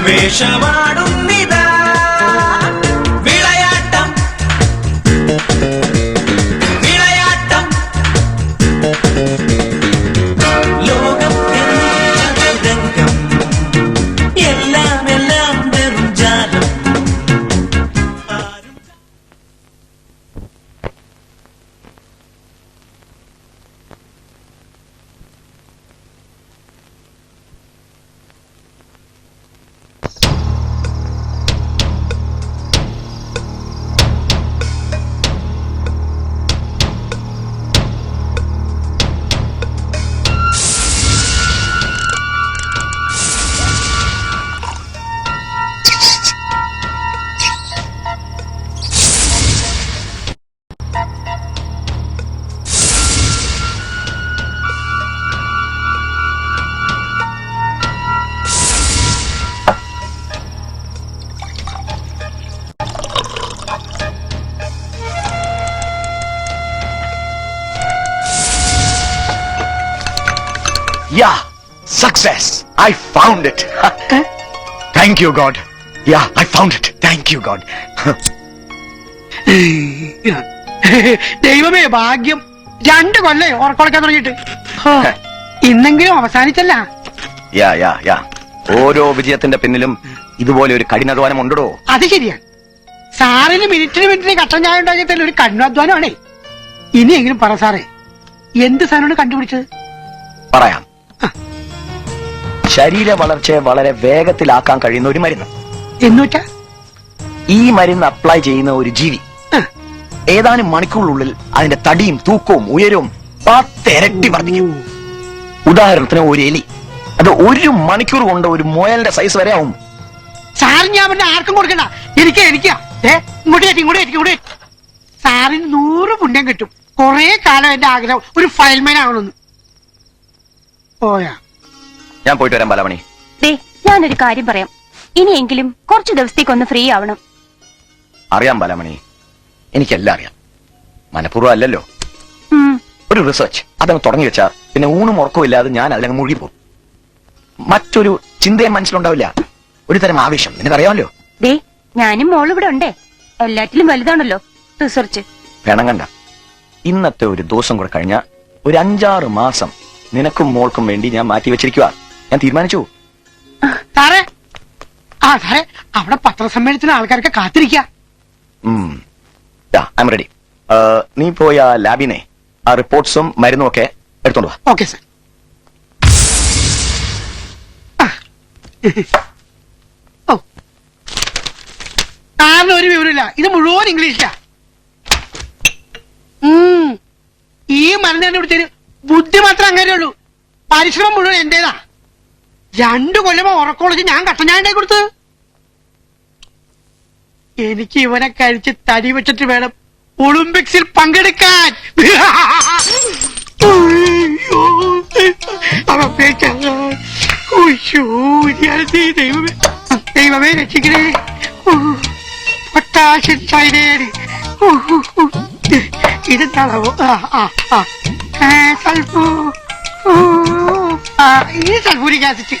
വേഷമാടുന്നിതാ വിളയാട്ടം വിളയാട്ടം ലോകം രംഗം എല്ലാം എല്ലാം വെറും ജാലം. Yeah, success. I found it. Thank you, God. Yeah, I found it. Thank you, God. ദൈവമേ ഭാഗ്യം. 2 കൊല്ലേ ഉറക്കൊളക്കാൻ തുടങ്ങിയിട്ട് ഇന്നെങ്കിലും അവസാനിച്ചല്ല. Yeah. ഓരോ വിജയത്തിന്റെ പിന്നിലും ഇതുപോലെ ഒരു കഠിനാധ്വാനം ഉണ്ടോ? അത് ശരിയാണ്. സാറിന് മിനിറ്റിന് കട്ടൻ ചായ ഉണ്ടാക്കിയതല്ല ഒരു കഠിനാധ്വാനമാണേ. ഇനിയെങ്കിലും പറ സാറേ, എന്ത് സാധനമാണ് കണ്ടുപിടിച്ചത്? പറയാം. ശരീര വളർച്ചയെ വളരെ വേഗത്തിലാക്കാൻ കഴിയുന്ന ഒരു മരുന്ന്. എന്നുവെച്ചാ ഈ മരുന്ന് അപ്ലൈ ചെയ്യുന്ന ഒരു ജീവി ഏതാനും മണിക്കൂറിനുള്ളിൽ അതിന്റെ തടിയും തൂക്കവും ഉയരവും 10 ഇരട്ടി വർദ്ധിക്കും. ഉദാഹരണത്തിന് ഒരു എലി, അത് 1 മണിക്കൂർ കൊണ്ട് ഒരു മുയലിന്റെ സൈസ് വരെ ആവും. സാറിന് ഞാൻ പിന്നെ ആർക്കും കൊടുക്കണ്ട, എനിക്കാ ഇങ്ങോട്ട് സാറിന് 100 പുണ്യം കിട്ടും. കുറെ കാലം എന്റെ ആഗ്രഹം ഒരു ഫയൽമാൻ ആവണമെന്ന്. പോയാ ഞാൻ പോയിട്ട് വരാം ബാലമണി. ഞാനൊരു കാര്യം പറയാം, ഇനിയെങ്കിലും കുറച്ചു ദിവസത്തേക്കൊന്ന് ഫ്രീ ആവണം. അറിയാം ബാലമണി, എനിക്കെല്ലാം അറിയാം. മനഃപൂർവ്വം അല്ലല്ലോ. ഒരു റിസർച്ച് അതങ്ങ് തുടങ്ങി വെച്ചാ പിന്നെ ഊണും ഉറക്കവും ഇല്ലാതെ ഞാൻ അതിലങ്ങ് മുഴുകിപ്പോകും. മറ്റൊരു ചിന്തയും മനസ്സിലുണ്ടാവില്ല, ഒരു തരം ആവേശം. നിനക്കറിയാമല്ലോ. ഞാനും മോൾ ഇവിടെ ഉണ്ടേ, എല്ലാറ്റിലും വലുതാണല്ലോ റിസർച്ച്. വേണം കണ്ട, ഇന്നത്തെ ഒരു ദിവസം കൂടെ കഴിഞ്ഞ ഒരു 5-6 മാസം നിനക്കും മോൾക്കും വേണ്ടി ഞാൻ മാറ്റി വെച്ചിരിക്കുക. ഞാൻ തീരുമാനിച്ചു. സാറേ അവിടെ പത്രസമ്മേളനത്തിന് ആൾക്കാർക്ക് കാത്തിരിക്ക. റെഡി. നീ പോയി ആ ലാബിനെ ആ റിപ്പോർട്ട്സും മരുന്നും ഒക്കെ എടുത്തോണ്ട് വാ. Okay sir. സാറിന് ഒരു വിവരമില്ല, ഇത് മുഴുവൻ ഇംഗ്ലീഷിലാ. ഈ മരുന്ന് കണ്ടുപിടിച്ചൊരു ബുദ്ധി മാത്രം അങ്ങനെ ഉള്ളൂ, പരിശ്രമം മുഴുവൻ എന്റേതാ. 2 കൊല്ലമോ ഉറക്കോളിച്ച് ഞാൻ കട്ടൻ ചായ ഉണ്ടാക്കി കൊടുത്തു. എനിക്ക് ഇവനെ കഴിച്ച് തടി വെച്ചിട്ട് വേണം ഒളിമ്പിക്സിൽ പങ്കെടുക്കാൻ. ദൈവമേ രക്ഷിക്കണേ. Potassium cyanide. ഇതെന്താണാവോ? ഈ സൾഫൂരിക് ആസിഡ്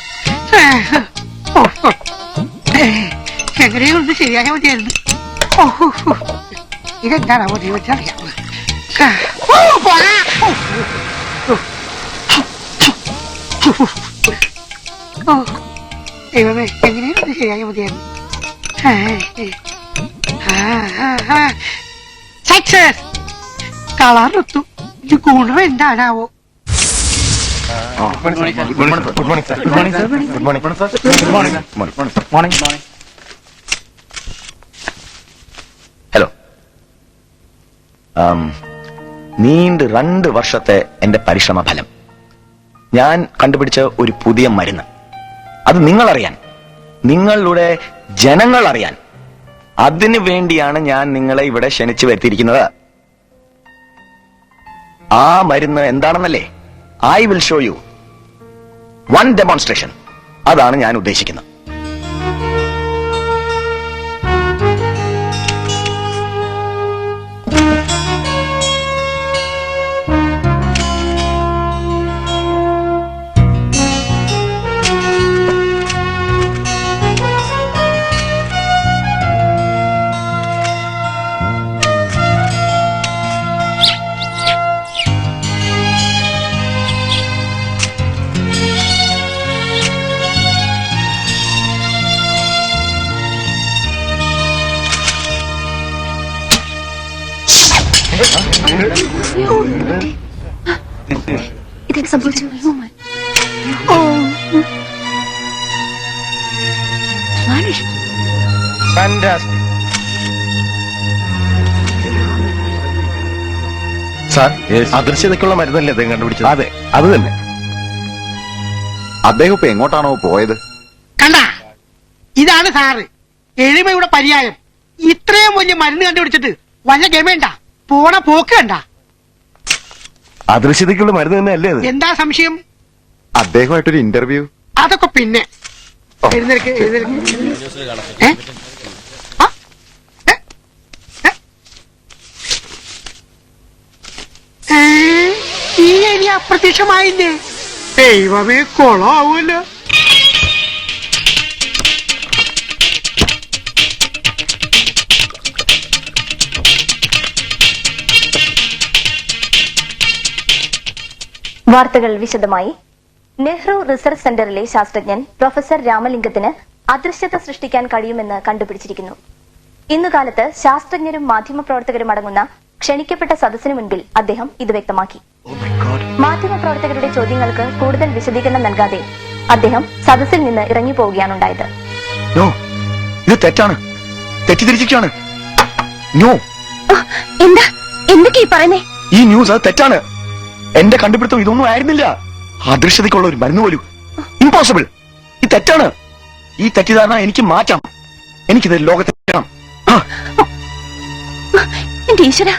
എങ്ങനെയോ ഒന്ന് ശരിയായ മതിയായിരുന്നു. ഇതെന്താണാവോ ദൈവത്തിനറിയാം. ദൈവമേ എങ്ങനെയോ ഒന്ന് ശരിയായ മതിയായിരുന്നു. സക്സസ്. കളറിലെത്തു. ഇത് ഗുണം എന്താണാവോ? ഹലോ. നീണ്ട് 2 വർഷത്തെ എന്റെ പരിശ്രമ ഫലം, ഞാൻ കണ്ടുപിടിച്ച ഒരു പുതിയ മരുന്ന്. അത് നിങ്ങളറിയാൻ, നിങ്ങളുടെ ജനങ്ങൾ അറിയാൻ, അതിനു വേണ്ടിയാണ് ഞാൻ നിങ്ങളെ ഇവിടെ ക്ഷണിച്ചു വരുത്തിയിരിക്കുന്നത്. ആ മരുന്ന് എന്താണെന്നല്ലേ? I will show you 1 demonstration. അതാണ് ഞാൻ ഉദ്ദേശിക്കുന്നത്. ഇതൊക്കെ സംഭവിച്ചു. ഓ മാനുഷ്, സാർ, അദൃശ്യതയ്ക്കുള്ള മരുന്നല്ലേ അദ്ദേഹം കണ്ടുപിടിച്ചത്? അതെ, അത് തന്നെ. അദ്ദേഹം ഇപ്പൊ എങ്ങോട്ടാണോ പോയത്? കണ്ട, ഇതാണ് സാറ് എളിമയുടെ പര്യായം. ഇത്രയും വലിയ മരുന്ന് കണ്ടുപിടിച്ചിട്ട് വല്ല ഗമേണ്ട, പോണ പോക്ക് കണ്ട. അദൃശ്യതയ്ക്കുള്ള മരുന്ന് തന്നെ അല്ലേ അത്? എന്താ സംശയം? അദ്ദേഹമായിട്ടൊരു ഇന്റർവ്യൂ. അതൊക്കെ പിന്നെ. എഴുന്നേൽക്ക്, എഴുന്നേൽക്ക്. ഏ? ആ? ഏ? ഏ? ഏ? ഈ എലി അപ്രത്യക്ഷമായില്ലേ? ദൈവമേ, കൊളാവൂല്ലോ. വാർത്തകൾ വിശദമായി. നെഹ്റു റിസർച്ച് സെന്ററിലെ ശാസ്ത്രജ്ഞൻ പ്രൊഫസർ രാമലിംഗത്തിന് അദൃശ്യത സൃഷ്ടിക്കാൻ കഴിയുമെന്ന് കണ്ടുപിടിച്ചിരിക്കുന്നു. ഇന്നുകാലത്ത് ശാസ്ത്രജ്ഞരും മാധ്യമപ്രവർത്തകരും അടങ്ങുന്ന ക്ഷണിക്കപ്പെട്ട സദസ്സിനു മുൻപിൽ അദ്ദേഹം ഇത് വ്യക്തമാക്കി. മാധ്യമപ്രവർത്തകരുടെ ചോദ്യങ്ങൾക്ക് കൂടുതൽ വിശദീകരണം നൽകാതെ അദ്ദേഹം സദസ്സിൽ നിന്ന് ഇറങ്ങിപ്പോവുകയാണുണ്ടായത്. ഇത് തെറ്റാണ്, തെറ്റിദ്ധരിച്ചിരിക്കുകയാണ്. എന്താ എന്തൊക്കെ ഈ പറയുന്നേ? ഈ ന്യൂസ് അത് തെറ്റാണ്. എന്റെ കണ്ടുപിടുത്തം ഇതൊന്നും ആയിരുന്നില്ല. അദൃശ്യതയ്ക്കുള്ള ഒരു മരുന്ന് പോലും ഇമ്പോസിബിൾ. ഇത് തെറ്റാണ്. ഈ തെറ്റിദ്ധാരണ എനിക്ക് മാറ്റാം. എനിക്കിത് ലോകത്തെ വേണം. എന്റെ ഈശ്വര,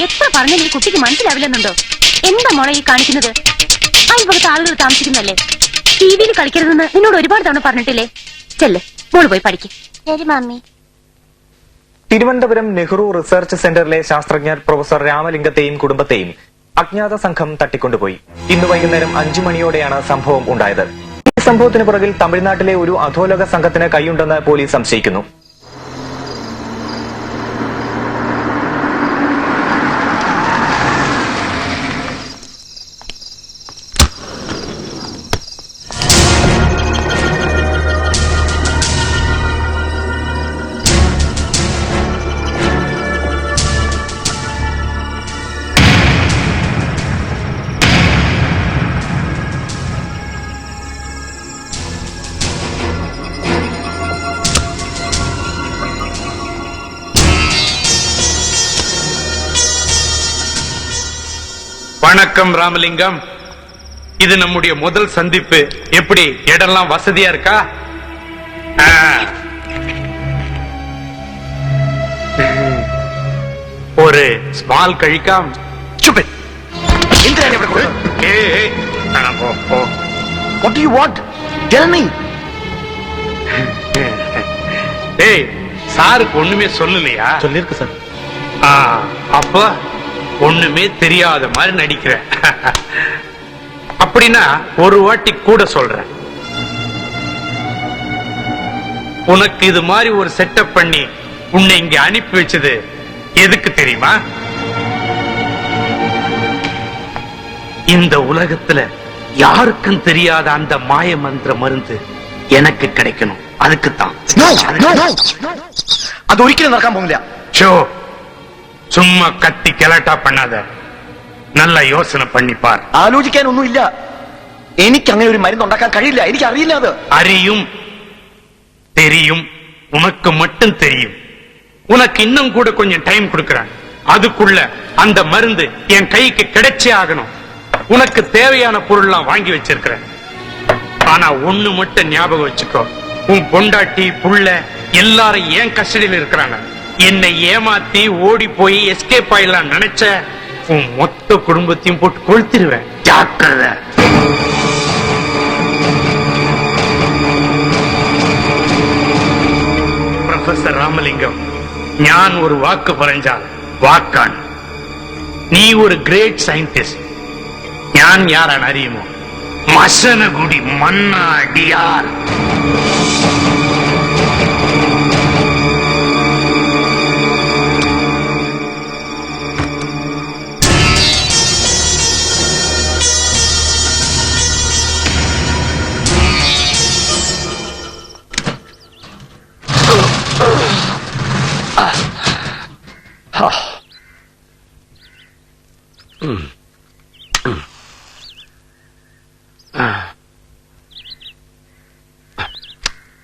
എത്ര പറഞ്ഞാൽ ഈ കുട്ടിക്ക് മനസ്സിലാവില്ലെന്നുണ്ടോ? എന്താ മോളെ ഈ കാണിക്കുന്നത്? അയൽപക്കത്ത് ആളുകൾ താമസിക്കുന്നല്ലേ? ടിവിയിൽ കളിക്കരുതെന്ന് നിന്നോട് ഒരുപാട് തവണ പറഞ്ഞിട്ടില്ലേ? ചെല്ലേ, മോള് പോയി പഠിക്കും. ശരി മമ്മി. തിരുവനന്തപുരം നെഹ്റു റിസർച്ച് സെന്ററിലെ ശാസ്ത്രജ്ഞർ പ്രൊഫസർ രാമലിംഗത്തെയും കുടുംബത്തെയും അജ്ഞാത സംഘം തട്ടിക്കൊണ്ടുപോയി. ഇന്ന് വൈകുന്നേരം 5 മണിയോടെയാണ് സംഭവം ഉണ്ടായത്. ഈ സംഭവത്തിന് പുറകിൽ തമിഴ്നാട്ടിലെ ഒരു അധോലോക സംഘത്തിന് കൈയുണ്ടെന്ന് പോലീസ് സംശയിക്കുന്നു. வணக்கம் ராமலிங்கம், இது நம்முடைய முதல் சந்திப்பு. எப்படி இடம்லாம் வசதியா இருக்கா? ஒரு small கழிக்காம். What do you want? Tell me. ஏய், சாருக்கு ஒண்ணுமே சொல்லலையா? சொல்லிருக்கு சார். அப்ப ஒண்ணுமே தெரியாத மாதிரி நடிக்கிற. அப்படின்னா ஒரு வாட்டி கூட சொல்றேன். உனக்கு இது மாதிரி ஒரு செட்டப் பண்ணி உன்னை இங்க அனுப்பி வச்சது எதுக்கு தெரியுமா? இந்த உலகத்துல யாருக்கும் தெரியாத அந்த மாய மந்திர மருந்து எனக்கு கிடைக்கணும். அதுக்குத்தான். அது ஒരിക്കലും നടക്കാൻ പോകുന്നില്ല. ஷோ, சும்மா கத்தி கிளட்டா பண்ணாத. നല്ല യോസന பண்ணிப்பார். ആലോചിക്കാനൊന്നുമില്ല. എനിക്ക് അങ്ങനെ ഒരു മരുന്ന് ഉണ്ടാക്കാൻ കഴിയില്ല. എനിക്ക് അറിയില്ല. അത് அறியும், தெரியும், உனக்கு மட்டும் தெரியும். உனக்கு இன்னும் கூட கொஞ்சம் டைம் கொடுக்கறேன். அதுக்குள்ள அந்த மருந்து என் கைக்கு கிடைச்சே ஆகணும். உனக்கு தேவையான பொருள்லாம் வாங்கி வச்சிருக்கிறேன். ஆனா ஒண்ணு மட்டும் ஞாபகம் வச்சுக்கோ, உன் பொண்டாட்டி புள்ள எல்லாரும் என் கஸ்டடியில் இருக்கிறாங்க. என்னை ஏமாத்தி ஓடி போய் எஸ்கேப் ஆயிடலாம் நினைச்ச உன் மொத்த குடும்பத்தையும் போட்டு கொளுத்திடுவேன். ஜாக்கிரதை. ப்ரொஃபசர் ராமலிங்கம், ഞാൻ ഒരു വാക്ക് പറഞ്ഞാൽ വാക്കാണ്. നീ ഒരു ഗ്രേറ്റ് സയന്റിസ്റ്റ്. ഞാൻ ആരാണ് അറിയുമോ? മസനഗുടി മണ്ണാടിയാർ.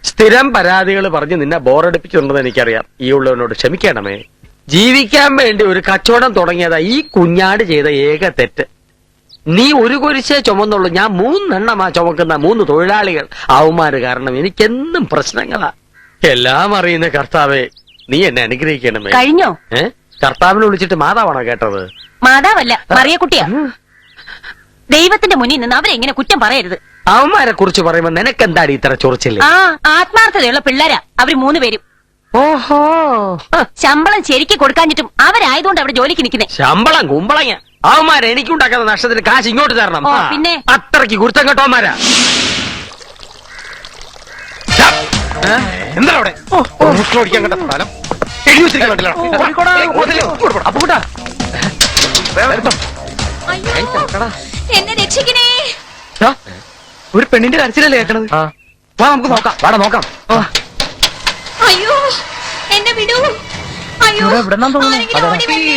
സ്ഥിരം പരാതികൾ പറഞ്ഞ് നിന്നെ ബോറടിപ്പിച്ചിട്ടുണ്ടെന്ന് എനിക്കറിയാം. ഈ ഉള്ളവനോട് ക്ഷമിക്കണമേ. ജീവിക്കാൻ വേണ്ടി ഒരു കച്ചവടം തുടങ്ങിയതാ ഈ കുഞ്ഞാട് ചെയ്ത ഏക തെറ്റ്. നീ ഒരു കുരിശേ ചുമന്നുള്ളൂ, ഞാൻ 3 എണ്ണമാ ചുമക്കുന്ന 3 തൊഴിലാളികൾ. അവന്മാര് കാരണം എനിക്കെന്നും പ്രശ്നങ്ങളാ. എല്ലാം അറിയുന്ന കർത്താവേ, നീ എന്നെ അനുഗ്രഹിക്കണമേ. കഴിഞ്ഞോ? കർത്താവിനെ വിളിച്ചിട്ട് മാതാവാണോ കേട്ടത്? മാതാവല്ല, മറിയക്കുട്ടിയാ. ദൈവത്തിന്റെ മുന്നിൽ നിന്ന് അവരെങ്ങനെ കുറ്റം പറയരുത്. അവന്മാരെ കുറിച്ച് പറയുമ്പോ നിനക്കെന്താടി ഇത്ര ചൊറിച്ചില്ലേ? ആ, ആത്മാർത്ഥതയുള്ള പിള്ളേരാ അവര് 3 പേരും. ഓഹോ, ശമ്പളം ശരിക്ക് കൊടുക്കാഞ്ഞിട്ടും അവരായതുകൊണ്ട് അവിടെ ജോലിക്ക് നിൽക്കുന്നേ. ശമ്പളം കുമ്പളങ്ങ. അവന്മാരെ എനിക്കുണ്ടാക്കുന്ന നഷ്ടത്തിന് കാശ് ഇങ്ങോട്ട് തരണം. ഓ, പിന്നെ? അത്രയ്ക്ക് കുരുത്തം കേട്ടോമാരാ. എന്താ അവിടെ ഓടിക്കാൻ കേട്ട സ്ഥലം എഴുതി വെച്ചിരിക്കണോ? എന്നെ രക്ഷിക്കണേ. ഒരു പെണ്ണിന്റെ കരച്ചിലല്ലേ കേൾക്കണത്? വാ നമുക്ക് നോക്കാം. വാടാ നോക്കാം. അയ്യോ, എന്നെ വിടൂ. അയ്യോ, ആരെങ്കിലും ഓടി വരണേ.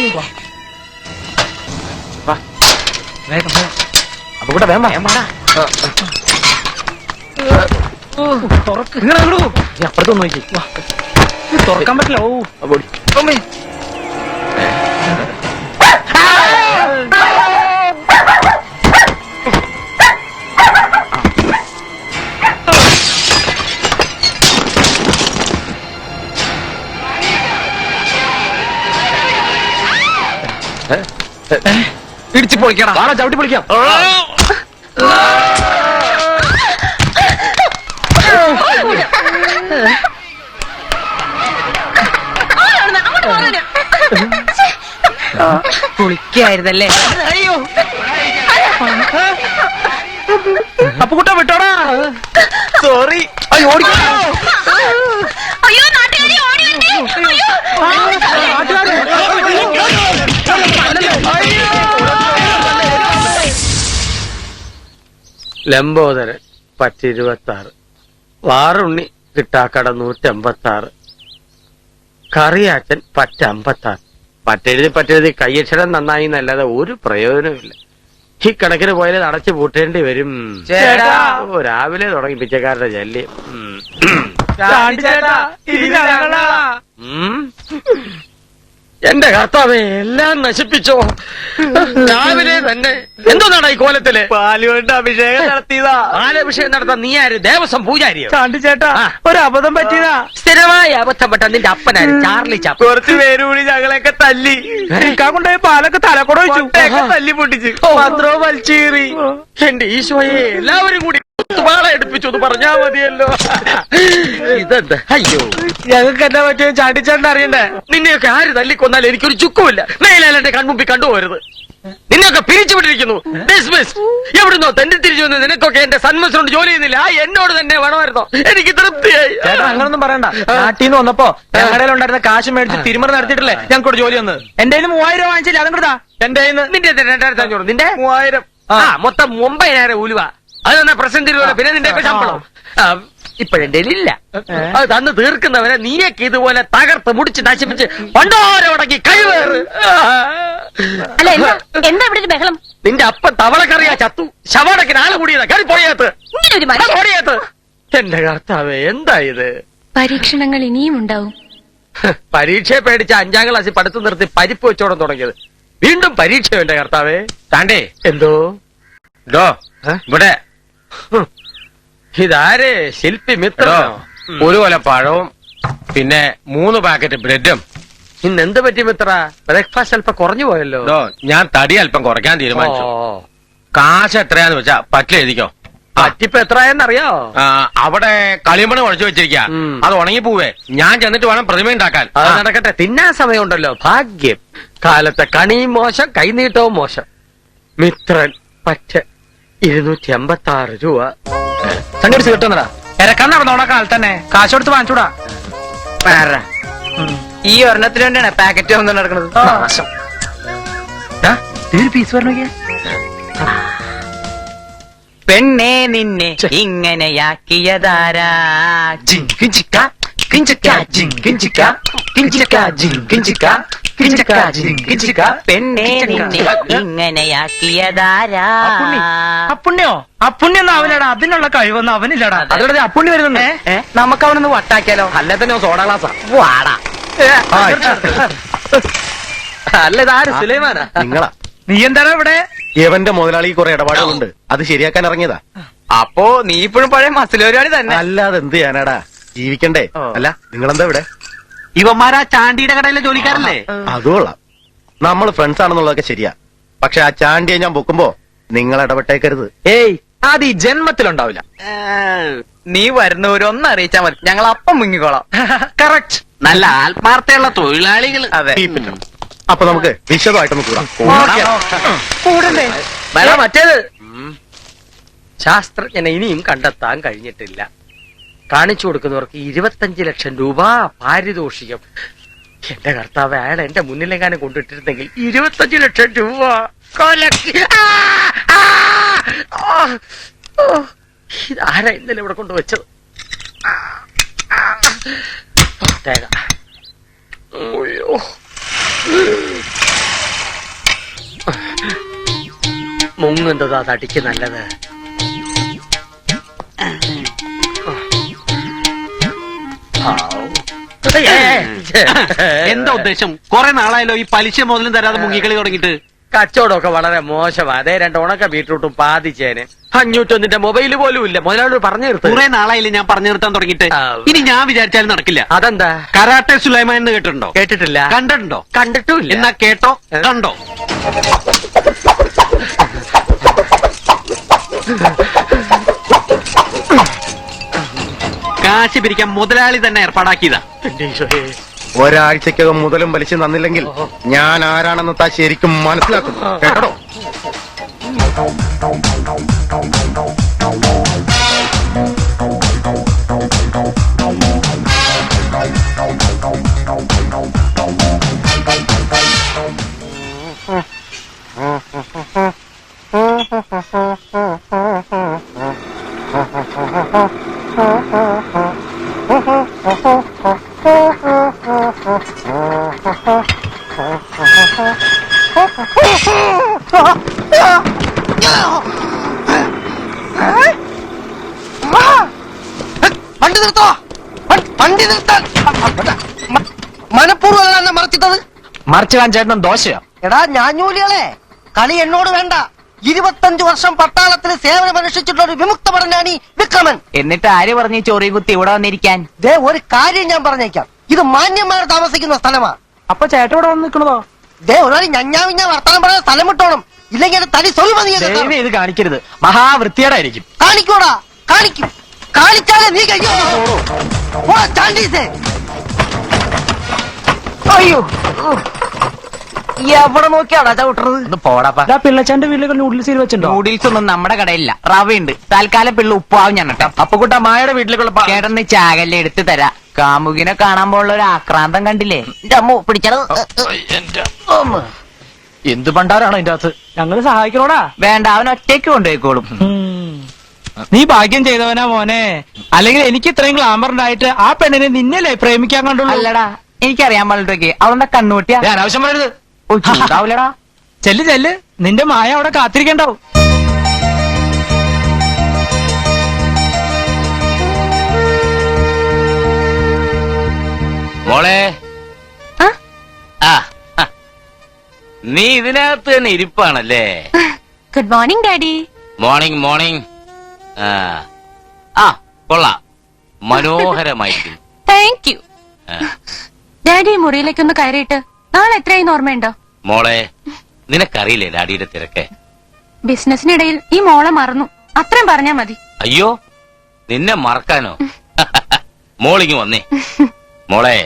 അപ്പൊ കൂടെ വേണ്ട അപ്പുറത്തൊന്നും നോക്കി തുറക്കാൻ പറ്റില്ല. ഓ ഇടിച്ചു പൊളിക്കണം. വാടാ ചവിട്ടി പൊളിക്കാം. കുളിക്കായിരുന്നല്ലേ? അയ്യോ, അപ്പൊ കൂട്ടാ വിട്ടോടാ. സോറി. അയ്യോ ഓടിക്കോ. അയ്യോ, നാട്ടുകാരി ഓടി വരണേ. ലംബോദരൻ പറ്റ് 26, വാറുണ്ണി കിട്ടാക്കട 186, കറിയാച്ചൻ പറ്റ് 56. പറ്റെഴുതി കയ്യക്ഷരം നന്നായി എന്നല്ലാതെ ഒരു പ്രയോജനമില്ല. ഈ കണക്കിന് പോയാൽ അടച്ചു പൂട്ടേണ്ടി വരും. ഓ, രാവിലെ തുടങ്ങി പിച്ചക്കാരുടെ ശല്യം. എന്റെ കർത്താവേ, എല്ലാം നശിപ്പിച്ചോ രാവിലെ തന്നെ. എന്തോന്നാണ് ഈ കോലത്തില്? പാലുകൊണ്ട് അഭിഷേകം നടത്തിയതാ. പാലഭിഷേകം നടത്താൻ നീ ആര്? ദേവസ്വം പൂജാരിയോ? ചാണ്ടി ചേട്ടാ, ഒരു അബദ്ധം പറ്റിയതാ. സ്ഥിരമായ അബദ്ധം പറ്റാൻ നിന്റെ അപ്പനാര്? Charlie chop. കുറച്ച് പേര് കൂടി ഞങ്ങളെയൊക്കെ തല്ലി. കൊണ്ടുപോയി പാലൊക്കെ തലക്കൂടെ വെച്ചു. തല്ലി പൊട്ടിച്ച് പത്രവും വലിച്ചേറി. എന്റെ ഈശോയെ, എല്ലാവരും കൂടി വാള എടുപ്പിച്ചു എന്ന് പറഞ്ഞാ മതിയല്ലോ. ഇതെന്താ? അയ്യോ, ഞങ്ങൾക്ക് എന്താ പറ്റിയ ചാണ്ടിച്ചേട്ടൻ അറിയണ്ടേ? നിന്നെയൊക്കെ ആര് തല്ലിക്കൊന്നാലും എനിക്കൊരു ചുക്കുമില്ല. മേലാൽ എന്റെ കൺമുമ്പിൽ കണ്ടുപോകരുത്. നിന്നെയൊക്കെ പിരിച്ചുവിട്ടിരിക്കുന്നു. ഡിസ്മിസ്. എവിടുന്നോ തന്നെ തിരിച്ചു വന്ന് നിനക്കൊക്കെ എന്റെ സന്മസിനോട് ജോലി ചെയ്യുന്നില്ല. എന്നോട് തന്നെ വേണമായിരുന്നോ? എനിക്ക് തൃപ്തിയായി. ചേട്ടാ, അങ്ങനൊന്നും പറയണ്ട. നാട്ടിൽ നിന്ന് വന്നപ്പോ ഞങ്ങളുടെ ഉണ്ടായിരുന്ന കാശ് മേടിച്ച് തിരുമറി നടത്തിയിട്ടില്ലേ ഞങ്ങൾക്കൂടെ ജോലി വന്നത്. എന്റെ 3000 വാങ്ങിച്ചില്ല. അതും കൊടുത്താ എന്റെ നിന്റെ 2500. നിന്റെ 3000. മൊത്തം 9000 ഉലുവ. അത് തന്നെ പ്രസന്റ് രൂപ. പിന്നെ നിന്റെ ശമ്പളം ഇപ്പോഴെന്റെ ഇല്ല. അത് തന്ന് തീർക്കുന്നവരെ നീയൊക്കെ ഇതുപോലെ തകർത്ത് മുടിച്ച് നശിപ്പിച്ച് പണ്ടോരോടക്കി കഴിവേറ്. അല്ല, എന്താ ഇവിടെ ഒരു ബഹളം? നിന്റെ അപ്പൻ തവളക്കറിയാ ചത്തു. ശവടക്കിന് ആള് കൂടിയതാ. കറി പോയേത്ത് ഇങ്ങനെ ഒരു മനുഷ്യൻ. പോടിയേത്ത്. എന്റെ കർത്താവേ, എന്താ ഇത്? പരീക്ഷണങ്ങൾ ഇനിയും ഉണ്ടാവും. പരീക്ഷയെ പേടിച്ച 5ാം ക്ലാസ്സിൽ പഠിത്തം നിർത്തി പരിപ്പ് വെച്ചോടം തുടങ്ങിയത്. വീണ്ടും പരീക്ഷയോ എന്റെ കർത്താവേ? താണ്ടേ എന്തോ ഇവിടെ ഇതാരേ? ശില്പി മിത്രോ? ഒരു കൊല പഴവും പിന്നെ 3 പാക്കറ്റ് ബ്രെഡും. ഇന്നെന്ത് പറ്റി മിത്ര? ബ്രേക്ക്ഫാസ്റ്റ് അല്പം കുറഞ്ഞു പോയല്ലോ. ഞാൻ തടി അല്പം കുറയ്ക്കാൻ തീരുമാനിച്ചു. ഓ, കാശ് എത്രയാന്ന് വെച്ചാ പറ്റില്ല എഴുതിക്കോ. പറ്റിപ്പ് എത്രയെന്നറിയോ? അവിടെ കളിമണ്ണ് കുഴച്ചു വെച്ചിരിക്ക. അത് ഉണങ്ങി പോവേ. ഞാൻ ചെന്നിട്ട് വേണം പ്രതിമ ഉണ്ടാക്കാൻ. അത് നടക്കട്ടെ, തിന്നാൻ സമയമുണ്ടല്ലോ. ഭാഗ്യം. കാലത്തെ കണിയും മോശം, കൈനീട്ടവും മോശം. മിത്രൻ പറ്റ 256 രൂപ. സംഘടിച്ച് കിട്ടുന്നടാ. ഇറക്കാൻ നടന്നോണ കാലത്ത് തന്നെ കാശ് കൊടുത്ത് വാങ്ങിച്ചൂടാ. ഈ ഒരെണ്ണത്തിന് വേണ്ടിയാണ് പാക്കറ്റ് വന്നു നടക്കുന്നത്. പീസ് പറഞ്ഞേ. പെണ്ണെ നിന്നെ ഇങ്ങനെയാക്കിയതാരാ? ജിങ്കിഞ്ചിക്ക കിഞ്ചിക്ക ജിങ്കിഞ്ചിക്ക കിഞ്ചിക്ക ജിങ്കിഞ്ചിക്ക കിഞ്ചിക്ക ജിങ്കിഞ്ചിക്ക. പെണ്ണെ നിന്നെ ഇങ്ങനെയാക്കിയതാരാ? അപ്പുണ്യോ? അപ്പുണ്യൊന്നും അവനടാ. അതിനുള്ള കഴിവൊന്നും അവനില്ലടാ. അതോടെ അപ്പുണ്ണി വരുന്നുണ്ട്. നമുക്ക് അവനൊന്ന് വട്ടാക്കിയാലോ? അല്ല തന്നെ സോഡ ഗ്ലാസാ. വാടാ. അല്ല, ഇതാര് സുലൈമാനാ? നിങ്ങളാ? നീ എന്താണ് ഇവിടെ? യവന്റെ മുതലാളി കുറെ ഇടപാടുകളുണ്ട്, അത് ശരിയാക്കാൻ ഇറങ്ങിയതാ. അപ്പോ നീ ഇപ്പോഴും പഴയ മസിലൊരുപാടി തന്നെ. അല്ലാതെ എന്ത് ചെയ്യാനാടാ, ജീവിക്കണ്ടേ? അല്ല നിങ്ങളെന്താ ഇവിടെ? ഇവന്മാരാ ചാണ്ടിയുടെ കടയിലെ ജോലിക്കാരല്ലേ? അതുകൊള്ളാം. നമ്മൾ ഫ്രണ്ട്സ് ആണെന്നുള്ളതൊക്കെ ശരിയാ. പക്ഷെ ആ ചാണ്ടിയെ ഞാൻ പൊക്കുമ്പോ നിങ്ങൾ ഇടപെട്ടേക്കരുത്. ഏയ്, അത് ഈ ജന്മത്തിലുണ്ടാവില്ല. നീ വരുന്നവരൊന്നും അറിയിച്ചാ മതി, ഞങ്ങൾ അപ്പം മുങ്ങിക്കോളാം. കറക്റ്റ്. നല്ല ആത്മാർത്ഥയുള്ള തൊഴിലാളികൾ. അതെ. അപ്പൊ നമുക്ക് വിശദമായിട്ടൊന്ന് കൂടാം. വേണം മറ്റേത്. ശാസ്ത്രജ്ഞനെ ഇനിയും കണ്ടെത്താൻ കഴിഞ്ഞിട്ടില്ല. കാണിച്ചു കൊടുക്കുന്നവർക്ക് 25 ലക്ഷം രൂപ പാരിതോഷികം. എന്റെ കർത്താവ്, അയാൾ എന്റെ മുന്നിലെങ്ങാനും കൊണ്ടിട്ടിരുന്നെങ്കിൽ 25 ലക്ഷം രൂപ ഇതാരാ ഇന്നലെ ഇവിടെ കൊണ്ടുവച്ചത്? പ്രത്യേക. അയ്യോ, മുങ്ങുന്നതാ തടിക്ക് നല്ലത്. എന്താ ഉദ്ദേശം? കുറെ നാളായല്ലോ ഈ പലിശ മുതലും തരാതെ മുങ്ങിക്കളി തുടങ്ങിയിട്ട്. കച്ചവടമൊക്കെ വളരെ മോശമാ. അതേ 2 ഉണക്ക ബീട്രൂട്ടും പാതിച്ചേന് 501 മൊബൈല് പോലും ഇല്ല. മുതലാളി പറഞ്ഞു നിർത്തും. കുറെ നാളായില്ലേ ഞാൻ പറഞ്ഞു നിർത്താൻ തുടങ്ങിയിട്ട്. ഇനി ഞാൻ വിചാരിച്ചാലും നടക്കില്ല. അതെന്താ? കരാട്ടെ സുലൈമാൻ എന്ന് കേട്ടിട്ടുണ്ടോ? കേട്ടിട്ടില്ല. കണ്ടിട്ടുണ്ടോ? കണ്ടിട്ടുമില്ല. എന്നാ കേട്ടോ, കണ്ടോ? കാശ് പിരിക്കാൻ മുതലാളി തന്നെ ഏർപ്പാടാക്കിയതാ. ഒരാഴ്ചക്കകം മുതലും വലിച്ചു തന്നില്ലെങ്കിൽ ഞാൻ ആരാണെന്ന് താ ശരിക്കും മനസ്സിലാക്കും, കേട്ടോ? വണ്ടി നിർത്തോ, വണ്ടി നിർത്താൻ. മനഃപൂർവ്വം എന്നെ മറച്ചിട്ടത്. മറിച്ച് കാണിച്ചേട്ടൻ ദോശയോ? എടാ ഞാഞ്ഞൂലികളെ, കളി എന്നോട് വേണ്ട. 25 വർഷം പട്ടാളത്തിൽ സേവനമനുഷ്ഠിച്ചിട്ടുള്ള ഒരു വിമുക്ത ഭടനാണ് ഈ വിക്രമൻ. എന്നിട്ട് ആര് പറഞ്ഞു ചോറി കുത്തി ഇവിടെ വന്നിരിക്കാൻ? ദേ ഒരു കാര്യം ഞാൻ പറഞ്ഞേക്കാം, ഇത് മാന്യന്മാർ താമസിക്കുന്ന സ്ഥലമാ. അപ്പൊ ചേട്ടൻ ഇവിടെ വന്ന് നിൽക്കണതോ? ദേ ഒരാൾ ഞഞ്ഞാവിഞ്ഞ വർത്തമാനം പറയാൻ സ്ഥലം വിട്ടോണം, ഇല്ലെങ്കിൽ അത് തനി സ്വൽമതി ഇത് കാണിക്കരുത്, മഹാവൃത്തിയേടായിരിക്കും. കാണിക്കോടാ, കാണിക്കും. കാണിച്ചാലേ നീ കഴിയോ. അയ്യോ, എവിടെ നോക്കിയാടാ ചവിട്ടത്? പോടാ. പിള്ളച്ചാന്റെ വീട്ടിലേക്ക് നൂഡിൽസ് വെച്ചിട്ടുണ്ടോ? നൂഡിൽസ് ഒന്നും നമ്മുടെ കടയില്ല, റവയുണ്ട്. തൽക്കാലം പിള്ള ഉപ്പാവും ഞാൻ കേട്ടോ. അപ്പൊ കൂട്ട മായയുടെ വീട്ടിലേക്കുള്ള കേടന്ന് ചാകല്ലേ എടുത്ത് തരാ. കാമുകിനെ കാണാൻ പോലുള്ള ഒരു ആക്രാന്തം കണ്ടില്ലേ? അമ്മ പിടിച്ചത്. എന്ത് പണ്ടാരാണോ ഇതിന്റെ അകത്ത്? ഞങ്ങള് സഹായിക്കണോടാ. വേണ്ട, അവൻ ഒറ്റയ്ക്ക് കൊണ്ടുപോയിക്കോളും. നീ ഭാഗ്യം ചെയ്തവനാ മോനെ, അല്ലെങ്കിൽ എനിക്ക് ഇത്രയും ഗ്ലാമർ ഉണ്ടായിട്ട് ആ പെണ്ണിനെ നിന്നല്ലേ പ്രേമിക്കാൻ കണ്ടുള്ളൂ. അല്ലടാ, എനിക്കറിയാൻ പാടിട്ടൊക്കെ അവളുടെ കണ്ണൂട്ടിയാ. അനാവശ്യം പറയരുത്. ചൂടാവൂലടാ. ചെല്ല്, നിന്റെ മായ അവിടെ കാത്തിരിക്കണ്ടാവും. മോളെ, ആ? നീ ഇതിനകത്ത് തന്നെ ഇരിപ്പാണല്ലേ? Good morning daddy. Morning morning. കൊള്ളാം, മനോഹരമായിരിക്കും. Thank you. ഡാഡി മുറിയിലേക്കൊന്ന് കയറിയിട്ട് നാളെ എത്രയായി ഓർമ്മയുണ്ടോ? മോളെ, നിനക്കറിയില്ലേ ഡാഡിയുടെ തിരക്ക്? ബിസിനസിനിടയിൽ ഈ മോളെ മറന്നു, അത്രയും പറഞ്ഞാ മതി. അയ്യോ നിന്നെ മറക്കാനോ? മോളിങ് വന്നേ. മോളെ,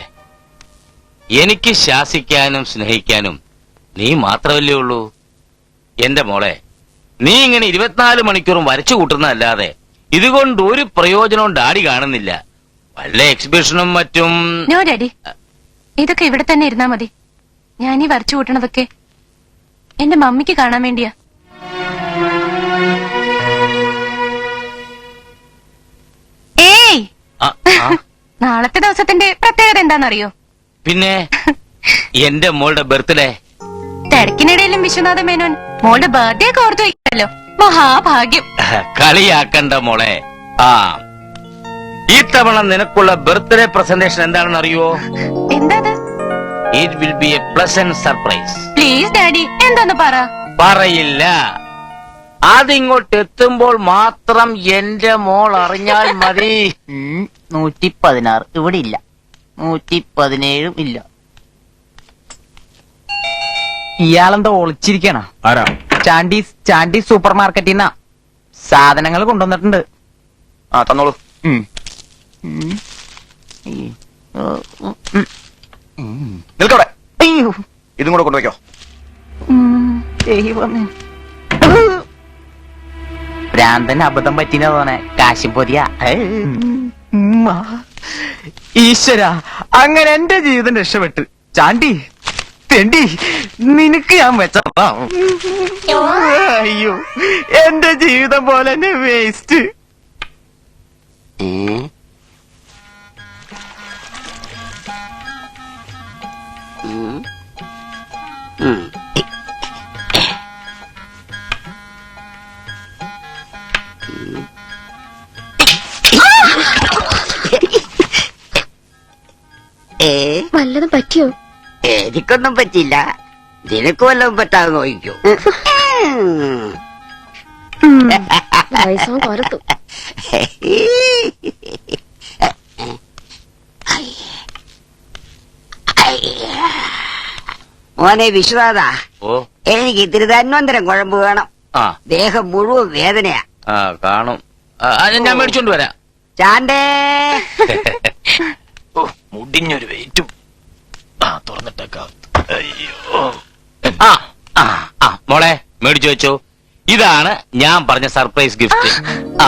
എനിക്ക് ശാസിക്കാനും സ്നേഹിക്കാനും നീ മാത്രമല്ലേ ഉള്ളൂ. എന്റെ മോളെ, നീ ഇങ്ങനെ 24 മണിക്കൂറും വരച്ചു കൂട്ടുന്നതല്ലാതെ ഇതുകൊണ്ട് ഒരു പ്രയോജനവും ഡാഡി കാണുന്നില്ല. വല്ല എക്സിബിഷനും മറ്റും. നോ ഡാഡി, ഇതൊക്കെ ഇവിടെ തന്നെ ഇരുന്നാ മതി. ഞാനീ വരച്ചു കൂട്ടണതൊക്കെ എന്റെ മമ്മിക്ക് കാണാൻ വേണ്ടിയാ. ഏയ്, ആ, ആ, നാളത്തെ ദിവസത്തിന്റെ പ്രത്യേകത എന്താണെന്നറിയോ? പിന്നെ എന്റെ മോളുടെ ബർത്ത്ഡേ. തിരക്കിനിടയിലും വിശ്വനാഥ മേനോൻ മോളുടെ ബർത്ത്ഡേ ഒക്കെ ഓർത്തു വയ്ക്കല്ലോ. മഹാഭാഗ്യം. കളിയാക്കണ്ട മോളെ. ആ, ഈ തവണ നിനക്കുള്ള ബർത്ത്ഡേ പ്രസന്റേഷൻ എന്താണെന്ന് അറിയോ? എന്താ? It will be A pleasant surprise. Please daddy, എന്താന്ന് പറ. പറയില്ല. അതിങ്ങോട്ട് എത്തുമ്പോൾ മാത്രം എന്റെ മോൾ അറിഞ്ഞാൽ മതി. 116 ഇവിടെ ഇല്ല, 117 ഇല്ല. ഇയാളെന്താ ഒളിച്ചിരിക്കണ? ആരാ? ചാണ്ടി സൂപ്പർ മാർക്കറ്റിൽ നിന്നാ സാധനങ്ങൾ കൊണ്ടുവന്നിട്ടുണ്ട്. ആ തന്നോളൂ. നിൽക്കവിടെ. അയ്യോ, ഇതും കൂടെ കൊണ്ടുവയ്ക്കോ. ദൈവമേ. ഭ്രാന്തന് അബദ്ധം പറ്റിന തോന്നെ. കാശും പൊതിയ. ഈശ്വര, അങ്ങനെ എന്റെ ജീവിതം രക്ഷപ്പെട്ടു. ചാണ്ടി തെണ്ടി, നിനക്ക് ഞാൻ വെച്ചതാ. അയ്യോ, എന്റെ ജീവിതം പോലെ തന്നെ വേസ്റ്റ്. വല്ലതും പറ്റിയോ? എനിക്കൊന്നും പറ്റില്ല. നിനക്ക് വല്ലതും പറ്റാതെ നോക്കിക്കോ. കൊരത്തു. മോനെ വിശ്വാസ, ഓ, എനിക്ക് ഇത്തിരി തന്വന്തരം കുഴമ്പ് വേണം. ആ, ദേഹം മുഴുവൻ വേദനയാ. ആ കാണും. അത് ഞാൻ മേടിച്ചോണ്ട് വരാം. ചാണ്ടേ, മുടിഞ്ഞൊരു വെയിറ്റും. ആ, തുറന്നിട്ടേക്കാം. അയ്യോ. ആ, ആ, ആ, മോളെ മേടിച്ചു വെച്ചോ. ഇതാണ് ഞാൻ പറഞ്ഞ സർപ്രൈസ് ഗിഫ്റ്റ്. ആ,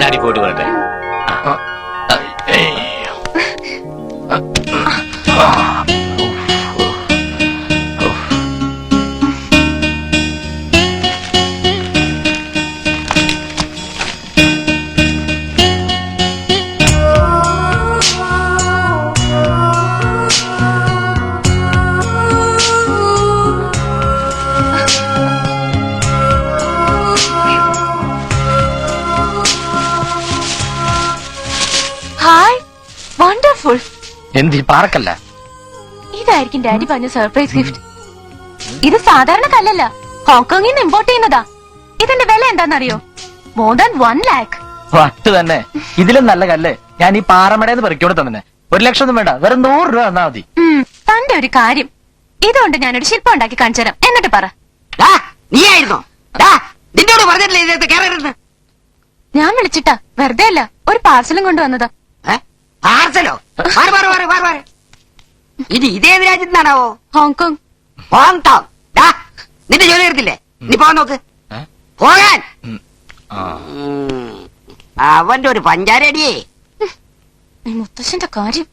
ഡാഡി പോയിട്ട് വരട്ടെ. ആ, അയ്യോ. Hi, wonderful. എന്തി പാർക്കല്ല. ഇതായിരിക്കും ഡാഡി പറഞ്ഞ സർപ്രൈസ് ഗിഫ്റ്റ്. ഇത് സാധാരണ കല്ലല്ല, ഹോങ്കോങ്ങിൽ നിന്ന് ഇമ്പോർട്ട് ചെയ്യുന്നതാ. ഇതിന്റെ വില എന്താണെന്നറിയോ? More than 1 lakh. വട്ട് തന്നെ. ഇതിലും നല്ല കല്ല് ഞാൻ ഈ പാറമടയെന്ന് പെറുക്കിയോടെ തന്നെ. 1 ലക്ഷം ഒന്നും വേണ്ട, വെറും 100 രൂപ തന്നാ മതി. തന്റെ ഒരു കാര്യം. ഇതുകൊണ്ട് ഞാനൊരു ശില്പം ഉണ്ടാക്കി കാണിച്ചു തരാം, എന്നിട്ട് പറ. നീ ആയിരുന്നോ? നിന്നോട് പറഞ്ഞിട്ടില്ലേ ഇതിനകത്ത് കയറരുത്? ഞാൻ വിളിച്ചിട്ടാ, വെറുതെ അല്ല, ഒരു പാർസലും കൊണ്ടുവന്നതാ. പാർസലോ? ഇനി ഇതേത് രാജ്യത്ത് നിന്നാണാവോ? ഹോങ്കോങ്. ഹോങ്കോങ്? നിന്റെ ജോലി എടുത്തില്ലേ? നീ പോകാൻ നോക്ക്. പോകാൻ. അവന്റെ ഒരു പഞ്ചാരടിയേ. ഈ മുത്തശ്ശന്റെ കാര്യം.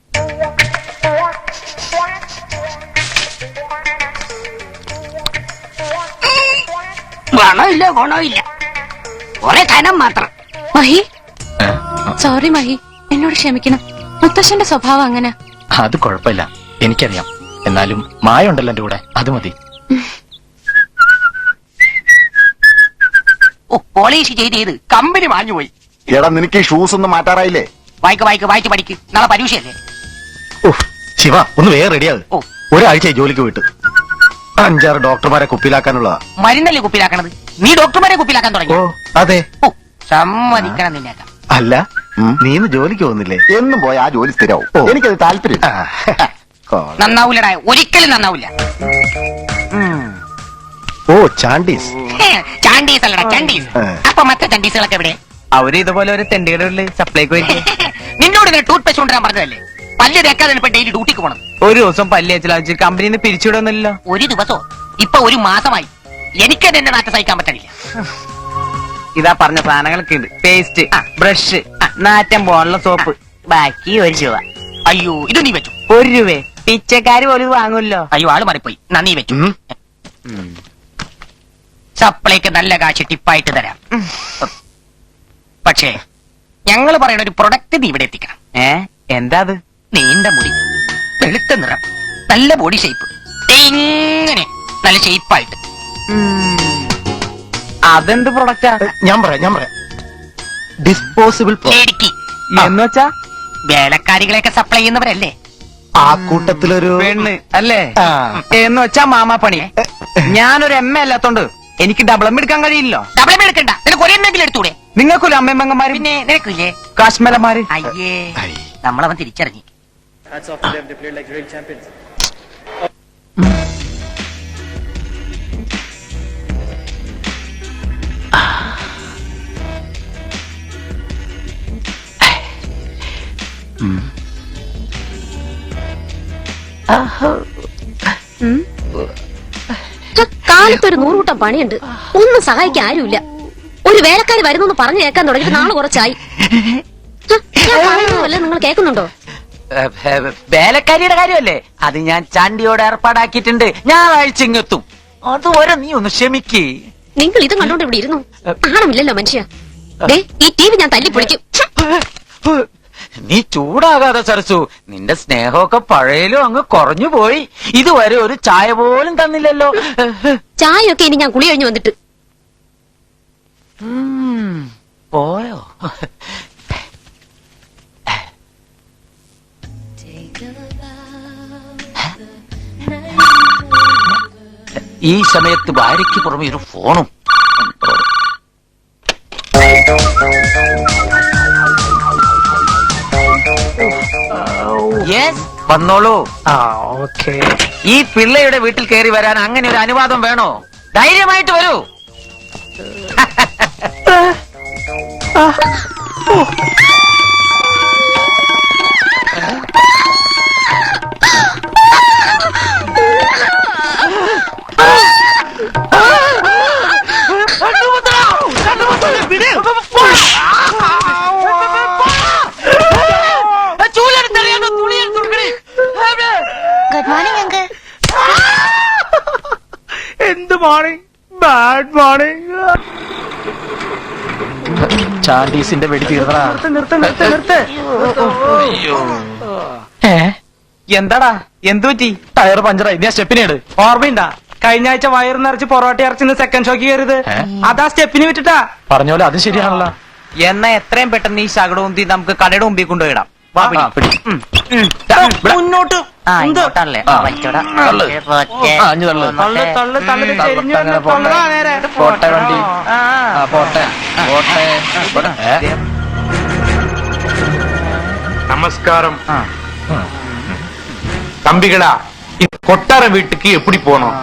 ഗുണമില്ല, ഗുണമില്ല, കുറെ കനം മാത്രം. മഹി, സോറി മഹി, എന്നോട് ക്ഷമിക്കണം. മുത്തശ്ശന്റെ സ്വഭാവം അങ്ങനെ. അത് കുഴപ്പമില്ല, എനിക്കറിയാം. എന്നാലും മായ ഉണ്ടല്ലോ എന്റെ കൂടെ, അത് മതി. പോളിഷ് ചെയ്ത് കമ്പനി മാഞ്ഞുപോയി. എടാ, നിനക്ക് ഈ ഷൂസ് ഒന്നും മാറ്റാറായില്ലേ? വായിക്ക് പഠിക്ക്, നാളെ പരീക്ഷയല്ലേ? ശിവ, ഒന്ന് വേറെ റെഡിയാകും. ഓ. ഒരാഴ്ചയായി ജോലിക്ക് പോയിട്ട് 5-6 ഡോക്ടർമാരെ കുപ്പിയിലാക്കാനുള്ളതാ. മരുന്നല്ലേ കുപ്പിലാക്കണത്? നീ ഡോക്ടർമാരെ കുപ്പിലാക്കാൻ തുടങ്ങി? ഓ അതെ. സമ്മതിക്കണം നിന്നേക്കാം. അല്ല, നീ ഇന്ന് ജോലിക്ക് പോകുന്നില്ലേ? എന്നും പോയ ആ ജോലി സ്ഥിരവും. എനിക്കത് താല്പര്യം. നന്നാവൂലടാ, ഒരിക്കലും നന്നാവൂല. ഓ ചാണ്ടീസ്. ചാണ്ടീസ് അല്ലടാ, ചണ്ടീസ്. അപ്പൊ മറ്റേ ചണ്ടീസുകളൊക്കെ എവിടെ? അവര് ഇതുപോലെ ഒരു തെണ്ടികളുടെ സപ്ലൈക്ക് പോയി നിന്നോട് ഞാൻ ടൂത്ത് പേസ്റ്റ് കൊണ്ടുവരാൻ പറഞ്ഞതല്ലേ? പല്ല് തേക്കാതെ ഇപ്പൊ ഡെയിലി ഡ്യൂട്ടിക്ക് പോണം. ഒരു ദിവസം പല്ലി വെച്ചാൽ കമ്പനിയിൽ നിന്ന് പിരിച്ചുവിടൊന്നുമില്ലല്ലോ. ഒരു ദിവസോ ഇപ്പൊ ഒരു മാസമായി. എനിക്ക് എന്നെ നാട്ടം സഹിക്കാൻ പറ്റണില്ല. ഇതാ പറഞ്ഞ സാധനങ്ങളൊക്കെ ഉണ്ട്. പേസ്റ്റ്, ബ്രഷ്, നാറ്റം പോലുള്ള സോപ്പ്. ബാക്കി 1 രൂപ. അയ്യോ ഇത് നീ വെച്ചു. 1 രൂപ പിച്ചക്കാര് പോലും വാങ്ങൂല്ലോ. അയ്യോ ആള് മാറിപ്പോയി. നന്ദി വെച്ചു. സപ്ലൈക്ക് നല്ല കാശ് ടിപ്പായിട്ട് തരാം. പക്ഷേ ഞങ്ങൾ പറയുന്ന ഒരു പ്രൊഡക്റ്റ് നീ ഇവിടെ എത്തിക്കണം. എന്താ അത്? നീണ്ട മുടി, വെളുത്ത നിറം, നല്ല ബോഡി ഷേപ്പ്, ഇങ്ങനെ നല്ല ഷേപ്പായിട്ട്. അതെന്ത് പ്രൊഡക്റ്റാ? ഞാൻ പറയാം ഡിസ്പോസിബിൾ ലേഡിക്ക് എന്ന് വെച്ചാ വേലക്കാരികളെയൊക്കെ സപ്ലൈ ചെയ്യുന്നവരല്ലേ? ആ കൂട്ടത്തിലൊരു പെണ്ണ് അല്ലേ? ആ. എന്ന് വെച്ചാ മാമാപ്പണി. ഞാനൊരു MA അല്ലാത്തോണ്ട് എനിക്ക് ഡബിൾ എം എടുക്കാൻ കഴിയില്ലോ. ഡബിൾ എം എടുക്കണ്ട, നിനക്ക് ഒരേ എണ്ണെങ്കിലും എടുത്തൂടെ? നിങ്ങൾക്കൊരു അമ്മയമ്മമാര് പിന്നെ നിനക്കില്ലേ കാശ്മീരന്മാര്? അയ്യേ നമ്മളവൻ തിരിച്ചറിഞ്ഞു. കാലത്തൊരു 100 കൂട്ടം പണിയുണ്ട്. ഒന്നും സഹായിക്കാൻ ആരുമില്ല. ഒരു വേലക്കാരി വരുന്നു പറഞ്ഞു കേൾക്കാൻ തുടങ്ങിയിട്ട് നാളെ കുറച്ചായി. ഞാൻ പറയുന്നതല്ലേ നിങ്ങൾ കേൾക്കുന്നുണ്ടോ? വേലക്കാരിയുടെ കാര്യമല്ലേ? അത് ഞാൻ ചാണ്ടിയോട് ഏർപ്പാടാക്കിയിട്ടുണ്ട്. ഞായറാഴ്ച ഇങ്ങെത്തും. അതുവരെ നീ ഒന്ന് ക്ഷമിക്ക്. നിങ്ങൾ ഇതും കണ്ടോണ്ട് ഇവിടെ ഇരുന്നു. ആണമില്ലല്ലോ മനുഷ്യ. ഈ TV ഞാൻ തല്ലിപ്പൊളിക്കും. നീ ചൂടാകാതെ സരസു. നിന്റെ സ്നേഹമൊക്കെ പഴയലും അങ്ങ് കുറഞ്ഞു പോയി. ഇതുവരെ ഒരു ചായ പോലും തന്നില്ലല്ലോ. ചായയൊക്കെ ഇനി ഞാൻ കുളി കഴിഞ്ഞു വന്നിട്ട്. പോയോ? ഈ സമയത്ത് ഭാര്യയ്ക്ക് പുറമെ ഒരു ഫോണും. യെസ്, വന്നോളൂ. ഈ പിള്ളയുടെ വീട്ടിൽ കയറി വരാൻ അങ്ങനെ ഒരു അനുവാദം വേണോ? ധൈര്യമായിട്ട് വരൂ. Good morning uncle. എന്ത് മോർണിംഗ്? Bad morning. ചാണ്ടീസിന്റെ വെടി തീർന്നടാ. നിർത്ത്. എന്താടാ, എന്തു പറ്റി? ടയർ പഞ്ചറായി. ഞാൻ സ്റ്റെപ്പിനേട് ഓർമ്മയുണ്ടാ കഴിഞ്ഞ ആഴ്ച വയറ് നിറച്ച് പൊറോട്ട ഇറച്ചിന്ന് സെക്കൻഡ് ഷോക്ക് കയറിയത്? അതാ സ്റ്റെപ്പിന് വിട്ടിട്ടാ. പറഞ്ഞ പോലെ അത് ശരിയാണല്ലോ. എന്നാ എത്രയും പെട്ടെന്ന് ഈ ശകടവും നമുക്ക് കടയുടെ മുമ്പിൽ കൊണ്ടുപോയിടാം. വാ, പിടി. പിടി. മുന്നോട്ട്. ഇങ്ങോട്ടല്ലേ? വച്ചോടാ. അഞ്ഞു തള്ളു. തള്ളു ചെരിഞ്ഞു അങ്ങനെ പോട്ടെ. നേരെ പോട്ടെ വണ്ടി. പോട്ടെ. நமஸ்காரம் தம்பிகளா. கொட்டார வீட்டுக்கு எப்படி போனோம்?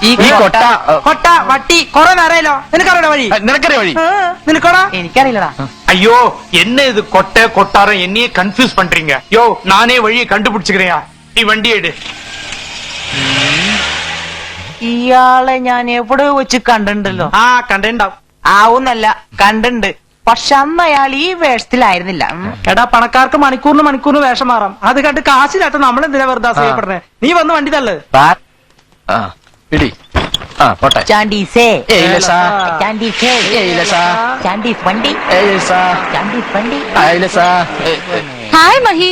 ഈ കൊട്ട കൊട്ട വട്ടി കൊറേ നേരമല്ലോ. നിനക്കറിയണ വഴി? നിനക്കറിയ വഴി? നിനക്കോടാ? എനിക്കറിയില്ലടാ. ஐயோ என்ன இது கொட்டை கொட்டாரம் என்னையே கன்ஃபியூஸ் பண்றீங்க. யோ நானே வழியை கண்டுபிடிச்சுக்கிறேன். நீ வண்டி எடு. ഇയാളെ ഞാൻ എവിടെ വെച്ച് കണ്ടിട്ടുണ്ടല്ലോ. കണ്ടുണ്ടാവും. ആവുന്നല്ല, കണ്ടിട്ടുണ്ട്. പക്ഷെ അന്ന് അയാൾ ഈ വേഷത്തിലായിരുന്നില്ല. എടാ പണക്കാർക്ക് മണിക്കൂറിന് വേഷം മാറാം. അത് കണ്ട് കാശിലാത്ത നമ്മൾ എന്തിനാ വെറുതെ അസൂയപ്പെടണേ? നീ വന്ന് വണ്ടി തള്ളു. പിടി. പോട്ടെ. ചാണ്ടീസേ, ഏലസാ. ചാണ്ടീസേ, ഏലസാ. ചാണ്ടീസ് വണ്ടി, ഏലസാ. ചാണ്ടീസ് വണ്ടി. ഏലസാ. ഹായ് മഹി.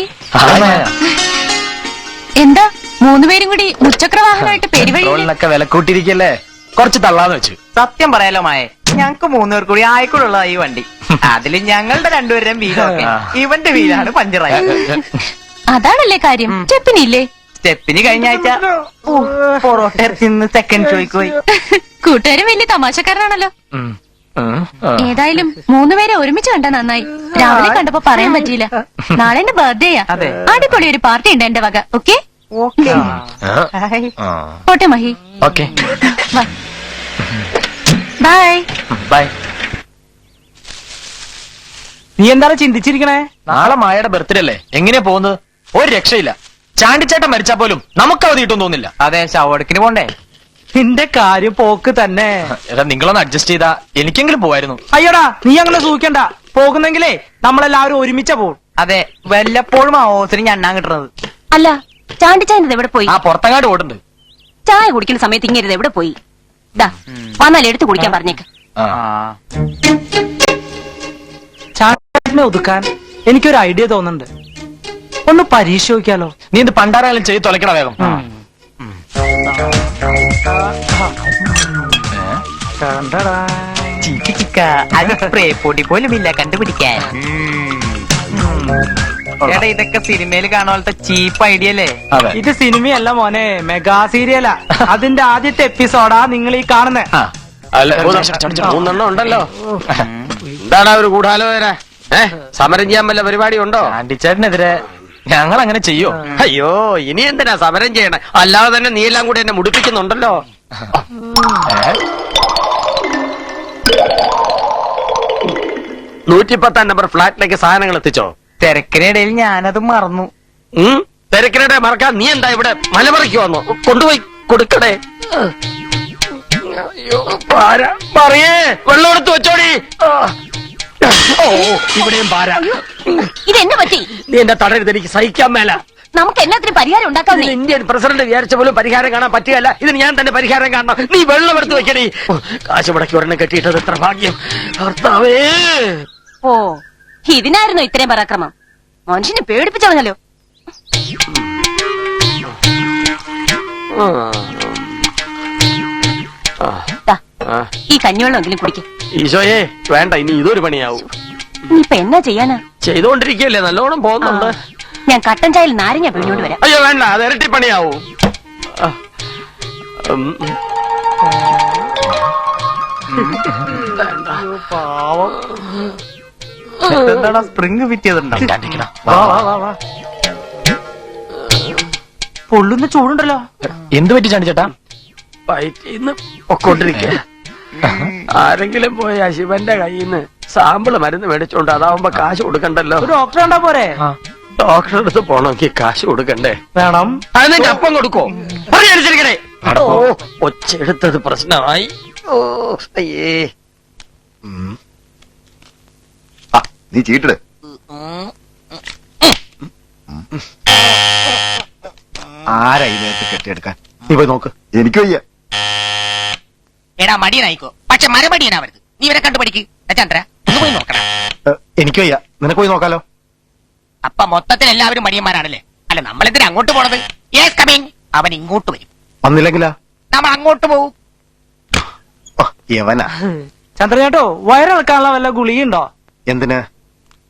എന്താ 3 പേരും കൂടി മുച്ചക്ര വാഹനമായിട്ട് പെരുവഴി? പെട്രോളിനൊക്കെ വില കൂട്ടിയിരിക്കല്ലേ, കുറച്ച് തള്ളാന്ന് വെച്ചു. സത്യം പറയാലോ മായേ, ഞങ്ങക്ക് 3 പേർ കൂടി ആയിക്കൂടുള്ള ഈ വണ്ടി. അതിൽ ഞങ്ങളുടെ 2 പേരുടെയും വീലൊക്കെ ഇവന്റെ വീലാണ് പഞ്ചറായി. അതാണല്ലേ കാര്യം. സ്റ്റെപ്പിനില്ലേ? സ്റ്റെപ്പിന് കഴിഞ്ഞ ആഴ്ച പൊറോട്ട ഇറച്ചിന്ന് സെക്കൻഡ് ഷോയ്ക്ക് പോയി. കൂട്ടുകാരും വലിയ തമാശക്കാരനാണല്ലോ. ഏതായാലും 3 പേരെ ഒരുമിച്ച് കണ്ട നന്നായി. രാവിലെ കണ്ടപ്പോ പറയാൻ പറ്റിയില്ല. നാളെ എന്റെ ബർത്ത്ഡേയാ. അടിപൊളി ഒരു പാർട്ടി ഉണ്ട് എന്റെ വക. ഓക്കെ പോട്ടെ മഹി. Okay bye. ബൈ. നീ എന്താണ് ചിന്തിച്ചിരിക്കണേ? നാളെ മായയുടെ ബർത്ത്ഡേ അല്ലേ, എങ്ങനെയാ പോകുന്നത്? ഒരു രക്ഷയില്ല. ചാണ്ടിച്ചേട്ടൻ മരിച്ചാ പോലും നമുക്ക് അവധി കിട്ടും തോന്നില്ല. അതെ, ശവടക്കിന് പോണ്ടേ? നിന്റെ കാര്യം പോക്ക് തന്നെ. എടാ നിങ്ങളൊന്ന് അഡ്ജസ്റ്റ് ചെയ്താ എനിക്കെങ്കിലും പോവായിരുന്നു. അയ്യടാ, നീ അങ്ങനെ സൂക്ഷിക്കണ്ട. പോകുന്നെങ്കിലേ നമ്മളെല്ലാവരും ഒരുമിച്ച പോകും. അതെ, വല്ലപ്പോഴും ആ ഓസിന് ഞണ്ണാൻ കിട്ടുന്നത്. അല്ല, ചാണ്ടിച്ചായനത് എവിടെ പോയി? ആ പുറത്തങ്ങാട് ഓടുണ്ട്. ചായ കുടിക്കുന്ന സമയത്ത് ഇങ്ങരുത് എവിടെ പോയി? ദാ വന്നാൽ എടുത്ത് കുടിക്കാൻ പറഞ്ഞേക്ക്. ആ. ചാണ്ടിനെ ഒതുക്കാൻ എനിക്കൊരു ഐഡിയ തോന്നുന്നുണ്ട്. ഒന്ന് പരീക്ഷ നോക്കിയാലോ? നീ ഇത് പണ്ടാരായാലും ചെയ്ത് തൊലക്കണ വേഗം. സ്പ്രേ പൊടി പോലും ഇല്ല കണ്ടുപിടിക്കാൻ. എടാ, ഇതൊക്കെ സിനിമയിൽ കാണാത്ത ചീപ്പ് ഐഡിയ അല്ലേ? അതെ. ഇത് സിനിമയല്ല മോനെ, മെഗാ സീരിയലാ. അതിന്റെ ആദ്യത്തെ എപ്പിസോഡാ നിങ്ങൾ ഈ കാണുന്നേ. അല്ല, 3 ഉണ്ടല്ലോ. എന്താണ് ഒരു ഗൂഢാലോചന? സമരം ചെയ്യാൻ വല്ല പരിപാടി ഉണ്ടോ? ചാണ്ടിച്ചേട്ടനെതിരെ ഞങ്ങൾ അങ്ങനെ ചെയ്യോ? അയ്യോ, ഇനി എന്തിനാ സമരം ചെയ്യണേ? അല്ലാതെ തന്നെ നീ എല്ലാം കൂടി എന്നെ മുടിപ്പിക്കുന്നുണ്ടല്ലോ. 110 നമ്പർ ഫ്ലാറ്റിലേക്ക് സാധനങ്ങൾ എത്തിച്ചോ? തിരക്കിനിടയിൽ ഞാനത് മറന്നു. തിരക്കിനിടെ മറക്കാൻ നീ എന്താ ഇവിടെ മലമറയ്ക്ക് വന്നു? കൊണ്ടുപോയി കൊടുക്കണേ. അയ്യോ, പറയേ, വെള്ളം എടുത്ത് വെച്ചോടി. ഓ, ഇവിടെയും പാര. ഇതെന്നെ പറ്റി? നീ എന്റെ തടരുത്, എനിക്ക് സഹിക്കാൻ മേല. നമുക്ക് എല്ലാത്തിനും പരിഹാരം ഉണ്ടാക്കാവുന്നേ. ഇന്ത്യൻ പ്രസിഡന്റ് വിചാരിച്ച പോലും പരിഹാരം കാണാൻ പറ്റുകയല്ല. ഇതിന് ഞാൻ തന്നെ പരിഹാരം കാണണം. നീ വെള്ളം എടുത്ത് വെക്കണേ. കാശ് മുടക്കി ഒരെണ്ണം കെട്ടിയിട്ടത് എത്ര ഭാഗ്യം. ഭർത്താവേ. ഓ, ഇതിനായിരുന്നു ഇത്രയും പരാക്രമം. മനുഷ്യനെ പേടിപ്പിച്ചവനല്ലോ. ഈ കഞ്ഞിവെള്ളമെങ്കിലും കുടിക്കും. ഈശോയെ വേണ്ട, ഇനി ഇതൊരു പണിയാവും. ഇനിയിപ്പൊ എന്നാ ചെയ്യാനാ? ചെയ്തോണ്ടിരിക്കല്ലേ, നല്ലോണം പോകുന്നുണ്ട്. ഞാൻ കട്ടൻ ചായയിൽ നാരങ്ങ പിഴിഞ്ഞോണ്ട് വരാം. അയ്യോ വേണ്ട, അത് ഇരട്ടി പണിയാവും. എന്താടാ, സ്പ്രിങ് ഫിറ്റിയതുണ്ടോ? പൊള്ളുന്ന ചൂടുണ്ടല്ലോ. എന്ത് പറ്റി ചാണ്ടിച്ചേട്ടാ? വയറ്റിന്ന് പൊക്കോണ്ടിരിക്ക. ആരെങ്കിലും പോയ ശിവന്റെ കയ്യിൽ നിന്ന് സാമ്പിള് മരുന്ന് മേടിച്ചോണ്ട് അതാവുമ്പോ കാശ് കൊടുക്കണ്ടല്ലോ. ഒരു ഡോക്ടർ കണ്ടാ പോരെ? ഡോക്ടറെ അടുത്ത് പോണമെങ്കിൽ കാശ് കൊടുക്കണ്ടേ? വേണം. അതിന് അപ്പം കൊടുക്കോ? പറഞ്ഞനുസരിക്കണേ. ഓ, ഒച്ചെടുത്തത് പ്രശ്നമായി. ഓ അയ്യേ. നീ ചീട്ടിട്. ആരാ ഈ നേരത്തെ കെട്ടിയെടുക്കാൻ? നീ പോയി നോക്ക്. എനിക്ക് വയ്യ. എടാ മടിയനായിക്കോ, പക്ഷെ മരമടിയനാവരുത്. നീ ഇവരെ കണ്ടുപിടിക്ക്. ചന്ദ്ര, ഒന്ന് പോയി നോക്കണം. എനിക്ക് വയ്യ, നിനക്ക് പോയി നോക്കാലോ. അപ്പൊ മൊത്തത്തിൽ എല്ലാവരും മടിയന്മാരാണല്ലേ? അല്ല, നമ്മളെന്തിനാ അങ്ങോട്ട് പോണത്? Yes coming. അവൻ ഇങ്ങോട്ട് വരും, വന്നില്ലെങ്കിലാ നമ്മൾ അങ്ങോട്ട് പോവും. യവനാ. ചന്ദ്രചേട്ടോ, വയറിളക്കാനുള്ള വല്ല ഗുളിയുണ്ടോ? എന്തിന്?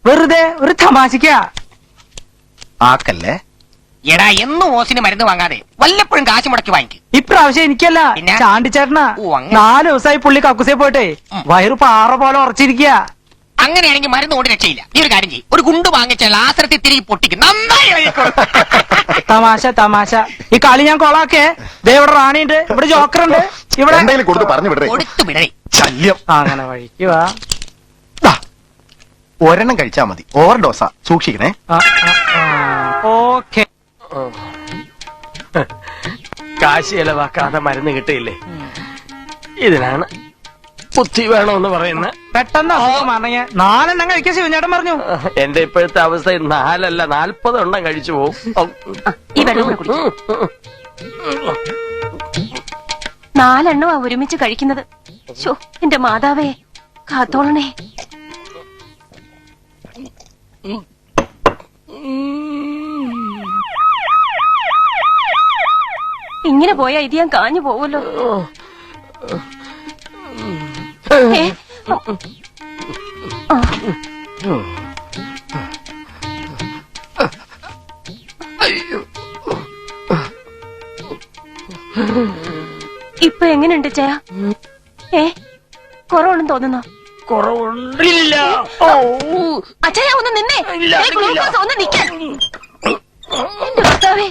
വെറുതെ ഒരു തമാശക്കാ. ആക്കല്ലേ. എടാ, എന്നും ഓസിന് മരുന്ന് വാങ്ങാതെ വല്ലപ്പോഴും കാശ് മുടക്കി വാങ്ങിക്കും. ഇപ്രാവശ്യം എനിക്കല്ല, പിന്നെ? ചാണ്ടിച്ചേട്ടനാ. ഓ, അങ്ങനെ. 4 ദിവസമായി പുള്ളി കക്കുസേ പോയിട്ടെ വയറ് പാറ പോലെ ഉറച്ചിരിക്കുക. അങ്ങനെയാണെങ്കിൽ മരുന്ന് കൊണ്ട് രക്ഷയില്ല. നീ ഒരു കാര്യം ചെയ്യും, ഒരു ഗുണ്ട് വാങ്ങിച്ച ലാസരത്തിൽ തിരികെ പൊട്ടിക്കും. നന്നായി ഇളകിക്കോളും. തമാശ തമാശ. ഈ കളി ഞാൻ കൊളാക്കേ. ദേ ഇവിടെ റാണിയുണ്ട്, ഇവിടെ ജോക്കറുണ്ട്, ഇവിടെ എന്തെങ്കിലും കൊടുത്ത് പറഞ്ഞു വിടേ. കൊടുത്തു വിടേ. ശല്യം. അങ്ങനെ വഴിക്ക് വാ. ഒരെണ്ണം കഴിച്ചാ മതി, ഓവർ ഡോസാ, സൂക്ഷിക്കണേ. ഓക്കെ. കാശ് ചെലവാക്കാതെ മരുന്ന് കിട്ടിയില്ലേ? ഇതിനാണ് ബുദ്ധി വേണമെന്ന് പറയുന്നത്. പെട്ടെന്ന് അസുഖം പറഞ്ഞ 4 എണ്ണം കഴിക്കാൻ ശിവഞ്ഞേട്ടൻ പറഞ്ഞു. എന്റെ ഇപ്പോഴത്തെ അവസ്ഥ 4 അല്ല 40 എണ്ണം കഴിച്ചു പോകും. ഈ വെള്ളം കൂടെ കുടിക്ക്. 4 എണ്ണമാ ഒരുമിച്ച് കഴിക്കുന്നത്. ശോ, എന്റെ മാതാവേ, കാത്തോളണേ. ഇങ്ങനെ പോയാ ഇത് ഞാൻ കാഞ്ഞു പോവല്ലോ. ഏ? ആ. ഇപ്പൊ എങ്ങനെയുണ്ട് ചേ? കുറവുണ്ടെന്ന് തോന്നുന്നോ? കുറവുണ്ടില്ല. അച്ഛാ, ഒന്ന് നിന്നേ. ഗ്ലൂക്കോസ് ഒന്ന് നിക്കാൻ. എന്റെ ഭർത്താവേ.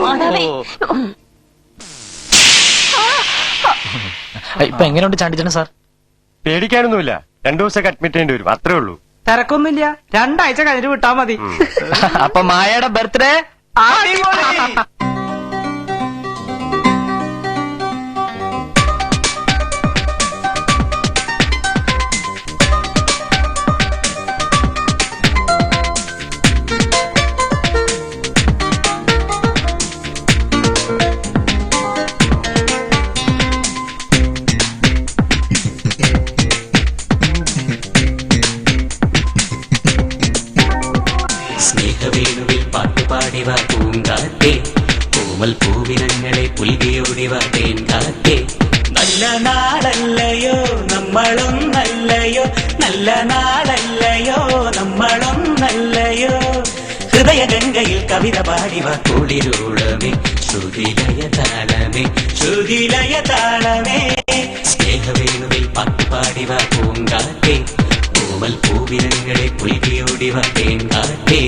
മാതാവേ. ഇപ്പൊ എങ്ങനെയുണ്ട് ചാണ്ടിച്ചേട്ടൻ സാർ? പേടിക്കാനൊന്നുമില്ല, 2 ദിവസമൊക്കെ അഡ്മിറ്റ് ചെയ്യേണ്ടി വരും, അത്രേ ഉള്ളൂ. തിരക്കൊന്നുമില്ല, 2 ആഴ്ച കഴിഞ്ഞിട്ട് വിട്ടാ മതി. അപ്പൊ മായയുടെ ബർത്ത്ഡേ സ്നേഹവേണുവിൽ പാട്ടുപാടിവ പൂങ്കാറ്റേ, കോമൽ പൂവിനങ്ങളെ പുൽകിയോടിവ തേൻകാറ്റേ. നല്ല നാളല്ലയോ നമ്മളൊന്നല്ലയോ, നല്ല നാളല്ലയോ നമ്മളൊന്നല്ലയോ. ഹൃദയഗംഗയിൽ കവിത പാടിവ കുളിരൂളമേ, ശ്രുതിലയ താളമേ, ശ്രുതിലയ താളമേ. സ്നേഹവേണുവിൽ പാട്ടുപാടിവ പൂങ്കാറ്റേ, കോമൽ പൂവിനങ്ങളെ പുൽകിയോടിവ തേൻകാറ്റേ.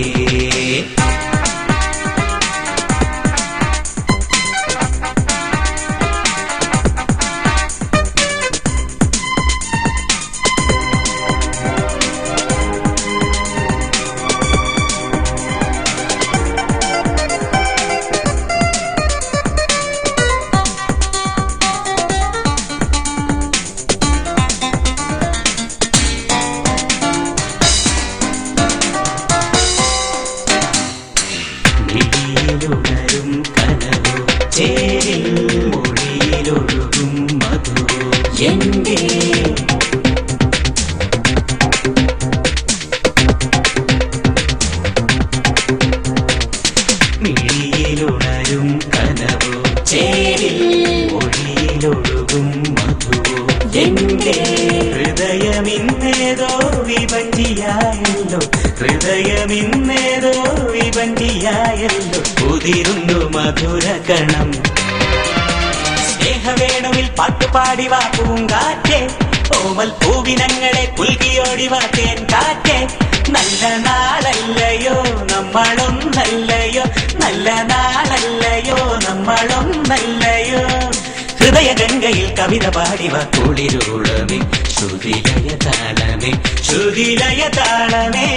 മിഴിയിലുണരും കനവോ, ചേരിൽ മൊഴിയിലൊഴുകും മധുവോ എന്റെ. മിഴിയിലുണരും കനവോ, ചേരിൽ മൊഴിയിലൊഴുകും മധുവോ എന്റെ. ഹൃദയമിന്നേതോ വിഭജിയായല്ലോ, ഹൃദയമിന്നേതോ വിഭജിയായല്ലോ. ഉതിരുന്നു മധുരകണം. സ്നേഹവേണുവിൽ പാട്ടുപാടിവ പൂങ്കാറ്റേ, ഓമൽ പൂവിനങ്ങളെ പുൽകിയോടിവ തേൻകാറ്റേ. നല്ല നാളല്ലയോ നമ്മളൊന്നല്ലയോ, നല്ല നാളല്ലയോ നമ്മളൊന്നല്ലയോ. ഹൃദയഗംഗയിൽ കവിത പാടിവ കുളിരൂളമേ, ശ്രുതിലയ താളമേ, ശ്രുതിലയ താളമേ.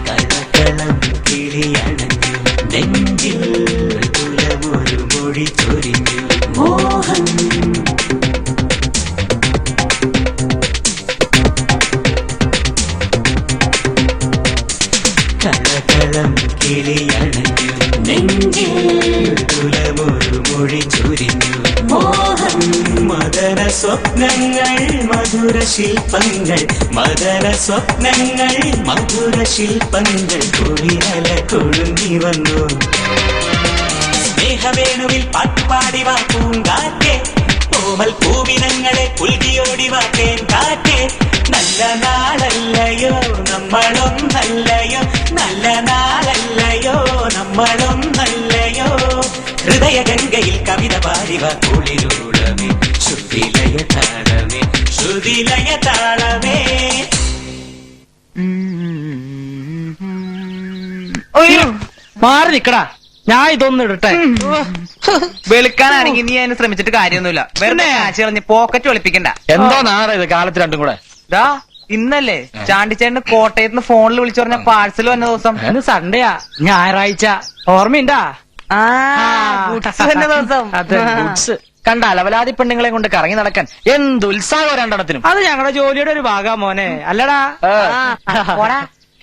കളകളം കിളിയണഞ്ഞു നെഞ്ചിൽ, മൃദുലമൊരു മൊഴി ചൊരിഞ്ഞു മോഹം. കളകളം കിളിയണഞ്ഞു നെഞ്ചിൽ, മൃദുലമൊരു മൊഴി ചൊരിഞ്ഞു മോഹം. മദന സ്വപ്നങ്ങൾ മധുര ശില്പങ്ങൾ, മദന സ്വപ്നങ്ങൾ മധുര ശില്പങ്ങൾ. കുളിരല കൊഴുങ്ങി വന്നു. സ്നേഹവേണുവിൽ പാട്ടുപാടിവ പൂങ്കാറ്റേ, കോമൽ പൂവിനങ്ങളെ പുൽകിയോടിവ തേൻകാറ്റേ. നല്ല നാളല്ലയോ നമ്മളൊന്നല്ലയോ, നല്ല നാളല്ലയോ നമ്മളൊന്നല്ലയോ. ഹൃദയഗംഗയിൽ കവിത പാടിവ കുളിരൂളമേ, ശ്രുതിലയ താളമേ, ശ്രുതിലയ താളമേ. മാറി നിക്കടാ, ഞാൻ ഇതൊന്നും ഇടട്ടെ. വെളുക്കാനാണെങ്കിൽ നീ അതിന് ശ്രമിച്ചിട്ട് കാര്യമൊന്നുമില്ല. വെറുതെ കാശ് കളഞ്ഞ് പോക്കറ്റ് ഒളിപ്പിക്കണ്ട. എന്തോ നാടാ ഇത് കാലത്ത് രണ്ടും കൂടെ. ദാ ഇന്നല്ലേ ചാണ്ടിച്ചേട്ടന് കോട്ടയത്ത് നിന്ന് ഫോണിൽ വിളിച്ചു പറഞ്ഞ പാഴ്സൽ വന്ന ദിവസം. ഇന്ന് സൺഡേയാ, ഞായറാഴ്ച. ഓർമ്മയുണ്ടാ? ഗുഡ്സ് വന്ന ദിവസം. അതെ, ഗുഡ്സ്. കണ്ട അലവലാതി പെണ്ണുങ്ങളെ കൊണ്ട് കറങ്ങി നടക്കാൻ എന്ത് ഉത്സാഹം രണ്ടെണ്ണത്തിനും. അത് ഞങ്ങളുടെ ജോലിയുടെ ഒരു ഭാഗം മോനെ, അല്ലടാ?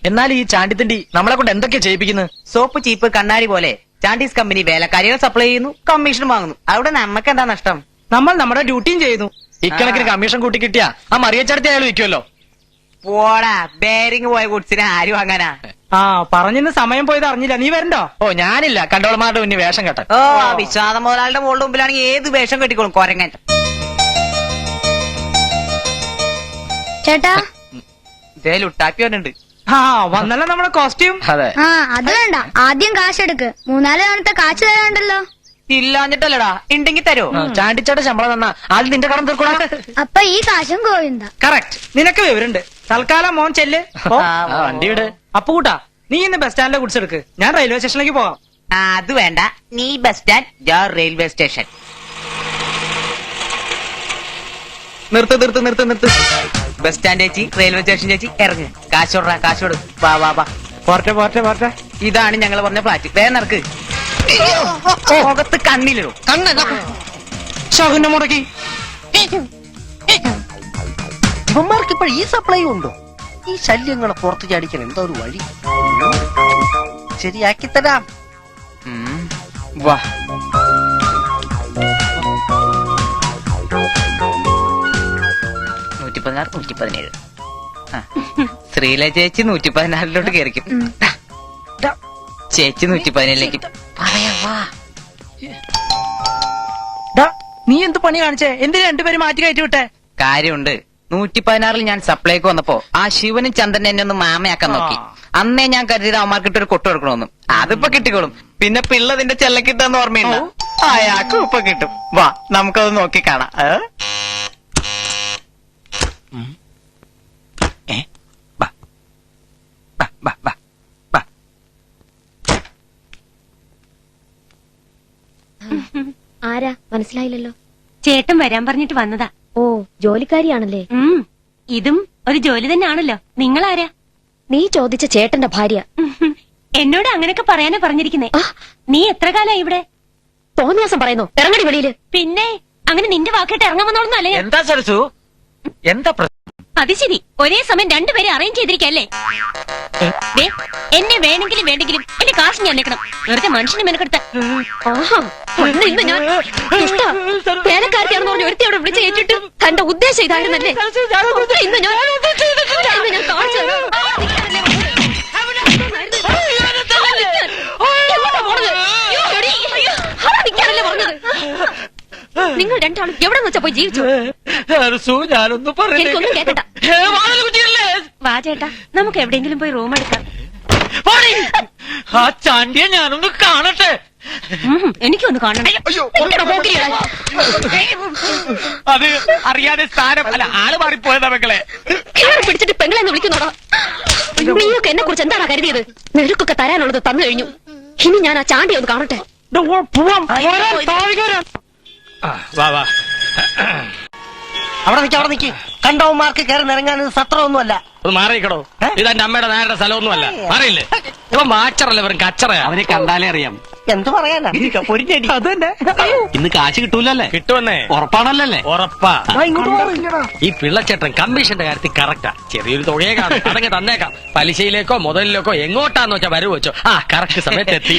എന്നാൽ ഈ ചാണ്ടിത്തിണ്ടി നമ്മളെ കൊണ്ട് എന്തൊക്കെയാ ചെയ്യിപ്പിക്കുന്നത്? സോപ്പ് ചീപ്പ് കണ്ണാടി പോലെ ചാണ്ടീസ് കമ്പനി വേലക്കാരികൾ സപ്ലൈ ചെയ്യുന്നു, കമ്മീഷൻ വാങ്ങുന്നു. അവിടെ നമുക്ക് എന്താ നഷ്ടം? നമ്മൾ നമ്മുടെ ഡ്യൂട്ടിയും ചെയ്യുന്നു. ഇക്കണക്കിന് കമ്മീഷൻ കൂട്ടി കിട്ടിയാ ആ മറിയച്ചടത്തി അയാൾ വിൽക്കുമല്ലോ. പോടാ, ബേരിങ് പോയ ഗുഡ്സിനെ ആര് വാങ്ങാനാ? പറഞ്ഞിന്ന് സമയം പോയത് അറിഞ്ഞില്ല. നീ വരണ്ടോ? ഞാനില്ല, കണ്ടോളമാരുടെ മുന്നിൽ വേഷം കെട്ടാൻ. വിശ്വാസം മുതലാളുടെ മോളുടെ മുമ്പിലാണെങ്കിൽ ഏത് വേഷം കെട്ടിക്കോളും കൊരങ്ങൻ. ചേട്ടാ ലുട്ടാപ്പി വന്നിട്ടുണ്ട്. ആ വന്നല്ലോ നമ്മുടെ കോസ്റ്റ്യൂം. അതെ. ആ അത് വേണ്ട, ആദ്യം കാശെടുക്ക്. 3-4 തവണത്തെ കാശ് തരാണ്ടല്ലോ. ഇല്ലാഞ്ഞിട്ടല്ലടാ, ഉണ്ടെങ്കി തരോ? ചാണ്ടിച്ചോടെ ശമ്പളം തന്നാ ആദ്യം നിന്റെ കടം തീർക്കൂടാ. അപ്പൊ ഈ കാശും ഗോവിന്ദ. കറക്റ്റ്, നിനക്ക് വിവരണ്ട്. തൽക്കാലം മോൻ ചെല്ല്. വണ്ടിയുടെ അപ്പൊ കൂട്ടാ, നീ ഇന്ന് ബസ് സ്റ്റാൻഡിലെ കുടിച്ച് എടുക്ക്, ഞാൻ റെയിൽവേ സ്റ്റേഷനിലേക്ക് പോകാം. അത് വേണ്ട, നീ ബസ് സ്റ്റാൻഡ്, ഞാൻ റെയിൽവേ സ്റ്റേഷൻ. നിർത്ത്. ബസ് സ്റ്റാൻഡ് ചേച്ചി, റെയിൽവേ സ്റ്റേഷൻ ചേച്ചി, ഇറങ്ങ്. കാശോടാ, കാശോട്. വാ. പോട്ടെ. ഇതാണ് ഞങ്ങൾ പറഞ്ഞ ഫ്ലാറ്റ്. വേഗം നടക്ക്. മുഖത്ത് കണ്ണിലിടും. ശകുനം മുടക്കി. ഇവന്മാർക്ക് ഇപ്പോൾ ഈ സപ്ലൈ ഉണ്ടോ? ഈ ശല്യങ്ങളെ പുറത്തു ചാടിക്കാൻ എന്തോ ഒരു വഴി ശരിയാക്കി തരാം. വാ. ശ്രീല ചേച്ചി 114 കയറിക്കും. ചേച്ചി 117 പറയാ. വാ. നീ എന്ത് പണി കാണിച്ചേ? എന്തിനാ രണ്ടുപേരും മാറ്റി കയറ്റി വിട്ടെ? കാര്യമുണ്ട്. 116 ഞാൻ സപ്ലൈക്ക് വന്നപ്പോ ആ ശിവനും ചന്ദ്രൻ എന്നെ ഒന്ന് മാമയാക്കാൻ നോക്കി. അന്നേ ഞാൻ കരുതിയത് അവന്മാർക്കിട്ട് ഒരു കൊട്ടു കൊടുക്കണമെന്നും. അതിപ്പോ കിട്ടിക്കോളും. പിന്നെ പിള്ളതിന്റെ ചെല്ലക്കിട്ടെന്ന് ഓർമ്മയില്ല. അയാൾക്കും ഇപ്പൊ കിട്ടും. വാ, നമുക്കത് നോക്കി കാണാം. ആരാ മനസ്സിലായില്ലല്ലോ. ചേട്ടൻ വരാൻ പറഞ്ഞിട്ട് വന്നതാ. ഓ, ജോലിക്കാരിയാണല്ലേ. ഇതും ഒരു ജോലി തന്നെയാണല്ലോ. നിങ്ങളാരാ? നീ ചോദിച്ച ചേട്ടന്റെ ഭാര്യ. എന്നോട് അങ്ങനെയൊക്കെ പറയാനാ പറഞ്ഞിരിക്കുന്നേ. നീ എത്ര കാലായി ഇവിടെ? തോന്നിയാസം പറയുന്നു. ഇറങ്ങടി വെളിയില്. പിന്നെ അങ്ങനെ നിന്റെ വാക്കിട്ട് ഇറങ്ങാമെന്നോളന്നല്ലേ. എന്താ സരസു, എന്താ അത് ശരി, ഒരേ സമയം രണ്ടുപേരെ അറേഞ്ച് ചെയ്തിരിക്കല്ലേ. എന്നെ വേണമെങ്കിലും വേണ്ടെങ്കിലും എന്റെ കാശ് ഞാൻ നിൽക്കണം. വെറുതെ മനുഷ്യനെ മെനക്കെടുത്ത. ഇന്ന് ഞാൻ വേലക്കാരത്തിയാണെന്ന് പറഞ്ഞ് ഒരുത്തി അവിടെ വിളിച്ച് ഏറ്റിട്ട് തന്റെ ഉദ്ദേശം ഇതായിരുന്നല്ലേ. ഇന്ന് ഞാൻ കാണിച്ചു തരാം. നിങ്ങൾ രണ്ടാളും എവിടെ വെച്ചാ പോയി ജീവിച്ചു? ഞാനൊന്നും എനിക്കൊന്നും കേക്കട്ട. വാ ചേട്ടാ, നമുക്ക് എവിടെയെങ്കിലും പോയി റൂം എടുക്കാം. ആ ചാണ്ടിയെ ഞാനൊന്ന് കാണട്ടെ. എനിക്കൊന്ന് കാണണേ. അത് അറിയാതെ സ്ഥാനം അല്ല, ആള് മാറിപ്പോയതാ മക്കളെ. പിടിച്ചിട്ട് പെങ്ങളെന്ന് വിളിക്കുന്നോടാ. നീയൊക്കെ എന്നെ കുറിച്ച് എന്താണ് കരുതിയത്? നിനക്കൊക്കെ തരാനുള്ളത് തന്നു കഴിഞ്ഞു. ഇനി ഞാൻ ആ ചാണ്ടി ഒന്ന് കാണട്ടെ. വാ. അവിടെ നിക്ക്. കണ്ടവന്മാർക്ക് കയറി നിറങ്ങാൻ സത്രമൊന്നുമല്ല. ഒന്ന് മാറിയിക്കടോ. ഇതെന്റെ അമ്മയുടെ നേരുടെ സ്ഥലമൊന്നുമല്ല. മാറിയില്ലേ? ഇപ്പൊ മാച്ചറല്ലേ, വെറും കച്ചറയാ. അവനെ കണ്ടാലേ അറിയാം. എന്ത് പറയാനാ? ഇന്ന് കാശ് കിട്ടൂലല്ലേ? കിട്ടുമെന്നേ ഉറപ്പാണല്ലേ? ഉറപ്പാ. ഈ പിള്ളച്ചേട്ടൻ കമ്മീഷന്റെ കാര്യത്തിൽ കറക്റ്റാ. ചെറിയൊരു തുകയെ കാണും, അതങ്ങ് തന്നേക്കാം. പലിശയിലേക്കോ മുതലിലേക്കോ എങ്ങോട്ടാന്ന് വെച്ചാ വരവ് വെച്ചോ. കറക്റ്റ് സമയത്ത് എത്തി.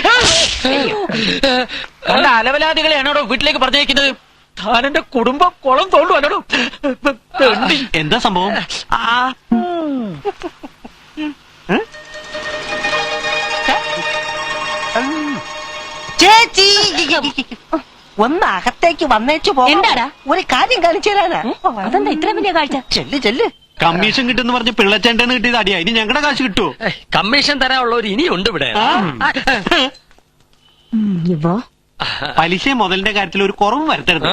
അലവലാദികളെ ആണോടോ വീട്ടിലേക്ക് പറഞ്ഞേക്കുന്നത്? താനെന്റെ കുടുംബം കുളം തോണ്ടു അല്ലടോ. എന്താ സംഭവം? ചേച്ചി ഒന്ന് അകത്തേക്ക് വന്നേച്ചു പോ. എന്താടാ? ഒരു കാര്യം കാണിച്ചു തരാനാ. അതെന്താ ഇത്ര വലിയ കാഴ്ച? ചെല്ല്. കമ്മീഷൻ കിട്ടുമെന്ന് പറഞ്ഞ് പിള്ളച്ചേണ്ടെന്ന് കിട്ടിയത് അടിയാ. ഇനി ഞങ്ങളുടെ കാശ് കിട്ടുമോ? കമ്മീഷൻ തരാനുള്ളവർ ഇനിയുണ്ട് ഇവിടെ. പലിശ മുതലിന്റെ കാര്യത്തിൽ ഒരു കുറവ് വരുത്തരുത്.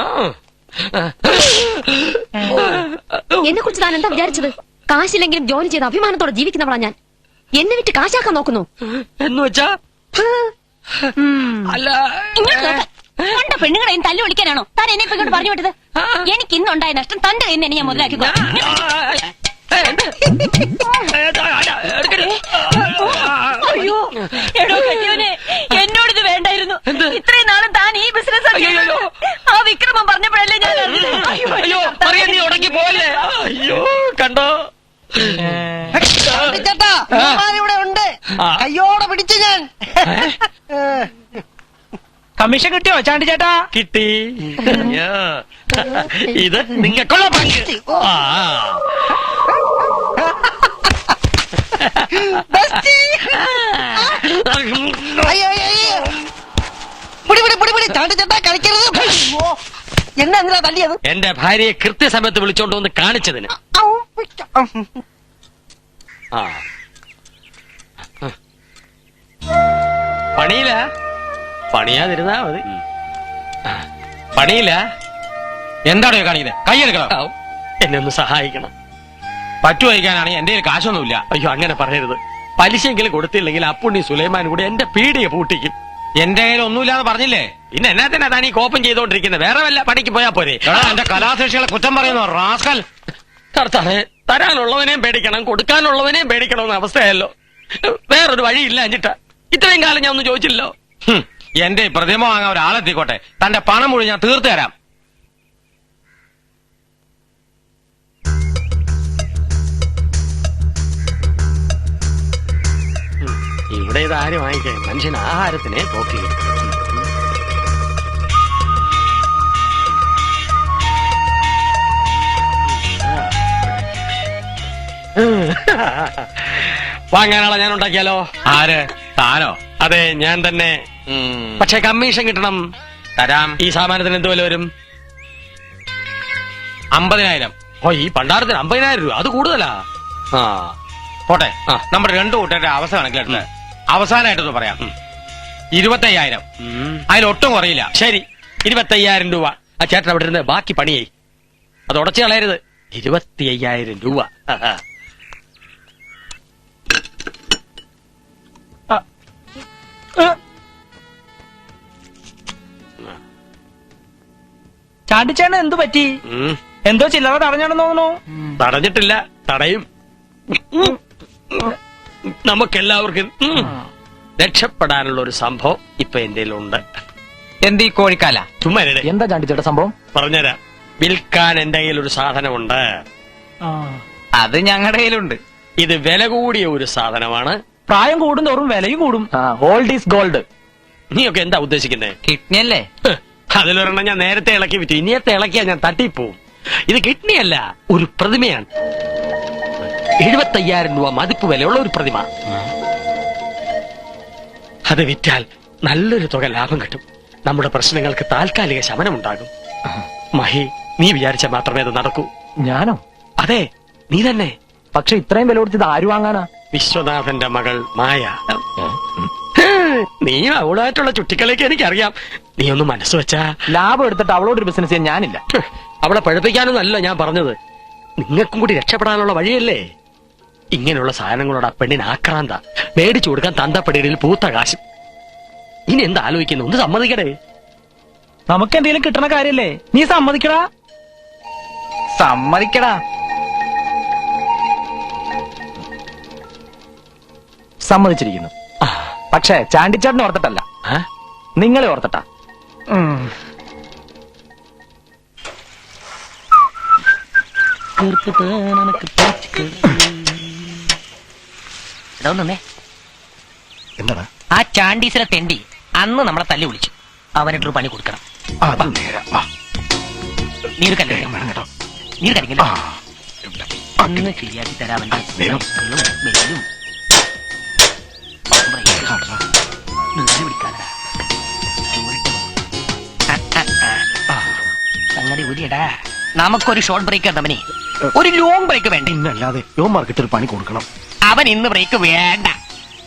എന്നെ കുറിച്ച് താൻ എന്താ വിചാരിച്ചത്? കാശില്ലെങ്കിലും ജോലി ചെയ്ത് അഭിമാനത്തോടെ ജീവിക്കുന്നവളാ ഞാൻ. എന്നെ വിറ്റ് കാശാക്കാൻ നോക്കുന്നു എന്ന് വെച്ചാ? അല്ല, കണ്ട പെണ്ണുങ്ങളെയും തല്ലു വിളിക്കാനാണോ താൻ എന്നെ ഇങ്ങോട്ട് പറഞ്ഞു വിട്ടത്? എനിക്ക് ഇന്നുണ്ടായ നഷ്ടം തന്റെ കയ്യിൽ നിന്ന് ഞാൻ മുതലാക്കി. അയ്യോ എടോ കെട്ടിയവനെ, എന്നോടിത് വേണ്ടായിരുന്നു. ഇത്രയും നാളും താൻ ഈ ബിസിനസ് ആ വിക്രമം പറഞ്ഞപ്പോഴല്ലേ ഞാൻ അയ്യോ നീ ഉടക്കി പോലെ. അയ്യോ കണ്ടോ ചേട്ടാ, ഇവിടെ ഉണ്ട്. കയ്യോടെ പിടിച്ചു ഞാൻ. കമ്മീഷൻ കിട്ടിയോ ചാണ്ടി ചേട്ടാ? കിട്ടി. ഇത് നിങ്ങൾക്കുള്ള പങ്ക്. ചാണ്ടി ചേട്ടാ കളിക്കരുത്. എന്നെ എന്തിനാ തല്ലിയത്? എന്റെ ഭാര്യയെ കൃത്യസമയത്ത് വിളിച്ചോണ്ട് വന്ന് കാണിച്ചതിന്. ആ പണിയില്ല, പണിയാതിരുന്നാ മതി. പണിയില്ല. എന്താണോ കാണിക്കുന്നത്? കൈയെടുക്കണം. എന്നെ ഒന്ന് സഹായിക്കണം. പറ്റുവയ്ക്കാനാണെങ്കിൽ എന്റെ കയ്യിൽ കാശൊന്നുമില്ല. അയ്യോ അങ്ങനെ പറയരുത്. പലിശയെങ്കിലും കൊടുത്തില്ലെങ്കിൽ അപ്പുണ്ണി സുലൈമാനും കൂടി എന്റെ പീടിയെ പൂട്ടിക്കും. എന്റെ കയ്യിൽ ഒന്നുമില്ലാന്ന് പറഞ്ഞില്ലേ? പിന്നെ എന്നാത്തിനാ താൻ ഈ കോപ്പം ചെയ്തോണ്ടിരിക്കുന്നത്? വേറെ വല്ല പണിക്ക് പോയാ പോരെ? എന്റെ കലാശേഷികളെ കുറ്റം പറയുന്നു റാസ്കൽ. കർത്താവേ, തരാനുള്ളവനെയും പേടിക്കണം, കൊടുക്കാനുള്ളവനെയും പേടിക്കണമെന്ന അവസ്ഥയല്ലോ. വേറൊരു വഴിയില്ല എന്നിട്ട് ഇത്രയും കാലം ഞാൻ ഒന്നും ചോദിച്ചില്ലല്ലോ. എന്റെ പ്രതിമ വാങ്ങാൻ ഒരാളെത്തിക്കോട്ടെ, തന്റെ പണം മുഴുവൻ ഞാൻ തീർത്തു തരാം. ഇവിടെ ഇത് ആരും വാങ്ങിക്കാൻ? മനുഷ്യൻ ആഹാരത്തിനെ പോക്കി. വാങ്ങാനാളെ ഞാൻ ഉണ്ടാക്കിയാലോ? ആര്? താനോ? അതെ, ഞാൻ തന്നെ. പക്ഷെ കമ്മീഷൻ കിട്ടണം. തരാം. ഈ സാമാനത്തിന് എന്ത് വില വരും? 50,000. ഓ, ഈ പണ്ടാരത്തിന് 50,000 രൂപ, അത് കൂടുതലാ. ആ പോട്ടെ, നമ്മുടെ രണ്ടു കൂട്ടരുടെ അവസ്ഥ കണക്കിലെടുത്ത് അവസാനമായിട്ടൊന്ന് പറയാം. 25,000. അതിലൊട്ടും കുറയില്ല. ശരി, 25,000 രൂപ. ആ ചേട്ടൻ അവിടെ ഇരുന്ന് ബാക്കി പണിയേ. അത് ഉടച്ചു കളയരുത്. 25,000 രൂപ. ചാണ്ടിച്ചേട്ടൻ എന്തു പറ്റി? എന്തോ ചില്ലറ തടഞ്ഞാണെന്ന് തോന്നുന്നു. തടഞ്ഞിട്ടില്ല, തടയും. നമുക്കെല്ലാവർക്കും രക്ഷപ്പെടാനുള്ള ഒരു സംഭവം ഇപ്പൊ എന്റെ ഉണ്ട്. എന്ത് ഈ കോഴിക്കാല? ചുമ്മാ എന്താ ചാണ്ടിച്ചേട്ട സംഭവം? പറഞ്ഞുതരാം. വിൽക്കാൻ എന്റെ കയ്യിൽ ഒരു സാധനമുണ്ട്. അത് ഞങ്ങളുടെ കയ്യിലുണ്ട്. ഇത് വില കൂടിയ ഒരു സാധനമാണ്. പ്രായം കൂടുന്തോറും വിലയും കൂടും. Old is gold. നീയൊക്കെ എന്താ ഉദ്ദേശിക്കുന്നത്? കിഡ്നി അല്ലേ? അതിലൊരെണ്ണം ഞാൻ നേരത്തെ ഇളക്കി വിറ്റു. ഇനിയത്തെ ഇളക്കിയാ ഞാൻ തട്ടിപ്പോവും. ഇത് കിഡ്നി അല്ല, ഒരു പ്രതിമയാണ്. 75,000 രൂപ മതിപ്പ് വിലയുള്ള ഒരു പ്രതിമ. അത് വിറ്റാൽ നല്ലൊരു തുക ലാഭം കിട്ടും. നമ്മുടെ പ്രശ്നങ്ങൾക്ക് താൽക്കാലിക ശമനമുണ്ടാകും. മഹി, നീ വിചാരിച്ചാൽ മാത്രമേ അത് നടക്കൂ. ഞാനോ? അതെ, നീ തന്നെ. പക്ഷെ ഇത്രയും വില കൊടുത്തത് ആര് വാങ്ങാനാ? വിശ്വനാഥന്റെ മകൾ മായ. നീ അവളായിട്ടുള്ള ചുറ്റിക്കളിയൊക്കെ എനിക്കറിയാം. നീ ഒന്ന് മനസ്സ് വെച്ചാ ലാഭം എടുത്തിട്ട് അവളോടൊരു ബിസിനസ് ചെയ്യാൻ ഞാനില്ല. അവളെ പഴപ്പിക്കാനൊന്നല്ല ഞാൻ പറഞ്ഞത്. നിങ്ങൾക്കും കൂടി രക്ഷപ്പെടാനുള്ള വഴിയല്ലേ. ഇങ്ങനെയുള്ള സാധനങ്ങളോട് ആ പെണ്ണിന് ആക്രാന്ത. മേടിച്ചു കൊടുക്കാൻ തന്തപ്പടിയിൽ പൂത്ത കാശ്. ഇനി എന്താ ആലോചിക്കുന്നു? ഒന്ന് സമ്മതിക്കടേ. നമുക്ക് എന്തെങ്കിലും കിട്ടണ കാര്യല്ലേ? നീ സമ്മതിക്കടാ. സമ്മതിക്കടാ. സമ്മതിച്ചിരിക്കുന്നു. പക്ഷേ ചാണ്ടിച്ചേട്ടനെ ഓർത്തിട്ടല്ല, നിങ്ങളെ ഓർത്തിട്ടാ. എന്താണ് ആ ചാണ്ടീസിനെ തെണ്ടി അന്ന് നമ്മളെ തല്ലി വിളിച്ചു. അവനിട്ടൊരു പണി കൊടുക്കണം. നീര് കല്ലിട്ടോ, നീര് കരിക്കല്ലോ. അന്ന് ശരിയാക്കി തരാമല്ലോ. സംഗതി ഊരിയടാ. നമുക്കൊരു ഷോർട്ട് ബ്രേക്ക് തമ്മനി, ഒരു ലോങ് ബ്രേക്ക് വേണ്ട. ഇന്നല്ലാതെ യോ മാർക്കറ്റ് ഒരു പണി കൊടുക്കണം. അവൻ ഇന്ന് ബ്രേക്ക് വേണ്ട.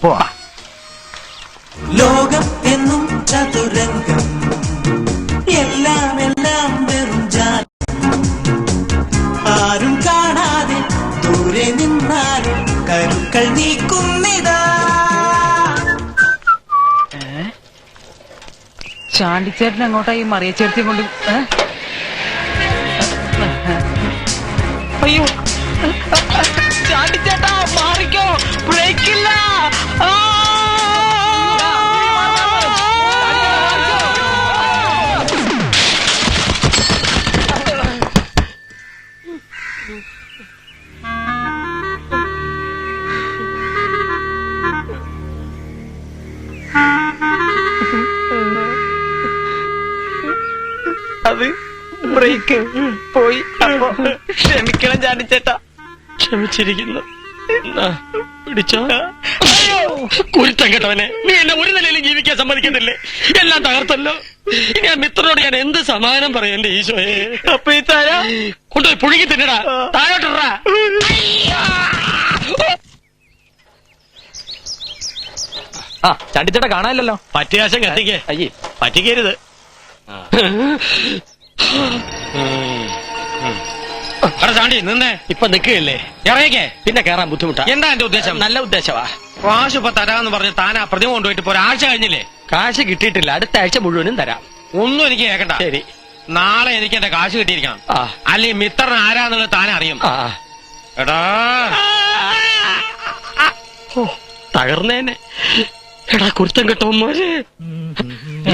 പോവാ. ലോകം എന്നും ചതുരംഗം, എല്ലാം എല്ലാം വെറും ജാലം. ആരും കാണാതെ ദൂരെ നിന്നാലും കരുക്കൾ നീക്കുന്നിതാ. ചാണ്ടിച്ചേട്ടൻ എങ്ങോട്ടായി മറിയച്ചേർത്തി കൊണ്ട്? അയ്യോ ചാണ്ടിച്ചേട്ടാ, മാറിക്കോ, ബ്രേക്കില്ല. അത് ബ്രേക്ക് പോയി. ക്ഷമിക്കണം ചാണ്ടിച്ചേട്ടാ. ക്ഷമിച്ചിരിക്കുന്നു. പിടിച്ചോ. കുരുത്തം കേട്ടവനെ, നീ എന്നെ ഒരു നിലയിലും ജീവിക്കാൻ സമ്മതിക്കുന്നില്ലേ? എല്ലാം തകർത്തല്ലോ. ഇനി ആ മിത്രനോട് ഞാൻ എന്ത് സമാധാനം പറയും എന്റെ ഈശോയെ? അപ്പൊ ഈ തര കൊണ്ടുപോയി പുഴുകി തിന്നടാ, താഴോട്ടിടാ. ആ ചണ്ടിച്ചേട്ട കാണാനില്ലല്ലോ. പറ്റിയാശം കത്തിക്കേ. അയ്യേ പറ്റിക്കരുത്. ചാണ്ടി നിന്നേ. ഇപ്പൊ നിക്കുകയല്ലേ, ഇറങ്ങിക്കേ. പിന്നെ കേറാൻ ബുദ്ധിമുട്ടാ. എന്താ എന്റെ ഉദ്ദേശം? നല്ല ഉദ്ദേശമാ. കാശ് ഇപ്പൊ തരാന്ന് പറഞ്ഞ് താനാ പ്രതിമ കൊണ്ടുപോയിട്ട് ഇപ്പൊ ഒരാഴ്ച കഴിഞ്ഞില്ലേ? കാശ് കിട്ടിയിട്ടില്ല, അടുത്ത ആഴ്ച മുഴുവനും തരാം. ഒന്നും എനിക്ക് കേക്കണ്ട. ശരി. നാളെ എനിക്ക് എന്റെ കാശ് കിട്ടിയിരിക്കണം. ആ അല്ലെങ്കിൽ മിത്രൻ ആരാന്നുള്ളത് താനെ അറിയും. ആ എടാ ഓ തകർന്നേനെ. എടാ കുരുത്തം കെട്ടവന്മാര്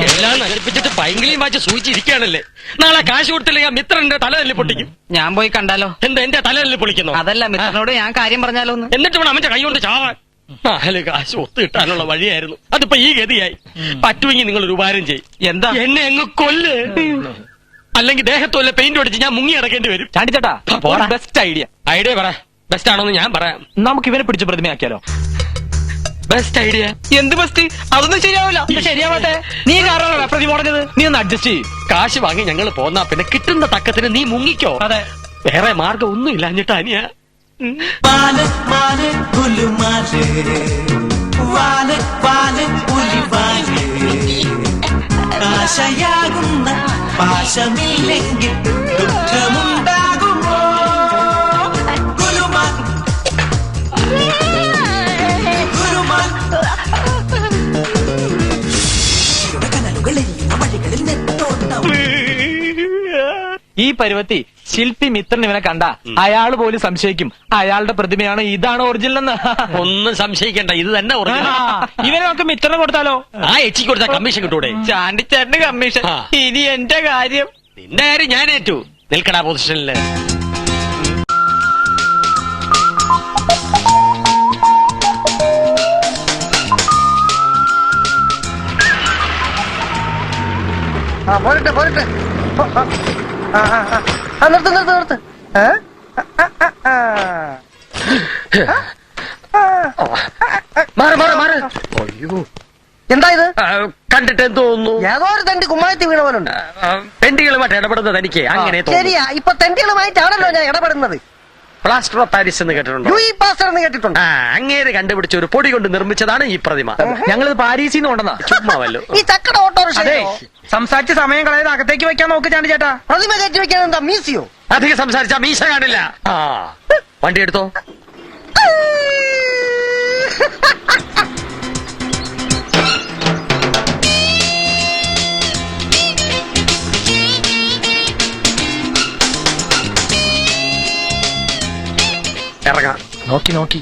എല്ലാം നശിപ്പിച്ചിട്ട് പൈങ്കിളിയും വാച്ച് സൂചിച്ചിരിക്കുകയാണല്ലേ. നാളെ കാശ് കൊടുത്തില്ലെങ്കിൽ മിത്രന്റെ തല തല്ലി പൊട്ടിക്കും. ഞാൻ പോയി കണ്ടാലോ? എന്താ എന്റെ തല തല്ലി പൊളിക്കുന്നു? അതല്ല, മിത്രനോട് ഞാൻ കാര്യം പറഞ്ഞാലോ ഒന്ന്. എന്നിട്ട് വേണം അവന്റെ കൈ കൊണ്ട് ചാവാൻ. നാല് കാശ് ഒത്തു കിട്ടാനുള്ള വഴിയായിരുന്നു, അതിപ്പോ ഈ ഗതിയായി. പറ്റുമെങ്കിൽ നിങ്ങൾ ഒരു ഉപകാരം ചെയ്യും. എന്താ? എന്നെ അങ്ങ് കൊല്ല്, അല്ലെങ്കിൽ ദേഹത്തോല്ല പെയിന്റ് അടിച്ച് ഞാൻ മുങ്ങി അടക്കേണ്ടി വരും. ചാണ്ടിച്ചേട്ടാ ബെസ്റ്റ് ഐഡിയ. ഐഡിയ പറ. ബെസ്റ്റ് ആണോന്ന് ഞാൻ പറയാം. നമുക്ക് ഇവനെ പിടിച്ച് പ്രതിമയാക്കിയാലോ? Best idea. എന്ത് ബെസ്റ്റ്? അതൊന്നും ശരിയാവില്ല. ശരിയാവട്ടെ, നീ കാരണമല്ല പ്രതിമ ഉടഞ്ഞത്. നീ ഒന്ന് അഡ്ജസ്റ്റ് ചെയ്യും. കാശ് വാങ്ങി ഞങ്ങൾ പോന്നാ പിന്നെ കിട്ടുന്ന തക്കത്തിന് നീ മുങ്ങിക്കോ. അതെ, വേറെ മാർഗം ഒന്നും ഇല്ലാഞ്ഞിട്ടാ അനിയ. മാല് മാല് പുലുമാല് വാല് വാല് പുലിവാല് ആശയാകുന്ന പാശമില്ലെങ്കിൽ ദുഃഖമുണ്ടാകുമോ? ഗുലുമാൽ ഗുലുമാൽ കനലുകളിൽ വഴികളിൽ നെട്ടോട്ടം. ഈ പരുവത്തി ശില്പി മിത്രൻ ഇവനെ കണ്ട അയാൾ പോലും സംശയിക്കും അയാളുടെ പ്രതിമയാണ് ഇതാണ് ഒറിജിനൽ എന്ന്. ഒന്നും സംശയിക്കണ്ട, ഇത് തന്നെ original. ഇവനെ നമുക്ക് മിത്രന് കൊടുത്താലോ? ആ എച്ചി കൊടുത്ത കമ്മീഷൻ കിട്ടൂടെ? ചാണ്ടിച്ചേട്ടന് കമ്മീഷൻ. ഇനി എന്റെ കാര്യം. നിന്റെ കാര്യം ഞാൻ ഏറ്റു. നിൽക്കടാ പൊസിഷനില്. പോരട്ടെ പോരട്ടെ. നിർത്ത് നിർത്ത് നിർത്ത്. മാറ് മാറ് മാറ്. അയ്യോ, എന്താ ഇത്? കണ്ടിട്ട് എന്ത് തോന്നുന്നു? ഏതോ ഒരു തണ്ടി കുമ്മായത്തി വീണ പോലെ ഉണ്ട്. പെണ്ടികളുമായിട്ട് ഇടപെടുന്നത് എനിക്ക് അങ്ങനെ തോന്നുന്നു. ശരിയാ, ഇപ്പൊ തെണ്ടികളുമായിട്ടാണല്ലോ ഞാൻ ഇടപെടുന്നത്. പ്ലാസ്റ്റർ ഓഫ് പാരീസ് എന്ന് കേട്ടിട്ടുണ്ടോ? യു ഈ പാസ്റ്റർ എന്ന് കേട്ടിട്ടുണ്ട്. അങ്ങേര് കണ്ടുപിടിച്ച ഒരു പൊടി കൊണ്ട് നിർമ്മിച്ചതാണ് ഈ പ്രതിമ. ഞങ്ങളിത് പാരീസിൽ നിന്ന് കൊണ്ടുവന്നാ. ചുമ്മാവല്ലോ. ഈ ചക്കട ഓട്ടോറിക്ഷ അതെ, സംസാരിച്ച് സമയം കളയാതെ അകത്തേക്ക് വെക്കാൻ നോക്ക് ചാണ്ടിച്ചേട്ടാ. പ്രതിമ കയറ്റി വെക്കാൻ എന്താ മ്യൂസിയോ? അധികം സംസാരിച്ചാ മീശ കാണില്ല. ആ വണ്ടി എടുത്തോ. ഇറങ്ങാം. നോക്കി നോക്കി.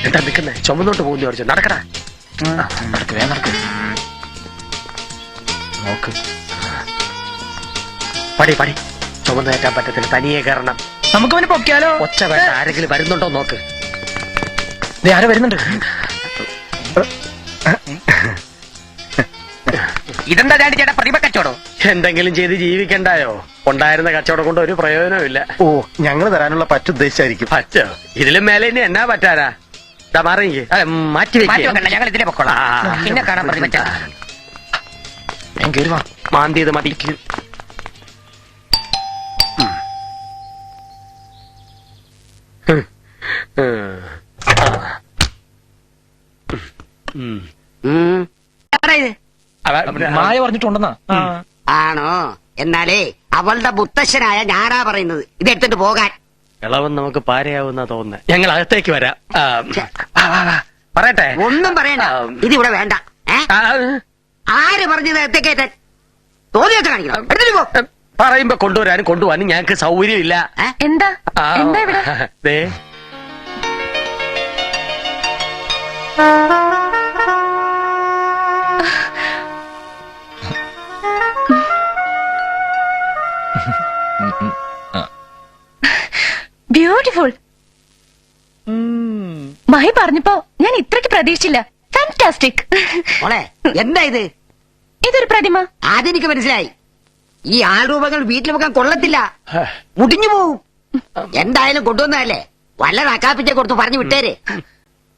എന്താ നിൽക്കുന്നേ? ചുമന്നോട്ട് പോകുന്ന ചോദിച്ചു. നടക്കടാ. നോക്ക്. പടി പടി. ചുമന്ന് കയറ്റാൻ പറ്റത്തില്ല, തനിയെ കയറണം. നമുക്ക് അവന് പൊക്കിയാലോ? ഒച്ച വേണ്ട, ആരെങ്കിലും വരുന്നുണ്ടോ നോക്ക്. ആരെ വരുന്നുണ്ട്? ഇതെന്താ ചാണ്ടിച്ചേട്ടാ പ്രതിമ കച്ചവടോ? എന്തെങ്കിലും ചെയ്ത് ജീവിക്കണ്ടായോ? ഉണ്ടായിരുന്ന കച്ചവടം കൊണ്ട് ഒരു പ്രയോജനമില്ല. ഓ, ഞങ്ങൾ തരാനുള്ള പറ്റുദ്ദേശിച്ചായിരിക്കും. പറ്റോ? ഇതിലും മേലെ ഇനി എന്നാ പറ്റാരാ? മാറി മാറ്റി വെക്കണ്ട, ഞങ്ങൾ ഇതിലെ പൊക്കോളാം. പിന്നെ കാണാൻ പ്രതിമ ചേട്ടാ. മാന്തിയത് മതിക്ക്. മായ പറഞ്ഞിട്ടുണ്ടെന്നാ. ആണോ? എന്നാലേ അവളുടെ മുത്തശ്ശനായ ഞാനാ പറയുന്നത് ഇത് എടുത്തിട്ട് പോകാൻ. ഇളവൻ നമുക്ക് പാരയാവുന്ന തോന്നുന്നത്. ഞങ്ങൾ അകത്തേക്ക് വരാം. പറയട്ടെ? ഒന്നും പറയണ്ട, ഇതിവിടെ വേണ്ട. ആര് പറഞ്ഞത് എത്തേക്കേറ്റൻ? തോന്നിയൊക്കെ കാണിക്കണം. എടുത്തിട്ട് പോ. പറയുമ്പോ കൊണ്ടുവരാനും കൊണ്ടുപോകാനും ഞങ്ങൾക്ക് സൗകര്യമില്ല. എന്താ എന്താ ഇവിടെ? ദേ ബ്യൂട്ടിഫുൾ. മഹി പറഞ്ഞപ്പോ ഞാൻ ഇത്രയ്ക്ക് പ്രതീക്ഷിച്ചില്ല. ഫാന്റാസ്റ്റിക്. മോളെ എന്താ ഇത്? ഇതൊരു പ്രതിമ. അതെനിക്ക് മനസ്സിലായി. ഈ ആൾരൂപങ്ങൾ വീട്ടിൽ വെക്കാൻ കൊള്ളത്തില്ല, മുടിഞ്ഞു പോവും. എന്തായാലും കൊണ്ടുവന്നതല്ലേ, വല്ല നക്കാപ്പിച്ച കൊടുത്ത് പറഞ്ഞു വിട്ടേരെ.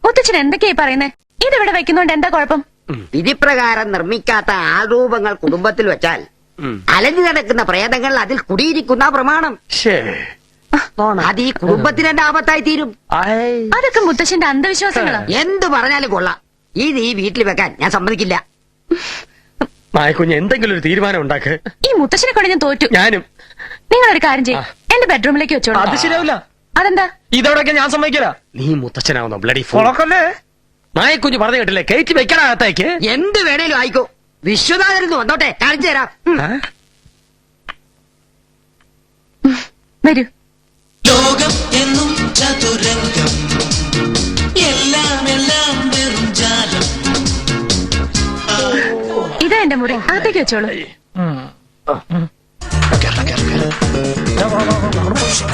മുത്തച്ഛൻ എന്തൊക്കെയായി പറയുന്നേ? ഇതിവിടെ വെക്കുന്നോണ്ട് എന്താ കുഴപ്പം? വിധിപ്രകാരം നിർമ്മിക്കാത്ത ആൾരൂപങ്ങൾ കുടുംബത്തിൽ വെച്ചാൽ അലഞ്ഞു നടക്കുന്ന പ്രേതങ്ങൾ അതിൽ കുടിയിരിക്കുന്ന പ്രമാണം. അത് ഈ കുടുംബത്തിന് തന്നെ ആപത്തായി തീരും. അതൊക്കെ മുത്തശ്ശന്റെ അന്ധവിശ്വാസങ്ങളാ. എന്ത് പറഞ്ഞാലും കൊള്ളാം, ഇത് ഈ വീട്ടിൽ വെക്കാൻ ഞാൻ സമ്മതിക്കില്ല. മായക്കുഞ്ഞ് എന്തെങ്കിലും ഒരു തീരുമാനം ഉണ്ടാക്ക്. ഈ മുത്തശ്ശനെ കൊണ്ട് ഞാൻ തോറ്റു. ഞാനും. നിങ്ങളൊരു കാര്യം ചെയ്യും, എന്റെ ബെഡ്റൂമിലേക്ക് വെച്ചോളൂ. അത് ശരിയാവില്ല. അതെന്താ? ഇതോടൊക്കെ ഞാൻ സമ്മതിക്കില്ല. നീ മുത്തച്ഛനാവുന്ന ബ്ലഡി മായക്കുഞ്ഞ് പറഞ്ഞു കേട്ടില്ലേ, കയറ്റി വെക്കണകത്തേക്ക്. എന്ത് വേണേലും ആയിക്കോ, വിശ്വനാഥൻ വന്നോട്ടെ, കാണിച്ചു തരാം. വരൂ. ലോകം എന്നും ചതുരംഗം, എല്ലാം എല്ലാം വെറും ജാലം. ഇതാ എന്റെ മുറി, അകത്തേക്ക് വെച്ചോളൂ.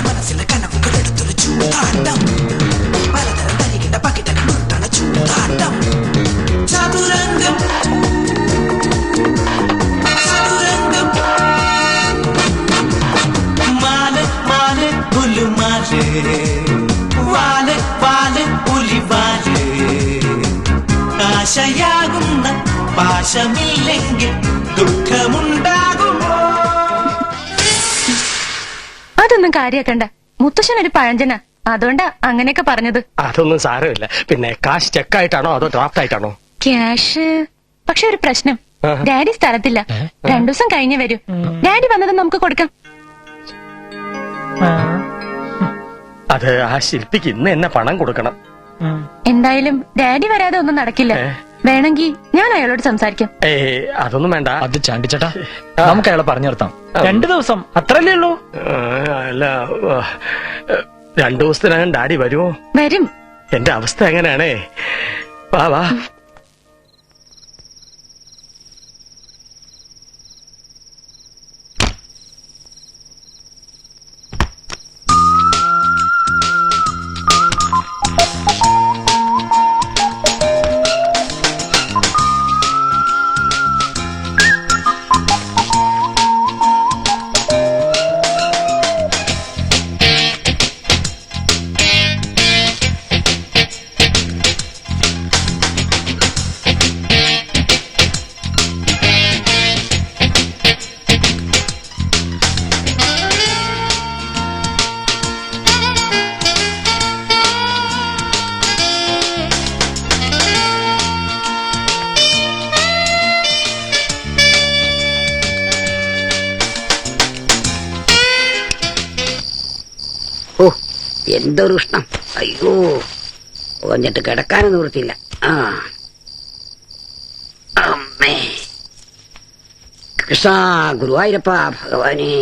മനസ്സിലെ കനവുകൾ എടുത്തൊരു ചൂതാട്ടം, പലതരം തരികിട പകിട മുട്ടണ ചൂതാട്ടം. ചതുരംഗം ചതുരംഗം, മാല് മാല് പുലുമാല്, വാല് വാല് പുലിവാല്. ആശയാകുന്ന പാശമില്ലെങ്കിൽ ദുഃഖമുണ്ടാകുമോ? അതൊന്നും കാര്യാക്കണ്ട, മുത്തശ്ശൻ ഒരു പഴഞ്ചനാ, അതുകൊണ്ടാ അങ്ങനെയൊക്കെ പറഞ്ഞത്. അതൊന്നും സാരമില്ല. പിന്നെ കാശ് ചെക്കായിട്ടാണോ അതോ ഡ്രാഫ്റ്റ് ആയിട്ടാണോ? ക്യാഷ്. പക്ഷെ ഒരു പ്രശ്നം, ഡാഡി സ്ഥലത്തില്ല, 2 ദിവസം കഴിഞ്ഞേ വരൂ. ഡാഡി വന്നത് നമുക്ക് കൊടുക്കാം. അത് ആ ശില്പിക്ക് ഇന്ന് എന്നെ പണം കൊടുക്കണം. എന്തായാലും ഡാഡി വരാതെ ഒന്നും നടക്കില്ല. വേണമെങ്കിൽ ഞാൻ അയാളോട് സംസാരിക്കാം. അതൊന്നും വേണ്ട. അത് ചാണ്ടിച്ചേട്ടാ, നമുക്ക് അയാളെ പറഞ്ഞു നിർത്താം. 2 ദിവസം അത്രല്ലേ ഉള്ളൂ. അല്ല, 2 ദിവസത്തിനകം ഡാഡി വരുമോ? വരും. എന്റെ അവസ്ഥ എങ്ങനെയാണേ? വാ വാ. ഓ, എന്തൊരു ഉഷ്ണം! അയ്യോ, കുറഞ്ഞിട്ട് കിടക്കാനും നിവൃത്തിയില്ല. അമ്മേ കൃഷ്ണ, ഗുരുവായൂരപ്പ ഭഗവാനെ.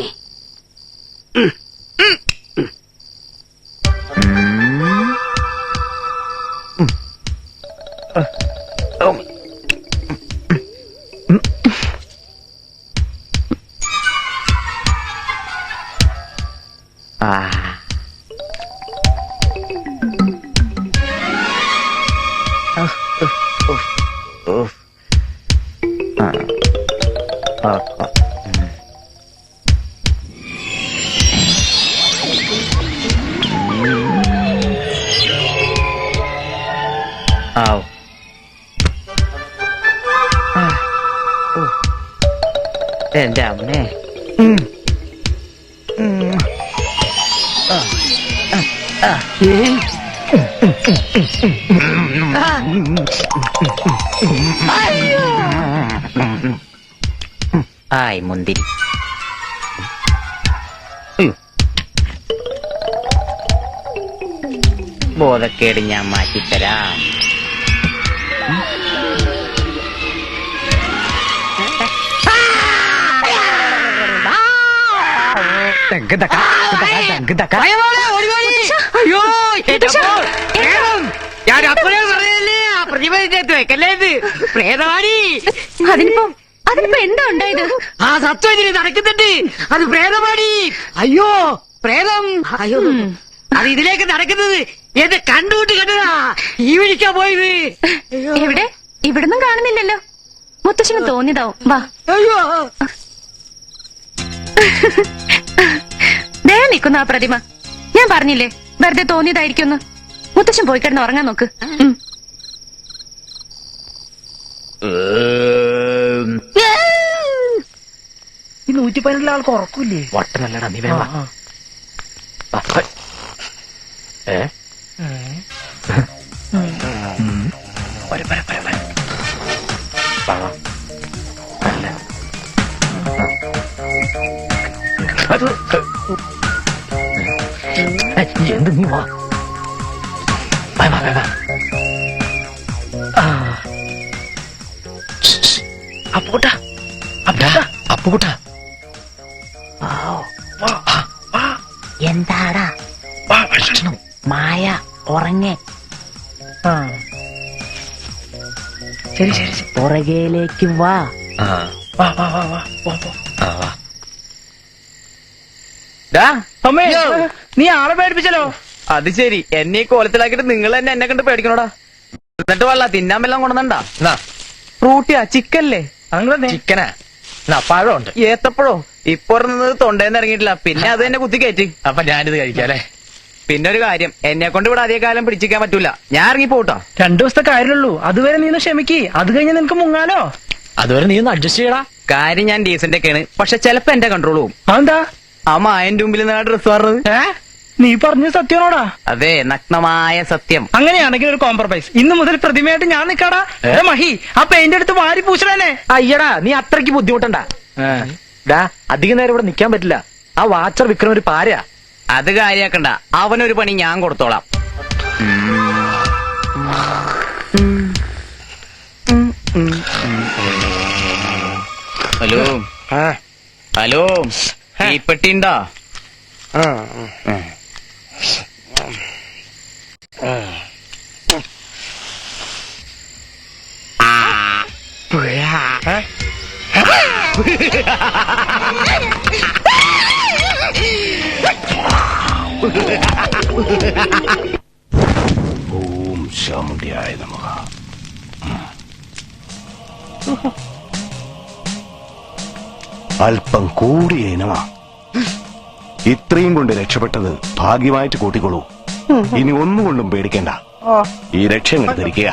എന്റെ അമ്മേ. ആയ് മുന്തിരി. ബോധക്കേട് ഞാൻ മാറ്റിത്തരാം. ഞാൻ അപ്പോഴേ പറഞ്ഞല്ലേ, ആ പ്രതിമേത്ത് വെക്കല്ലേ ഇത് പ്രേതവാടി. അതിനിപ്പോ എന്താ ഉണ്ടായത്? ആ സത്യം ഇതിന് നടക്കുന്നുണ്ട്, അത് പ്രേതവാടി. അയ്യോ പ്രേതം, അയ്യോ അത് ഇതിലേക്ക് നടക്കുന്നത് എന്റെ കണ്ടുകൂട്ടി കണ്ടതാ. ഈ വിളിക്കാ പോയത്. എവിടെ? ഇവിടുന്നും കാണുന്നില്ലല്ലോ. മുത്തശ്ശന് തോന്നിയതാവും. വാ. അയ്യോ, ദേ നിൽക്കുന്ന ആ പ്രതിമ. ഞാൻ പറഞ്ഞില്ലേ വെറുതെ തോന്നിയതായിരിക്കുമെന്ന്. മുത്തശ്ശൻ പോയി കിടന്ന് ഉറങ്ങാൻ നോക്ക്. ഈ 114 ആൾക്ക് ഉറക്കൂല്ലേ? വട്ടനല്ലടാ നീ വേണ്ട. എന്ത് നീ വാ അപ്പൂട്ട അപ്പുകുട്ട എന്താടാ മായ ഉറങ്ങേ? ശരി ശരി പുറകേലേക്ക് വാ. നീ ആളെ പേടിപ്പിച്ചല്ലോ. അത് ശരി, എന്നെ ഈ കോലത്തിലാക്കിട്ട് നിങ്ങൾ തന്നെ എന്നെ കണ്ട് പേടിക്കണോടാ. എന്നിട്ട് വല്ല തിന്നാൻ വല്ലതും കൊണ്ടുവന്നണ്ടാ? ഫ്രൂട്ടിയാ? ചിക്കല്ലേ? ചിക്കനാ? പഴമുണ്ട്. ഏത്തപ്പഴോ? ഇപ്പൊ നിന്നത് തൊണ്ടേന്ന് ഇറങ്ങിയിട്ടില്ല, പിന്നെ അത് തന്നെ കുത്തി കയറ്റി. അപ്പൊ ഞാനിത് കഴിക്കാം അല്ലേ? പിന്നെ ഒരു കാര്യം, എന്നെ കൊണ്ട് ഇവിടെ അധിക കാലം പിടിച്ചിരിക്കാൻ പറ്റൂല. ഞാൻ ഇറങ്ങി പോട്ടോ. 2 ദിവസത്തെ കാര്യമുള്ളൂ, അതുവരെ നീ ഒന്ന് ക്ഷമിക്ക്. അത് കഴിഞ്ഞ് നിനക്ക് മുങ്ങാലോ. അതുവരെ നീ ഒന്ന് അഡ്ജസ്റ്റ് ചെയ്യടാ. കാര്യം ഞാൻ ഡീസന്റ് ഒക്കെയാണ്, പക്ഷെ ചിലപ്പോ എന്റെ കൺട്രോൾ പോവും. അതെന്താ? ആ മായന്റെ മുമ്പിൽ നിന്നാ ഡ്രസ് പറഞ്ഞത്. നീ പറഞ്ഞ സത്യമാണോടാ? അതെ, നഗ്നമായ സത്യം. അങ്ങനെയാണെങ്കിൽ ഒരു കോംപ്രമൈസ്. ഇന്ന് മുതൽ പ്രതിമയായിട്ട് ഞാൻ നിക്കാടാ. മഹി, ആ പെയിന്റ് എടുത്ത് വാരി പൂശലേ. അയ്യടാ, നീ അത്രയ്ക്ക് ബുദ്ധിമുട്ടണ്ട. അധികം നേരം ഇവിടെ നിക്കാൻ പറ്റില്ല. ആ വാച്ചർ വിക്രം ഒരു പാരയാ. അത് കാര്യാക്കണ്ട, അവനൊരു പണി ഞാൻ കൊടുത്തോളാം. ഹലോ ഹലോ, ഈ പെട്ടിണ്ടോ? ഓം ശാമുണ്ഡിയായ നമഃ. അല്പം കൂടിയ ഇനമാ. ഇത്രയും കൊണ്ട് രക്ഷപ്പെട്ടത് ഭാഗ്യമായിട്ട് കൂട്ടിക്കൊള്ളൂ. ഇനി ഒന്നുകൊണ്ടും പേടിക്കണ്ട. ഈ ലക്ഷ്യം ധരിക്കുക.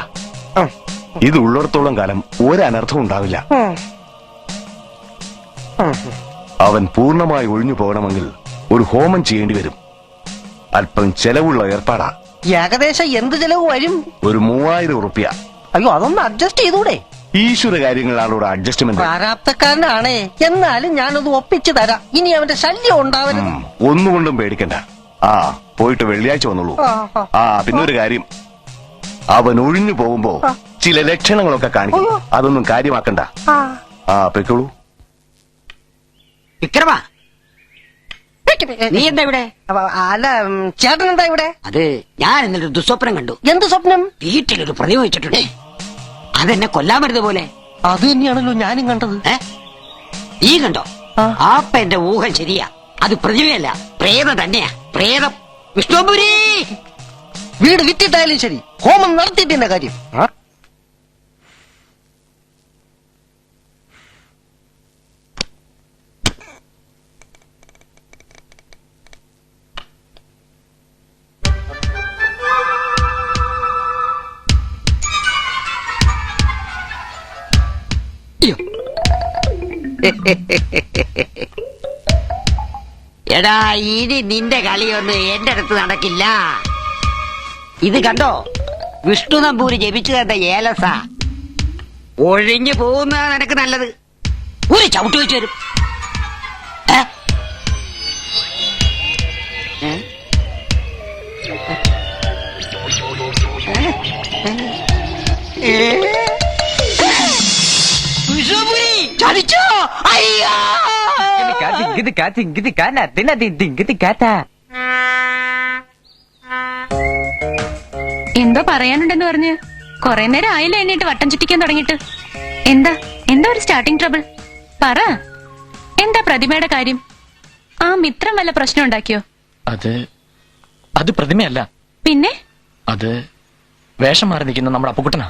ഇത് ഉള്ളിടത്തോളം കാലം ഒരനർത്ഥം ഉണ്ടാവില്ല. അവൻ പൂർണ്ണമായി ഒഴിഞ്ഞു പോകണമെങ്കിൽ ഒരു ഹോമം ചെയ്യേണ്ടി വരും. അല്പം ചെലവുള്ള ഏർപ്പാടാ. ഏകദേശം എന്ത് ചെലവ് വരും? ഒരു 3000 ഉറുപ്പ്യ. അയ്യോ, അതൊന്ന് അഡ്ജസ്റ്റ് ചെയ്തൂടെ? ഈശ്വര കാര്യങ്ങളാണോ അഡ്ജസ്റ്റ്മെന്റ്. പ്രാരാബ്ധക്കാരനാണേ, എന്നാലും ഞാനത് ഒപ്പിച്ചു തരാം. ഇനി അവന്റെ ശല്യം ഉണ്ടാവരുത്. ഒന്നുകൊണ്ടും പേടിക്കണ്ട. ആ, പോയിട്ട് വെള്ളിയാഴ്ച വന്നോളൂ. ആ, പിന്നെ ഒരു കാര്യം, അവൻ ഒഴിഞ്ഞു പോകുമ്പോ ചില ലക്ഷണങ്ങളൊക്കെ കാണിക്കും. അതൊന്നും കാര്യമാക്കണ്ട. ആ, പൊയ്ക്കോളൂ. വിക്രമ, നീ എന്താ ഇവിടെ? അല്ല, ചേട്ടൻ എന്താ ഇവിടെ? അത് ഞാൻ ഇന്നലെ ദുസ്വപ്നം കണ്ടു. എന്ത് സ്വപ്നം? വീട്ടിലൊരു പ്രതിമ വെച്ചിട്ടുണ്ട്. അതെന്നെ കൊല്ലാൻ വരുന്നത് പോലെ. അത് തന്നെയാണല്ലോ ഞാനും കണ്ടത്. ഈ കണ്ടോ? അപ്പ എന്റെ ഊഹം ശരിയാ. അത് പ്രതിമയല്ല, പ്രേതം തന്നെയാ. പ്രേതം. വിഷ്ണുപുരി, വീട് വിറ്റിട്ടായാലും ശരി, ഹോമം നടത്തിയിട്ടെന്ന കാര്യം. എടാ, ഇനി നിന്റെ കളിയൊന്നും എന്റെ അടുത്ത് നടക്കില്ല. ഇത് കണ്ടോ? വിഷ്ണു നമ്പൂരി ജപിച്ചു തന്ന ഏലസ. ഒഴിഞ്ഞു പോകുന്നതാ നിനക്ക് നല്ലത്. ഒരു ചവിട്ട് വെച്ച് വരും. ചതിച്ചോ? അയ്യോ! എന്തോ പറയാനുണ്ടെന്ന് പറഞ്ഞ് കൊറേ നേരം ആയില്ല എന്നിട്ട് വട്ടം ചുറ്റിക്കാൻ തുടങ്ങിയിട്ട്. എന്താ എന്താ ഒരു സ്റ്റാർട്ടിംഗ് ട്രബിൾ? പറ, എന്താ പ്രതിമയുടെ കാര്യം? ആ മിത്രം വല്ല പ്രശ്നം ഉണ്ടാക്കിയോ? അത് പ്രതിമയല്ല. പിന്നെ? അത് വേഷം മാറി നിൽക്കുന്ന നമ്മുടെ അപ്പുകുട്ടനാ.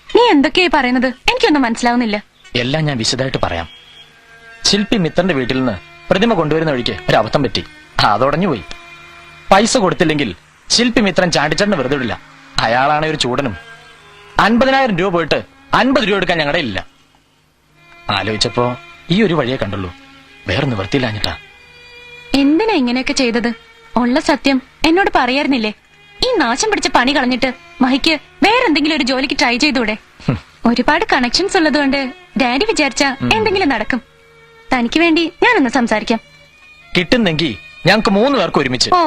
നീ എന്തൊക്കെയായി പറയുന്നത്? എനിക്കൊന്നും മനസ്സിലാവുന്നില്ല. എല്ലാം ഞാൻ വിശദമായിട്ട് പറയാം. ശില്പി മിത്രന്റെ വീട്ടിൽ നിന്ന് പ്രതിമ കൊണ്ടുവരുന്ന വഴിക്ക് ഒരു അബദ്ധം പറ്റി. അതോടഞ്ഞുപോയി. പൈസ കൊടുത്തില്ലെങ്കിൽ ശില്പി മിത്രൻ ചാണ്ടിച്ചേട്ടന് വെറുതെ വിടില്ല. അയാളാണ് ഒരു ചൂടനും. 50,000 രൂപ പോയിട്ട് 50 രൂപ എടുക്കാൻ ഞങ്ങളുടെ ഇല്ല. ആലോചിച്ചപ്പോ ഈ ഒരു വഴിയെ കണ്ടുള്ളൂ. വേറെ നിവർത്തിയില്ലാഞ്ഞിട്ടാ. എന്തിനാ ഇങ്ങനെയൊക്കെ ചെയ്തത്? ഉള്ള സത്യം എന്നോട് പറയായിരുന്നില്ലേ? ഈ നാശം പിടിച്ച പണി കളഞ്ഞിട്ട് മഹിക്ക് വേറെന്തെങ്കിലും ഒരു ജോലിക്ക് ട്രൈ ചെയ്തൂടെ? ഒരുപാട് കണക്ഷൻസ് ഉള്ളതുകൊണ്ട് ഡാഡി വിചാരിച്ച എന്തെങ്കിലും നടക്കും. തനിക്ക് വേണ്ടി ഞാനൊന്ന് സംസാരിക്കാം. കിട്ടുന്നെങ്കിൽ ഞങ്ങൾക്ക് 3 പേർക്ക് ഒരുമിച്ച്. ഓ,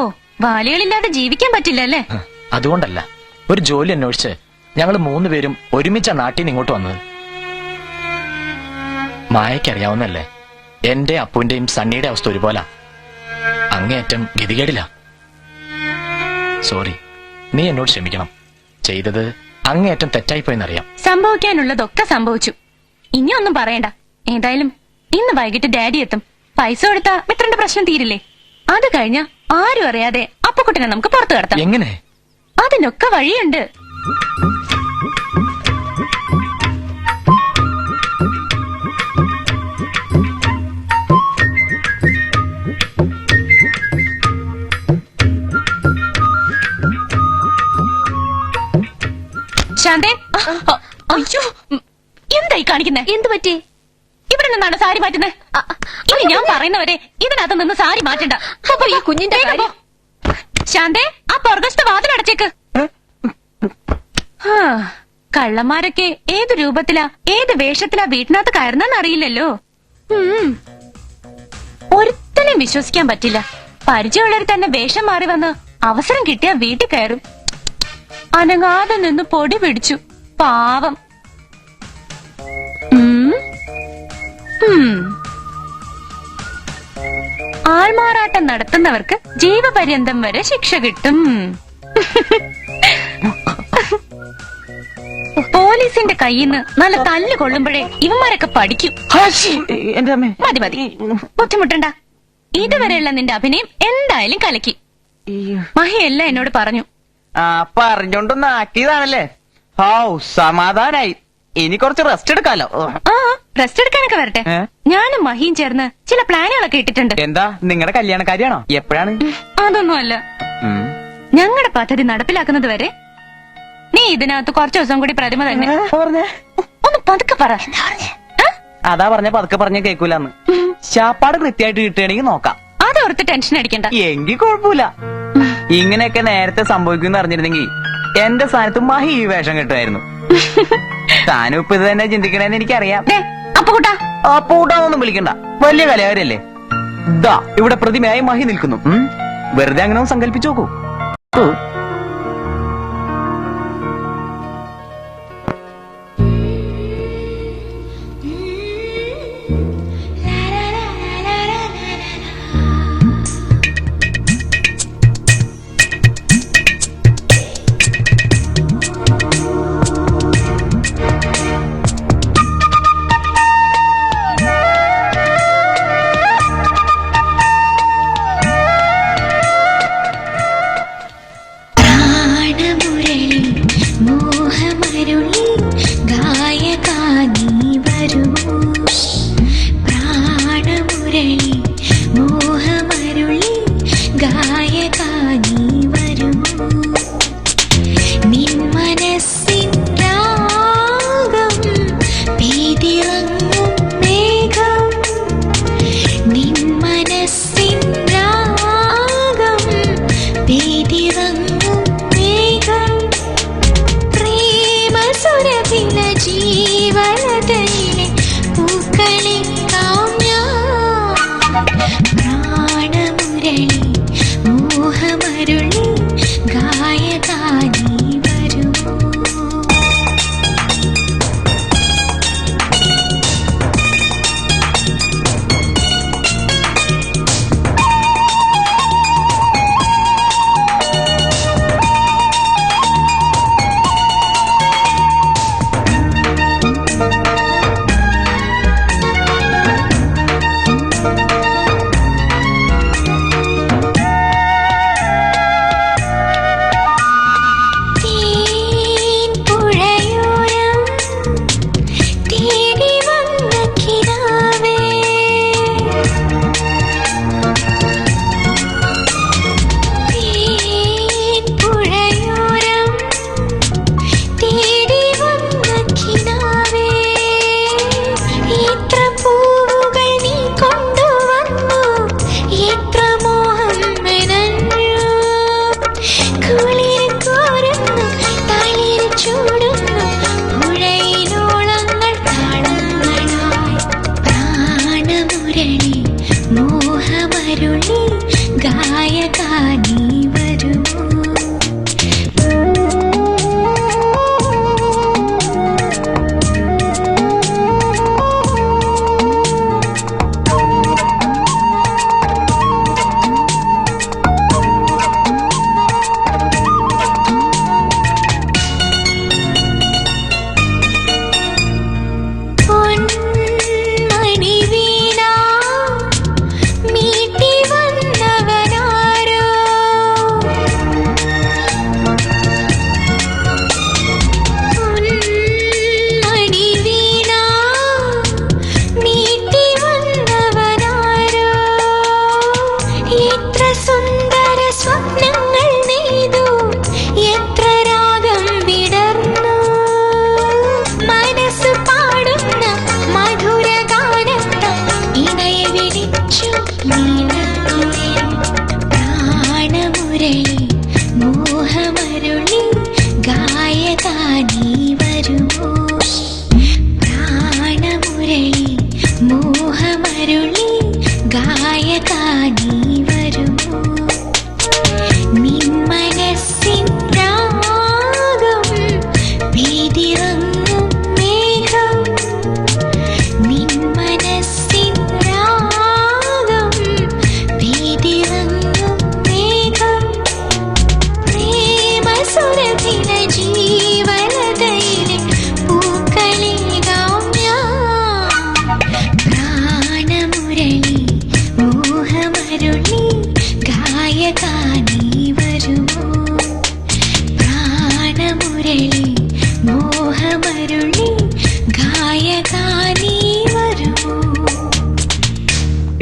വാലികളില്ലാതെ ജീവിക്കാൻ പറ്റില്ല അല്ലേ? അതുകൊണ്ടല്ല, ഒരു ജോലി അന്വേഷിച്ച് ഞങ്ങൾ 3 പേരും ഒരുമിച്ച നാട്ടിൽ നിന്ന് ഇങ്ങോട്ട് വന്നത്. മായക്കറിയാവുന്നല്ലേ, എന്റെ അപ്പുവിന്റെയും സണ്ണിയുടെ അവസ്ഥ ഒരുപോലെ. അങ്ങേയറ്റം ഗതികേടില്ല. സോറി, നീ എന്നോട് ക്ഷമിക്കണം. ചെയ്തത് അങ്ങേയറ്റം തെറ്റായിപ്പോയെന്നറിയാം. സംഭവിക്കാനുള്ളതൊക്കെ സംഭവിച്ചു. ഇനിയൊന്നും പറയണ്ട. ഏതായാലും ഇന്ന് വൈകിട്ട് ഡാഡി എത്തും. പൈസ കൊടുത്താ മിത്രന്റെ പ്രശ്നം തീരില്ലേ? അത് കഴിഞ്ഞ ആരും അറിയാതെ അപ്പുക്കുട്ടനെ നമുക്ക് പുറത്തു കടത്താം. എങ്ങനെ? അതിനൊക്കെ വഴിയുണ്ട്. ശാന്തേ, അയ്യോ, എന്തായി കാണിക്കുന്നേ? എന്ത് പറ്റി? ഇവിടെ നിന്നാണ് സാരി മാറ്റുന്നത്. ഇനി ഞാൻ പറയുന്നവരെ ഇതിനകത്ത് നിന്ന് സാരി മാറ്റണ്ട. അപ്പൊ ഈ കുഞ്ഞിന്റെ ശാന്തേ, ആ പുറകത്തെ വാതിലടച്ചേക്ക്. കള്ളന്മാരൊക്കെ ഏത് രൂപത്തിലാ, ഏത് വേഷത്തിലാ വീട്ടിനകത്ത് കയറുന്നെന്ന് അറിയില്ലല്ലോ. ഒരുത്തനെയും വിശ്വസിക്കാൻ പറ്റില്ല. പരിചയമുള്ളവർ തന്നെ വേഷം മാറി വന്ന് അവസരം കിട്ടിയാ വീട്ടിൽ കയറും. അനങ്ങാതെ നിന്ന് പൊടി പിടിച്ചു. പാവം. ആൾമാറാട്ടം നടത്തുന്നവർക്ക് ജീവപര്യന്തം വരെ ശിക്ഷ കിട്ടും. പോലീസിന്റെ കയ്യിൽ നിന്ന് നല്ല തല്ല് കൊള്ളുമ്പോഴേ ഇവന്മാരൊക്കെ പഠിക്കും. മതി മതി, ബുദ്ധിമുട്ടണ്ട. ഇതുവരെയുള്ള നിന്റെ അഭിനയം എന്തായാലും കലക്കി. മഹിയെല്ലാം എന്നോട് പറഞ്ഞു. പറഞ്ഞോണ്ടൊന്ന് ആക്കിയതാണല്ലേ? സമാധാനായി. ഇനി കുറച്ച് റെസ്റ്റ് എടുക്കാലോ. ആ, റെസ്റ്റ് എടുക്കാനൊക്കെ വരട്ടെ. ഞാനും മഹിയും ചേർന്ന് ചില പ്ലാനുകളൊക്കെ ഇട്ടിട്ടുണ്ട്. എന്താ, നിങ്ങളുടെ കല്യാണക്കാരിയാണോ? എപ്പോഴാണ്? അതൊന്നുമല്ല, ഞങ്ങളുടെ പദ്ധതി നടപ്പിലാക്കുന്നത് വരെ നീ ഇതിനകത്ത് കുറച്ചു ദിവസം കൂടി പ്രതിമ തന്നെ. ഒന്ന് പതുക്കെ പറ. അതാ പറഞ്ഞ പതുക്കെ പറഞ്ഞ കേൾക്കൂലെന്ന്. ശാപ്പാട് കൃത്യമായിട്ട് കിട്ടുകയാണെങ്കിൽ നോക്കാം. അതോർത്ത് ടെൻഷൻ അടിക്കണ്ട. എങ്കിൽ കുഴപ്പമില്ല. ഇങ്ങനെയൊക്കെ നേരത്തെ സംഭവിക്കുമെന്ന് അറിഞ്ഞിരുന്നെങ്കിൽ എന്റെ സ്ഥാനത്ത് മഹി ഈ വേഷം കിട്ടുമായിരുന്നു. താനും ഇപ്പൊ ഇത് തന്നെ ചിന്തിക്കണേന്ന് എനിക്കറിയാം. അപ്പൂട്ടാന്നൊന്നും വിളിക്കണ്ട, വലിയ കലാകാരല്ലേ. ദാ ഇവിടെ പ്രതിമയായി മഹി നിൽക്കുന്നു. വെറുതെ അങ്ങനെ സങ്കല്പിച്ചു നോക്കൂ.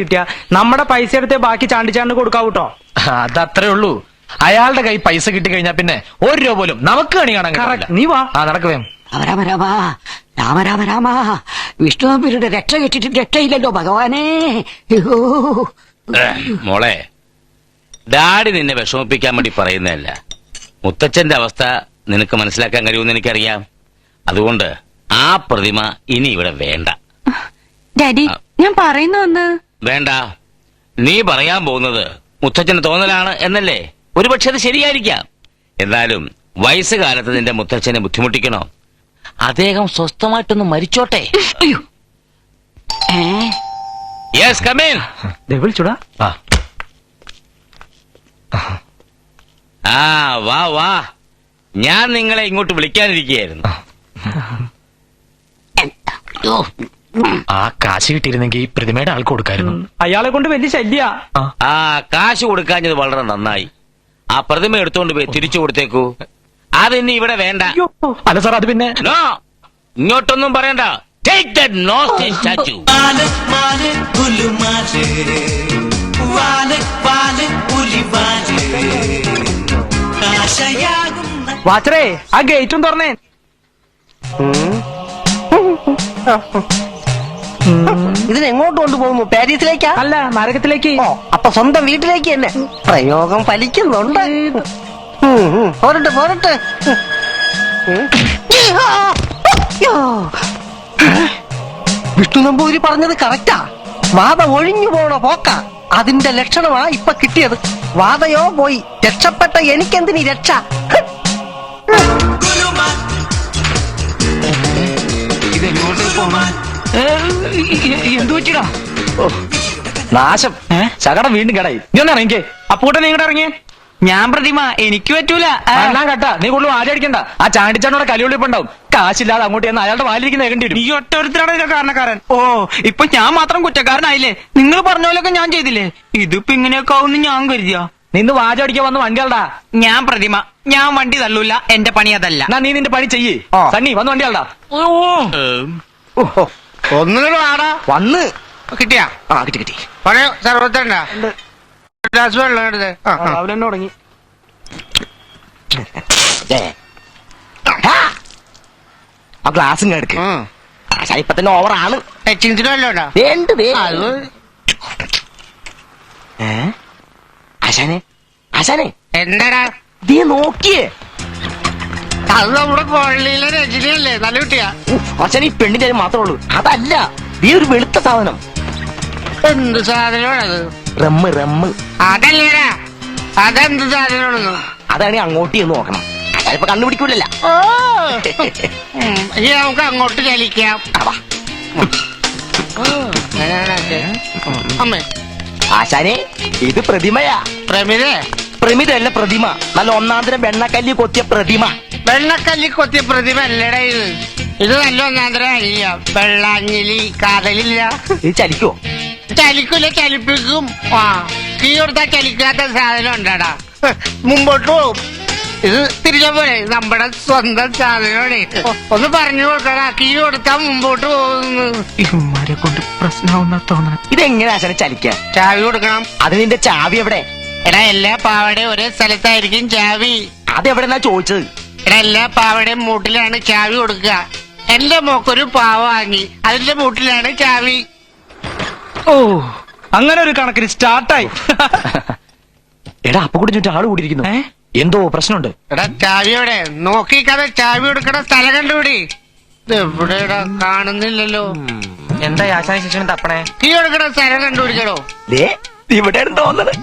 കിട്ടിയ നമ്മുടെ പൈസ എടുത്ത് ബാക്കി ചാണ്ടിച്ചാണ്ട് കൊടുക്കാവൂട്ടോ. അതത്രേ ഉള്ളൂ. അയാളുടെ കൈ പൈസ കിട്ടി കഴിഞ്ഞാ പിന്നെ 1 രൂപ പോലും നമുക്ക് കണി കാണാൻ കിട്ടില്ല. നീ വാ. നടക്ക് വേം. രാമ രാമ രാമ രാമ രാമ വിഷ്ണുവിന്റെ രക്ഷ കെട്ടിട്ട് രക്ഷയില്ലല്ലോ ഭഗവാനേ. അയ്യോ. മോളെ, ഡാഡി നിന്നെ വിഷമിപ്പിക്കാൻ വേണ്ടി പറയുന്നതല്ല. മുത്തച്ഛന്റെ അവസ്ഥ നിനക്ക് മനസ്സിലാക്കാൻ കഴിയുമെന്ന് എനിക്കറിയാം. അതുകൊണ്ട് ആ പ്രതിമ ഇനി ഇവിടെ വേണ്ട. ഡാഡി, ഞാൻ പറയുന്ന ഒന്ന്. വേണ്ട. നീ പറയാൻ പോകുന്നത് മുത്തച്ഛന് തോന്നലാണ് എന്നല്ലേ? ഒരുപക്ഷെ അത് ശരിയായിരിക്കാം. എന്നാലും വയസ്സുകാലത്ത് നിന്റെ മുത്തച്ഛനെ ബുദ്ധിമുട്ടിക്കണോ? അദ്ദേഹം സ്വസ്ഥമായിട്ടൊന്ന് മരിച്ചോട്ടെ. Yes, come in. വിളിച്ചൂടാ. ആ, വാ വാ. ഞാൻ നിങ്ങളെ ഇങ്ങോട്ട് വിളിക്കാനിരിക്കുകയായിരുന്നു. ആ കാശ് കിട്ടിയിരുന്നെങ്കിൽ പ്രതിമയുടെ ആൾക്ക് കൊടുക്കായിരുന്നു. അയാളെ കൊണ്ട് വലിയ ശല്യ. ആ, കാശ് കൊടുക്കാഞ്ഞത് വളരെ നന്നായി. ആ പ്രതിമ എടുത്തോണ്ട് പോയി തിരിച്ചു കൊടുത്തേക്കൂ. അതിനി ഇവിടെ വേണ്ട. അല്ല സാർ, അത് പിന്നെ നോ, ഇങ്ങോട്ടൊന്നും പറയണ്ട. Take that nasty statue. വാല് വാല് പുലുമാല് വാല് വാല് പുലിവാല് കാശയാകുന്ന വാച്ചറേ, ആ ഗേറ്റും തുറന്നേ. ഇതിനെങ്ങോട്ട് കൊണ്ടുപോകുന്നു? പാരീസിലേക്കാ? അല്ല, നരകത്തിലേക്ക്. അപ്പൊ സ്വന്തം വീട്ടിലേക്ക് തന്നെ. പ്രയോഗം ഫലിക്കുന്നുണ്ട്. പോരട്ടെ പോരട്ടെ. വിഷ്ണു നമ്പൂതിരി പറഞ്ഞത് കറക്റ്റാ. വാത ഒഴിഞ്ഞു പോണ പോക്ക അതിന്റെ ലക്ഷണമാ ഇപ്പൊ കിട്ടിയത്. വാതയോ പോയി, രക്ഷപ്പെട്ട എനിക്കെന്തിനീ രക്ഷ? എന്തു പറ്റിടാ? നാശം. ശകടം വീണ്ടും കടായി. നീ ഒന്ന് ഇറങ്ങിക്കേ. അപ്പൂട്ടൻ ഇങ്ങോട്ട് ഇറങ്ങിയേ. ഞാൻ പ്രതിമ, എനിക്ക് പറ്റൂല. എല്ലാം കേട്ടാ. നീ കൂടുതലും ആദ്യം അടിക്കണ്ട. ആ ചാണ്ടിച്ചാണ്ടോടെ കലിയൊളിപ്പുണ്ടാവും. കാശില്ലാതെ അങ്ങോട്ട് ചെന്ന് അയാളുടെ വാലിരിക്കുന്ന കേൾക്കേണ്ടി വരും. നീ ഒറ്റൊരുത്തരാണ് ഇതിന്റെ കാരണക്കാരൻ. ഓ, ഇപ്പൊ ഞാൻ മാത്രം കുറ്റക്കാരനായില്ലേ? നിങ്ങൾ പറഞ്ഞ പോലൊക്കെ ഞാൻ ചെയ്തില്ലേ? ഇതിപ്പോ ഇങ്ങനെയൊക്കെ ആവുന്ന ഞാൻ കരുതിയാ. നിന്ന് വാചം അടിക്കാൻ വന്ന് വണ്ടിയാളടാ. ഞാൻ പ്രതിമ, ഞാൻ വണ്ടി തള്ളൂല. എന്റെ പണി അതല്ല. എന്നാ നീ നിന്റെ പണി ചെയ്യ്. സണ്ണി വന്ന് വണ്ടിയാളടാ. ഒന്നുകൂടെ ആടാ. വന്ന് കിട്ടിയാ? ആ കിട്ടി കിട്ടി. പഴയ സർവത്തണ്ട ഗ്ലാസ് വെള്ളം എടുത്ത്. അവനെ തുടങ്ങി. ആ ഗ്ലാസ് ഇങ്ങനെ എടുക്ക്. ആശാ ഇപ്പൊ തന്നെ ഓവറാണ്. ടച്ചിങ്സിനല്ലോടാ. ആശാനെ ആശാനെ എന്താടാ നീ നോക്കിയേ. അത് നമ്മുടെ പള്ളിയിലെ രജനിയല്ലേ? നല്ല കുട്ടിയാ. ആശാനെ ഈ പെണ്ണിന്റെ കാര്യം മാത്രമേ ഉള്ളൂ. അതല്ല, നീ ഒരു വെളുത്ത സാധനം. എന്ത് സാധനമാണത്? Rum rum. അതല്ലേടാ, അതെന്ത് സാധനമാണെന്ന്? അതാണ് അങ്ങോട്ട് ചെന്ന് നോക്കണം. ഇപ്പൊ കണ്ടുപിടിക്കൂലല്ല. ഓ, ഇനി നമുക്ക് അങ്ങോട്ട് ചലിക്കാം. അമ്മേ, ആശാനെ ഇത് പ്രതിമയാ. പ്രമിതേ? പ്രമിതല്ല, പ്രതിമ. നല്ല ഒന്നാന്തരം വെണ്ണക്കല്ലി കൊത്തിയ പ്രതിമ. വെള്ളക്കല്ലി കൊത്തിയ പ്രതിമ അല്ലടാ ഇത്. ഇത് നല്ല ഒന്നാന്തര അരിയ. വെള്ളാഞ്ഞിലി കാതലില്ല. ഇത് ചലിക്കോ? ചലിക്കൂല, ചലിപ്പിക്കും. ആ, കീ കൊടുത്താൽ ചലിക്കാത്ത സാധനം ഉണ്ടാടാ. മുമ്പോട്ട് പോവും. ഇത് തിരിച്ചാ പോലെ നമ്മുടെ സ്വന്തം സാധനമാണ്. ഒന്ന് പറഞ്ഞു കൊടുക്കടാ, കീ കൊടുത്താൽ മുമ്പോട്ട് പോകുന്നു. ഇവന്മാരെ കൊണ്ട് പ്രശ്നമാവുന്ന തോന്നണം. ഇതെങ്ങനെ ആശാനെ ചലിക്കാൻ? ചാവി കൊടുക്കണം. അത് നിന്റെ ചാവി എവിടെ? എടാ, എല്ലാ പാവടയും ഒരേ സ്ഥലത്തായിരിക്കും ചാവി. അതെവിടെന്നാ ചോദിച്ചത്? എടാ, എല്ലാ പാവടയും മൂട്ടിലാണ് ചാവി കൊടുക്കുക. എന്റെ മോക്കൊരു പാവ വാങ്ങി, അതിന്റെ മൂട്ടിലാണ് ചാവി. ഓ, അങ്ങനെ ഒരു കണക്കിന് സ്റ്റാർട്ടായി. എടാ, അപ്പൊ കൂടി ചുറ്റും ആള് കൂടിയിരിക്കുന്നു. എന്തോ പ്രശ്നമുണ്ട്. എടാ, ചാവി എവിടെ? നോക്കിക്കാതെ ചാവി കൊടുക്കണ സ്ഥലം കണ്ടുപിടി. എവിടെടാ? കാണുന്നില്ലല്ലോ. എന്താ ആശാന ശിക്ഷണം തപ്പണേ? കീ കൊടുക്കണ സ്ഥലം കണ്ടുപിടിക്കണോ? ഇവിടെ തോന്നണത്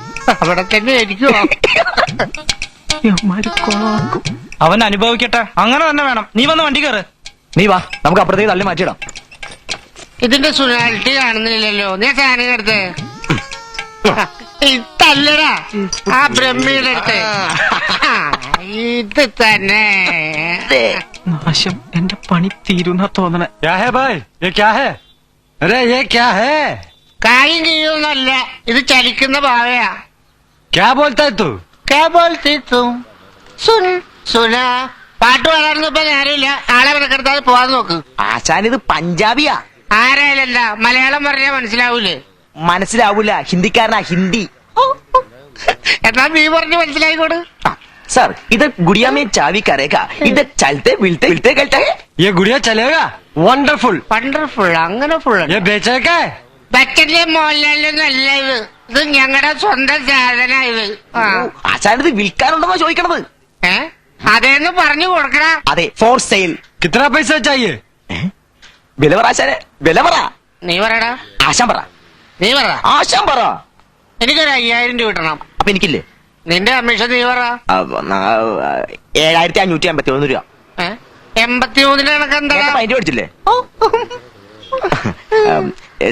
അവിടെ തന്നെ ആയിരിക്കുമോ? അവൻ അനുഭവിക്കട്ടെ. അങ്ങനെ തന്നെ വേണം. നീ വന്ന് വണ്ടി കയറ്. നീ വാ, നമുക്ക് അപ്പുറത്തേക്ക് തള്ളി മാറ്റിയിടാം. ഇതിന്റെ സുനാലിറ്റി കാണുന്നില്ലല്ലോ. നീ സാധനം എടുത്ത് ഇതല്ലടാ, ആ ബ്രഹ്മിയുടെ അടുത്ത്. ഇത് തന്നെ. നാശം, എന്റെ പണി തീരുന്ന തോന്നണേ. കായും കീയൊന്നല്ല, ഇത് ചലിക്കുന്ന ഭാവയാ. പാട്ട് പാടാനൊന്നും ഇപ്പൊ നേരമില്ല. ആളെ മെനക്കെടുത്താൽ പോവാൻ നോക്ക്. ആശാൻ ഇത് പഞ്ചാബിയാ. ആരായാലും എന്താ, മലയാളം പറഞ്ഞാൽ മനസ്സിലാവൂലേ? മനസ്സിലാവൂല, ഹിന്ദിക്കാരനാ, ഹിന്ദി. എന്നാ നീ പറഞ്ഞ് മനസ്സിലായിക്കോട്. सर इधर गुड़िया में चाबी करेगा, इधर चलते मिलते मिलते करते है. ये गुड़िया चलेगा. वंडरफुल. വണ്ടർഫുൾ, അങ്ങനെ ഫുൾ ये बेचेगा. ബച്ചന്റെ മോഹൻലാലിനല്ല ഇത് ഞങ്ങളുടെ സ്വന്തം സാധന ഇത്. ആശാനത് വിൽക്കാനുണ്ടെന്നോ ചോദിക്കണത്? അതേന്ന് പറഞ്ഞു കൊടുക്കണ. അതെ, ഫോർ സെയിൽ. कितना पैसा चाहिए? വില പറ ആശാനെ, വില പറ. നീ പറയടാ. ആശാൻ പറ. നീ പറ. ആശാൻ പറ. എനിക്കൊരു 5000 രൂപ കിട്ടണം. അപ്പൊ എനിക്കില്ലേ? നിന്റെ കമ്മീഷൻ നീ പറ. 7551 രൂപ. 83 കണക്ക് എന്താ പൈൻറ്റ് മേടിച്ചില്ലേ?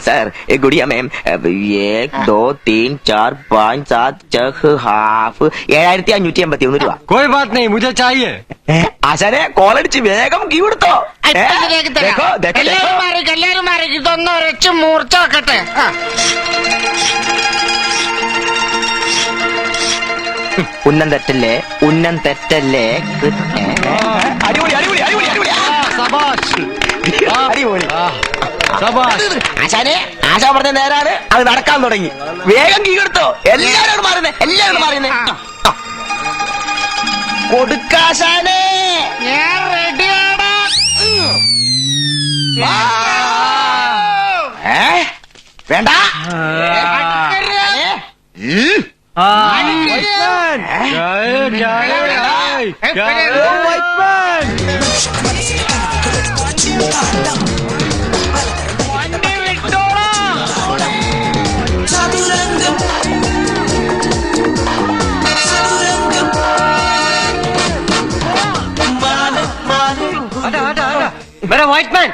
सर गुड़िया मैम 1 2 3 4 5 7 6 हाफ 7551 രൂപ. कोई बात नहीं, मुझे चाहिए. ആശാനെ കോളടിച്ച് വേഗം കീ കൊടുത്തോ. എല്ലാരും മാറി ഇതൊന്നും ഒരച്ച് മൂർച്ച വെക്കട്ടെ. ഉന്നം തെറ്റല്ലേ, ഉന്നം തെറ്റല്ലേ. അടിപൊളി അടിപൊളി അടിപൊളി അടിപൊളി അടിപൊളി. ആശാനെ, ആശാൻ പറഞ്ഞ നേരാണ്, അത് നടക്കാൻ തുടങ്ങി. വേഗം കീ കൊടുത്തോ. എല്ലാവരും മാറുന്നേ, എല്ലാവരും മാറുന്നേ. കൊടുക്കാശാനെ. ഞാൻ റെഡിയാണ്. വേണ്ട.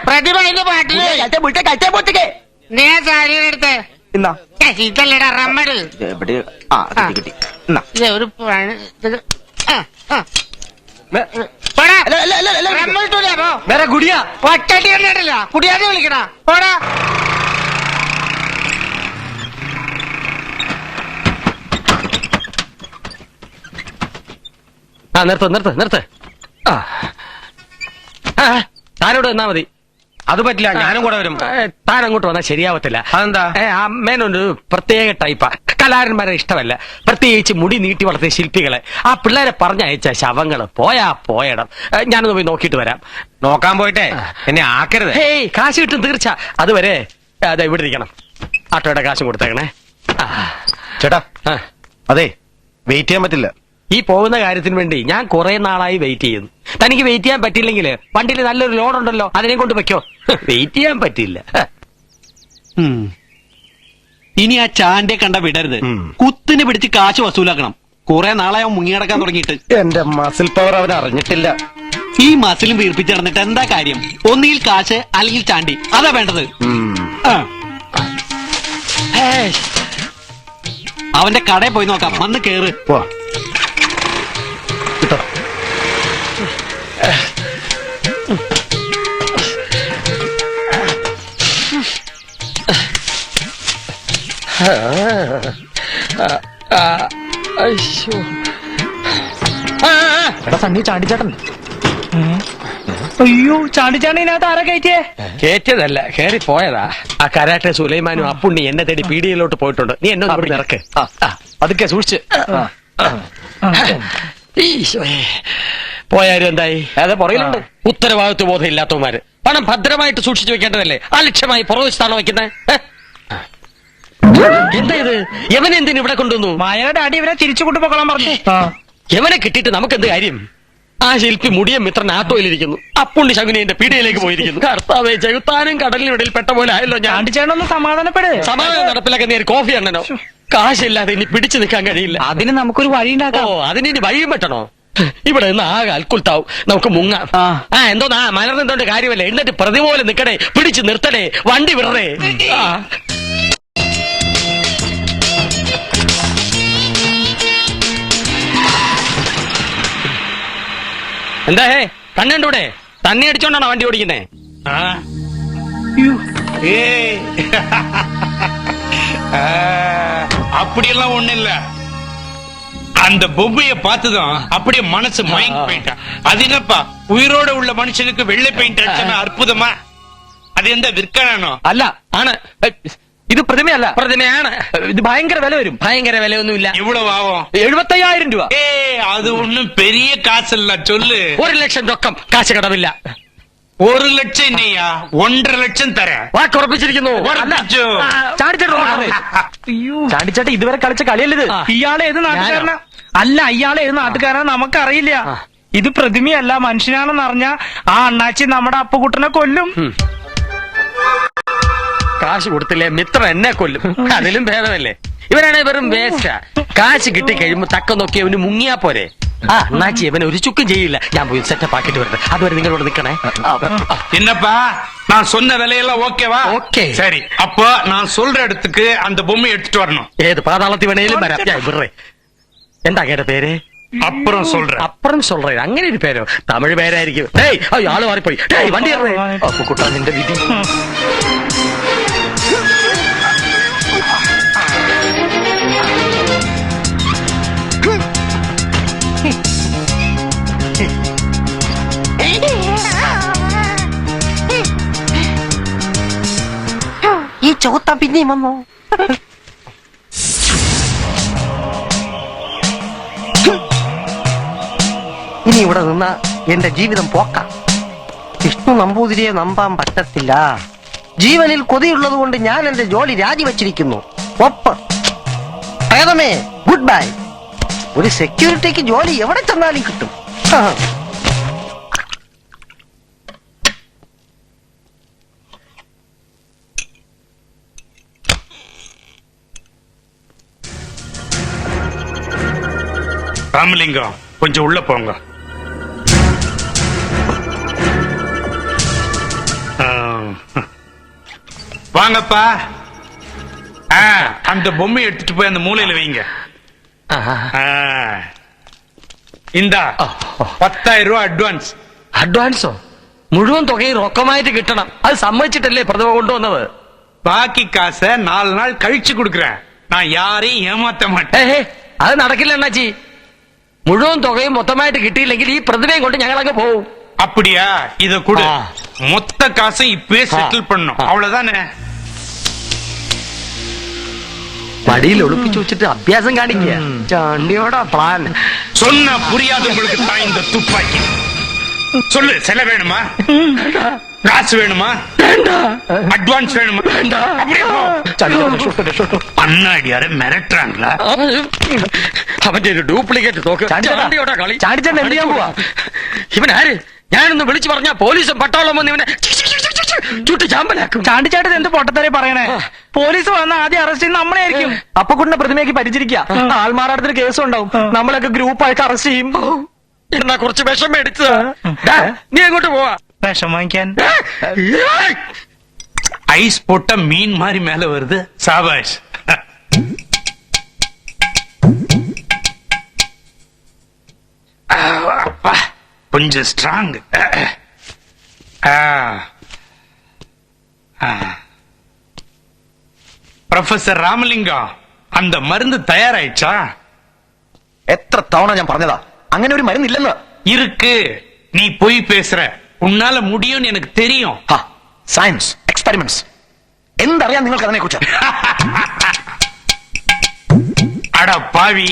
പ്രതിഭ അതിന്റെ പാട്ടില് നീ സാരിയുടെ അടുത്ത് എന്നാ ഇതല്ലടാ റമ്മട്. കിട്ടി. ഇത് ഒരു मेरा गुड़िया ഒറ്റടി കണ്ടിട്ടില്ല. കുടിയാതെ വിളിക്കണ പോടാ. നിർത്ത്. താനോട് വന്നാ മതി. അത് പറ്റില്ല, ഞാനും കൂടെ വരും. താൻ അങ്ങോട്ട് വന്നാൽ ശരിയാവത്തില്ല. അതെന്താ? അമ്മേനൊരു പ്രത്യേക ടൈപ്പാ. കലാകാരന്മാരെ ഇഷ്ടമല്ല, പ്രത്യേകിച്ച് മുടി നീട്ടി വളർത്തിയ ശില്പികളെ. ആ പിള്ളേരെ പറഞ്ഞയച്ച ശവങ്ങള് പോയടം. ഞാനൊന്ന് പോയി നോക്കിയിട്ട് വരാം. നോക്കാൻ പോയിട്ടെ എന്നെ ആക്കരുത്. ഹേയ്, കാശ് കിട്ടും തീർച്ച. അതുവരെ അതെ ഇവിടെ ഇരിക്കണം. ആട്ടോയുടെ കാശും കൊടുത്തേക്കണേ. ചേട്ടാ, അതെ, വെയിറ്റ് ചെയ്യാൻ പറ്റില്ല. ഈ പോകുന്ന കാര്യത്തിന് വേണ്ടി ഞാൻ കുറെ നാളായി വെയിറ്റ് ചെയ്യുന്നു. തനിക്ക് വെയിറ്റ് ചെയ്യാൻ പറ്റില്ലെങ്കിൽ വണ്ടിയിൽ നല്ലൊരു ലോഡ് ഉണ്ടല്ലോ, അതിനെ കൊണ്ട് വെക്കോ. വെയിറ്റ് ചെയ്യാൻ പറ്റില്ല. ഇനി ആ ചാണ്ടിയെ കണ്ട വിടരുത്. കുത്തിന് പിടിച്ച് കാശ് വസൂലാക്കണം. കുറെ നാളായി അവൻ മുങ്ങിയടക്കാൻ തുടങ്ങിയിട്ട്. എന്റെ മസിൽ പവർ അവൻ അറിഞ്ഞിട്ടില്ല. ഈ മസിലും വീർപ്പിച്ച് നടന്നിട്ട് എന്താ കാര്യം? ഒന്നുകിൽ കാശ് അല്ലെങ്കിൽ ചാണ്ടി, അതാ വേണ്ടത്. അവന്റെ കടയിൽ പോയി നോക്കാം. വന്ന് കേറ്. സണ്ണി ചാണ്ടിച്ചേട്ടൻ. അയ്യോ, ചാണ്ടിച്ചാണ്ടിനകത്ത് ആരാ കയറ്റിയേ? കയറ്റിയതല്ല, കേറി പോയതാ. ആ കരാട്ടെ സുലൈമാനും അപ്പുണ്ണി എന്നെ തേടി പീഡിയയിലോട്ട് പോയിട്ടുണ്ട്. നീ എന്നെ ഒന്ന് ഇറക്ക്. അതൊക്കെ സൂക്ഷിച്ച്. പോയാലും എന്തായി? അതെ, പുറകിലുണ്ട്. ഉത്തരവാദിത്വ ബോധം ഇല്ലാത്തവന്മാര്. പണം ഭദ്രമായിട്ട് സൂക്ഷിച്ചു വെക്കേണ്ടതല്ലേ? അലക്ഷ്യമായി പുറകുവശത്താണോ വെക്കുന്നത്? എന്താ ഇത്? യവനെന്തിന് ഇവിടെ കൊണ്ടുവന്നു? മായയുടെ അടി ഇവരെ തിരിച്ചു കൊണ്ടുപോകണം പറഞ്ഞു. യവനെ കിട്ടിയിട്ട് നമുക്കെന്ത് കാര്യം? ആ ശില്പി മുടിയ മിത്രൻ ആട്ടോയിലിരിക്കുന്നു. അപ്പുണ്ണി ശകുനിന്റെ പീഡിയയിലേക്ക് പോയിരിക്കുന്നു. കർത്താവേ, ജയുത്താനും കടലിനിടയിൽ പെട്ട പോലെ ആയല്ലോ. ഞാൻ ചേട്ടനൊന്ന് സമാധാനപ്പെട്. സമാധാനം നടപ്പിലാക്കാൻ നേരെ കോഫി അണ്ണനോ? കാശില്ലാതെ ഇനി പിടിച്ചു നിൽക്കാൻ കഴിയില്ല. അതിന് നമുക്കൊരു വഴി ഉണ്ടാക്കാം. ഓ, അതിന് ഇനി വഴിയും പറ്റണോ? ഇവിടെ നിന്ന് ആകെ അൽക്കുൽത്താവും. നമുക്ക് മുങ്ങാം. എന്തോന്നാ മലർന്നെന്തോണ്ട് കാര്യമല്ലേ? എന്നിട്ട് പ്രതി പോലെ നിക്കണേ, പിടിച്ചു നിർത്തണേ, വണ്ടി വിടറേ. എന്താ കണ്ണൂടെ തന്നെ അടിച്ചോണ്ടാണോ വണ്ടി ഓടിക്കുന്നേ? அப்படியெல்லாம் ஒண்ணு இல்ல. அந்த பொம்மையை பார்த்துதான் அப்படியே மனசு மயங்கி போயிட்டான். அது என்னப்பா, உயிரோட உள்ள மனுஷனுக்கு வெள்ளை பெயிண்ட் அடிச்சா அற்புதமா? அது எந்த விற்கணும்? അല്ല, ആണ്. ഇത് പ്രതിമയല്ല, പ്രതിമയാണ്. ഇത് ഭയങ്കര വില വരും. ഭയങ്കര വിലയൊന്നുമില്ല. இவ்வளவு ஆகும் 75,000 രൂപ. அது ஒண்ணும் பெரிய காசு இல்ல சொல்லு. 1 ലക്ഷം രൊക്കം, കാശ് കടമില്ല. 1 ലക്ഷം இல்லையா, 1.5 ലക്ഷം തരാം. വാക്കുറപ്പിച്ചിരിക്കുന്നു. ഉറപ്പിച്ചു. ചാണ്ടിച്ചേട്ടൻ ഇതുവരെ കളിച്ച കളിയല്ലത്. ഇയാളെ ഏത് നാട്ടുകാരനാ? അല്ല, ഇയാളെ ഏത് നാട്ടുകാരാ നമുക്കറിയില്ല. ഇത് പ്രതിമയല്ല, മനുഷ്യനാണെന്ന് അറിഞ്ഞ ആ അണ്ണാച്ചി നമ്മുടെ അപ്പുകുട്ടനെ കൊല്ലും. കാശ് കൊടുത്തില്ലേ മിത്രം എന്നെ കൊല്ലും. അതിലും ഭേദമല്ലേ. ഇവനാണെ വെറും വേസ്റ്റാ. കാശ് കിട്ടി കഴിയുമ്പോ തക്ക നോക്കി അവന് മുങ്ങിയാ പോരെ. ആ അണ്ണാച്ചി അവനെ ഒരു ചുക്കും ചെയ്യില്ല. ഞാൻ പോയി സെറ്റപ്പ് ആക്കിട്ട് വരട്ടെ. അതുവരെ നിങ്ങളോട് നിക്കണേ. என்னப்பா நான் சொன்ன விலையெல்லாம் ஓகேவா? ஓகே. சரி, அப்போ நான் சொல்ற இடத்துக்கு அந்த பொம்மை எடுத்துட்டு வரணும். ഏത് പാതാളത്തിൽ വേണേലും വരാം. വിറേ. എന്താ കേട്ട പേര്? அப்புறம் சொல்றேன். അപ്പുറം സൊല്ലേ. അങ്ങനെ ഒരു പേരോ? തമിഴ് പേരായിരിക്കും. ആള് മാറിപ്പോയി. വണ്ടി അപ്പുകുട്ടാ നിന്റെ വിധി. ഈ ചോത്ത പിന്നെയും വന്നോ? ഇനി ഇവിടെ നിന്ന എന്റെ ജീവിതം പോക്കാം. വിഷ്ണു നമ്പൂതിരിയെ നമ്പാൻ പറ്റത്തില്ല. ജീവനിൽ കൊതിയുള്ളത് കൊണ്ട് ഞാൻ എന്റെ ജോലി രാജിവെച്ചിരിക്കുന്നു. ഒപ്പ് പ്രേതമേ, ഗുഡ് ബൈ. ഒരു സെക്യൂരിറ്റിക്ക് ജോലി എവിടെ ചെന്നാലും കിട്ടും. ராமலிங்கம், கொஞ்சம் உள்ள போங்க. வாங்கப்பா. அந்த பொம்மை எடுத்துட்டு போய் அந்த மூலையில வைங்க. இந்தா 10,000 ரூபாய் அட்வான்ஸ். അഡ്വാൻസോ? മുഴുവൻ തുകയും റൊക്കമായിട്ട് കിട്ടണം. അത് സമ്മതിച്ചിട്ടല്ലേ പ്രതിമ കൊണ്ടുവന്നത്. பாக்கி காசை 4 நாள் கழிச்சு கொடுக்கறேன். நான் யாரையும் ஏமாத்த மாட்டேன். അത് നടക്കില്ല അണ്ണാച്ചി. മുഴുവൻ തുകയും മൊത്തമായിട്ട് കിട്ടിയില്ലെങ്കിൽ ഈ പ്രതിമയും കൊണ്ട് ഞങ്ങൾ അങ്ങ് പോവും. அப்படியா? இத கொடு. மொத்த காசை இப்பவே செட்டில் பண்ணணும். அவ்வளவுதானே? മടിയിൽ ഒളിപ്പിച്ചു വെച്ചിട്ട് അഭ്യാസം കാണിക്കുക. ചാണ്ടിയോടാ പ്ലാൻ. சொன்ன புரியாதவங்களுக்கு தான் இந்த துப்பாக்கி. சொல்லு, செல வேணுமா? காசு வேணுமா? அட்வான்ஸ் வேணுமா? அப்படியே போ. அண்ணாடியார மிரட்டுறாங்களா? അവന്റെ ഒരു ഡ്യൂപ്ലിക്കേറ്റ് തോക്ക്. ചാണ്ടിയോടാ കളി. ചാണ്ടിച്ചേട്ടൻ എന്ത് ചെയ്യാൻ പോവാ? ഇവനാര്? ഞാനൊന്ന് വിളിച്ചു പറഞ്ഞാ പോലീസും പട്ടാളം വന്ന് ഇവനെ ചുട്ട് ചാമ്പലാക്കും. ചാണ്ടിച്ചേട്ടൻ എന്ത് പൊട്ടത്തരെ പറയണേ? പോലീസ് വന്ന ആദ്യം അറസ്റ്റ് ചെയ്യുന്ന നമ്മളെയായിരിക്കും. അപ്പുകുട്ടനെ പ്രതിമയ്ക്ക് പരിചരിക്കുക. ആൾമാറാടത്തിന് കേസും ഉണ്ടാവും. നമ്മളൊക്കെ ഗ്രൂപ്പായിട്ട് അറസ്റ്റ് ചെയ്യും. എന്നാ കുറച്ച് വിഷം മേടിച്ചതാ. നീ എങ്ങോട്ട് പോവാ? വിഷം വാങ്ങിക്കാൻ. ஐஸ் போட்ட மீன் மாதிரி மேல வருது. சாபாஷ். கொஞ்சம் ஸ்ட்ராங். പ്രൊഫസർ രാമലിംഗം, அந்த மருந்து தயாராயிடுச்சா? എത്ര തവണ ഞാൻ പറഞ്ഞതാ അങ്ങനെ ഒരു മരുന്നില്ലെന്ന്. இருக்கு. நீ போய் பேசுற. உன்னால முடியும்னு எனக்கு தெரியும். സയൻസ് എക്സ്പെരിമെന്റ്സ് എന്തറിയാം നിങ്ങൾക്ക് അതിനെ കുറിച്ച്? அட பாவி,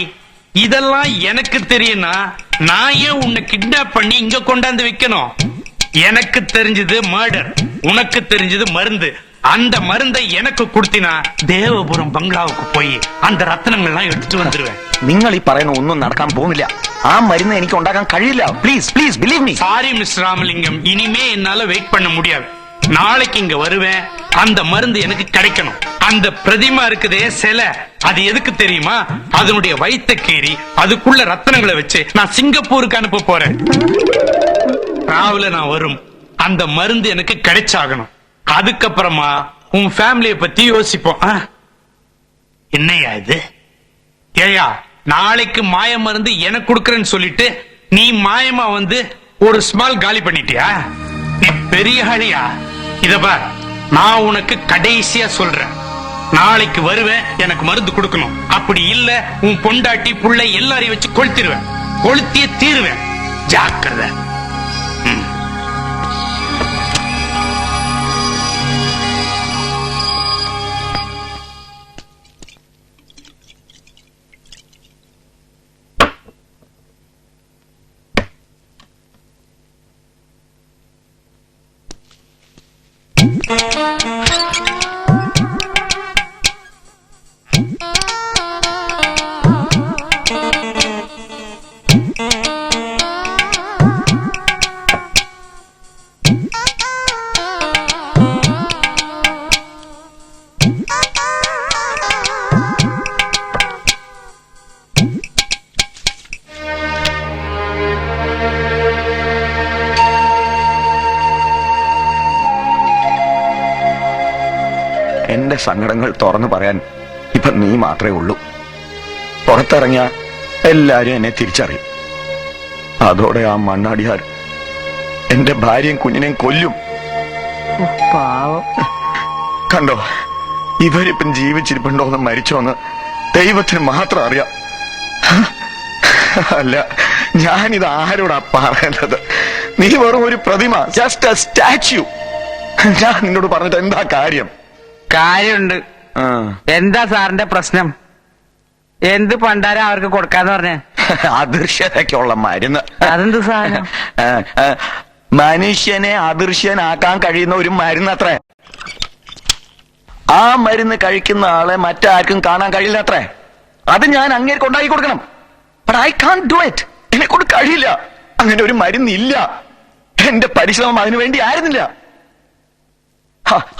இதெல்லாம் எனக்கு தெரியும்னா நான் ஏன் உன்னை கிட்னாப் பண்ணி இங்க கொண்டாந்து வைக்கணும்? எனக்கு தெரிஞ்சது மர்டர், உனக்கு தெரிஞ்சது மருந்து. அந்த மருந்தை எனக்கு கொடுத்தினா ദേവപുരം ബംഗ്ലാവുക്ക് പോയി அந்த ரத்னங்கள்லாம் എടുത്തു வந்துருவேன். നിങ്ങൾ ഈ പറയുന്ന ഒന്നും നടക്കാൻ പോകുന്നില്ല. ആ മരുന്ന് എനിക്ക് ഉണ്ടാക്കാൻ കഴിയില്ല. Please please believe me. Sorry mister Ramalingam, இனிமே என்னால வெயிட் பண்ண முடியாது. நாளைக்கு இங்க வருவேன். அந்த மருந்து எனக்கு கிடைக்கணும். அந்த பிரதிமா இருக்குதே சிலை, அது எதுக்கு தெரியுமா? அதனுடைய வயித்தை கீறி அதுக்குள்ள ரத்தனங்களை வச்சு நான் சிங்கப்பூருக்கு அனுப்ப போறேன். ராவுல நான் வரும். அந்த மருந்து எனக்கு கிடைச்சாகணும். அதுக்கப்புறமா உன் ஃபேமிலியை பத்தி யோசிப்போம். என்னையா இது? ஏயா, நாளைக்கு மாய மருந்து எனக்கு கொடுக்கறேன்னு சொல்லிட்டு நீ மாயமா வந்து ஒரு ஸ்மால் காலி பண்ணிட்டியா? நீ பெரிய ஆளியா? இத பார், நான் உனக்கு கடைசியா சொல்றேன். நாளைக்கு வருவேன், எனக்கு மருந்து கொடுக்கணும். அப்படி இல்ல உன் பொண்டாட்டி புள்ளை எல்லாரையும் வச்சு கொளுத்திடுவேன். கொளுத்தியே தீருவேன். ஜாக்கிரதை. എന്റെ സങ്കടങ്ങൾ തുറന്നു പറയാൻ ഇപ്പൊ നീ മാത്രമേ ഉള്ളൂ. പുറത്തിറങ്ങിയ എല്ലാരും എന്നെ തിരിച്ചറിയും. അതോടെ ആ മണ്ണാടിയാർ എന്റെ ഭാര്യയും കുഞ്ഞിനെയും കൊല്ലും. പാവം. കണ്ടോ, ഇവരിപ്പം ജീവിച്ചിരിപ്പുണ്ടോന്ന് മരിച്ചോന്ന് ദൈവത്തിന് മാത്രം അറിയാം. അല്ല, ഞാനിത് ആരോടാ പറയേണ്ടത്? നീ വെറും ഒരു പ്രതിമ, ജസ്റ്റ് എ സ്റ്റാച്യു. ഞാൻ നിന്നോട് പറഞ്ഞിട്ട് എന്താ കാര്യം? കാര്യമുണ്ട്. എന്താ സാറിന്റെ പ്രശ്നം? എന്ത് പണ്ടാരം അവർക്ക് കൊടുക്കാന്ന് പറഞ്ഞ? അദൃശ്യതയ്ക്കുള്ള മരുന്ന്. അതെന്ത് സാധനം? മനുഷ്യനെ അദൃശ്യനാക്കാൻ കഴിയുന്ന ഒരു മരുന്നത്രേ. ആ മരുന്ന് കഴിക്കുന്ന ആളെ മറ്റാർക്കും കാണാൻ കഴിയില്ല അത്രേ. അത് ഞാൻ അങ്ങേർക്ക് ഉണ്ടാക്കി കൊടുക്കണം. But I Kant do it. എന്നെ കൊണ്ട് കഴിയില്ല. അങ്ങനെ ഒരു മരുന്നില്ല. എന്റെ പരിശ്രമം അതിനു വേണ്ടി ആയിരുന്നില്ല.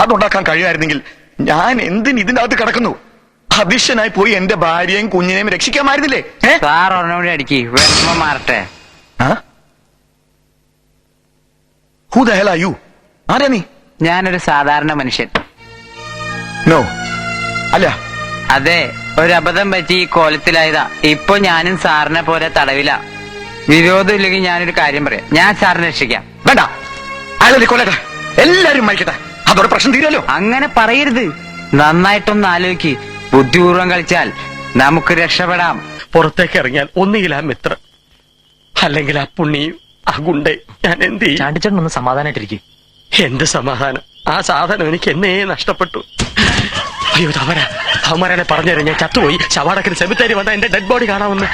അതുണ്ടാക്കാൻ കഴിയായിരുന്നെങ്കിൽ ഞാൻ എന്തിന് ഇതിന്റെ അകത്ത് കിടക്കുന്നു? അദൃശ്യനായി പോയി എന്റെ ഭാര്യയും കുഞ്ഞിനെയും രക്ഷിക്കാമായിരുന്നില്ലേ? സാർ ഒരെണ്ണോടി അടിക്ക്, വിഷമം മാറട്ടെ. Who the hell are you? ആരാ നീ? ഞാനൊരു സാധാരണ മനുഷ്യൻ. നോ, അല്ല. അതെ, ഒരു അബദ്ധം പറ്റി ഈ കോലത്തിലായതാ. ഇപ്പൊ ഞാനും സാറിനെ പോലെ തടവില. വിരോധം ഇല്ലെങ്കിൽ ഞാനൊരു കാര്യം പറയാം. ഞാൻ സാറിനെ രക്ഷിക്കാം. വേണ്ട, അയാളെ കൊല്ലട്ടെ, എല്ലാരും മരിക്കട്ടെ, അതോടെ പ്രശ്നം തീരുമല്ലോ. അങ്ങനെ പറയരുത്. നന്നായിട്ടൊന്ന് ആലോചിക്ക്. ബുദ്ധിപൂർവ്വം കളിച്ചാൽ നമുക്ക് രക്ഷപ്പെടാം. പുറത്തേക്ക് ഇറങ്ങിയാൽ ഒന്നുകിൽ ആ മിത്രം, അല്ലെങ്കിൽ ആ പുണ്ണിയും ആ ഗുണ്ടേ. ഞാൻ എന്ത് ചെയ്യും? ചാണ്ടിച്ചേട്ടൻ ഒന്ന് സമാധാനായിട്ടിരിക്കും. എന്ത് സമാധാനം? ആ സാധനം എനിക്ക് എന്നേ നഷ്ടപ്പെട്ടു. അയ്യോ, അവന്മാരെ പറഞ്ഞു തരാം. ഞാൻ ചത്തുപോയി. ശവാടക്കിന് സെമിത്തേരി വന്ന എന്റെ ഡെഡ് ബോഡി കാണാമെന്ന്.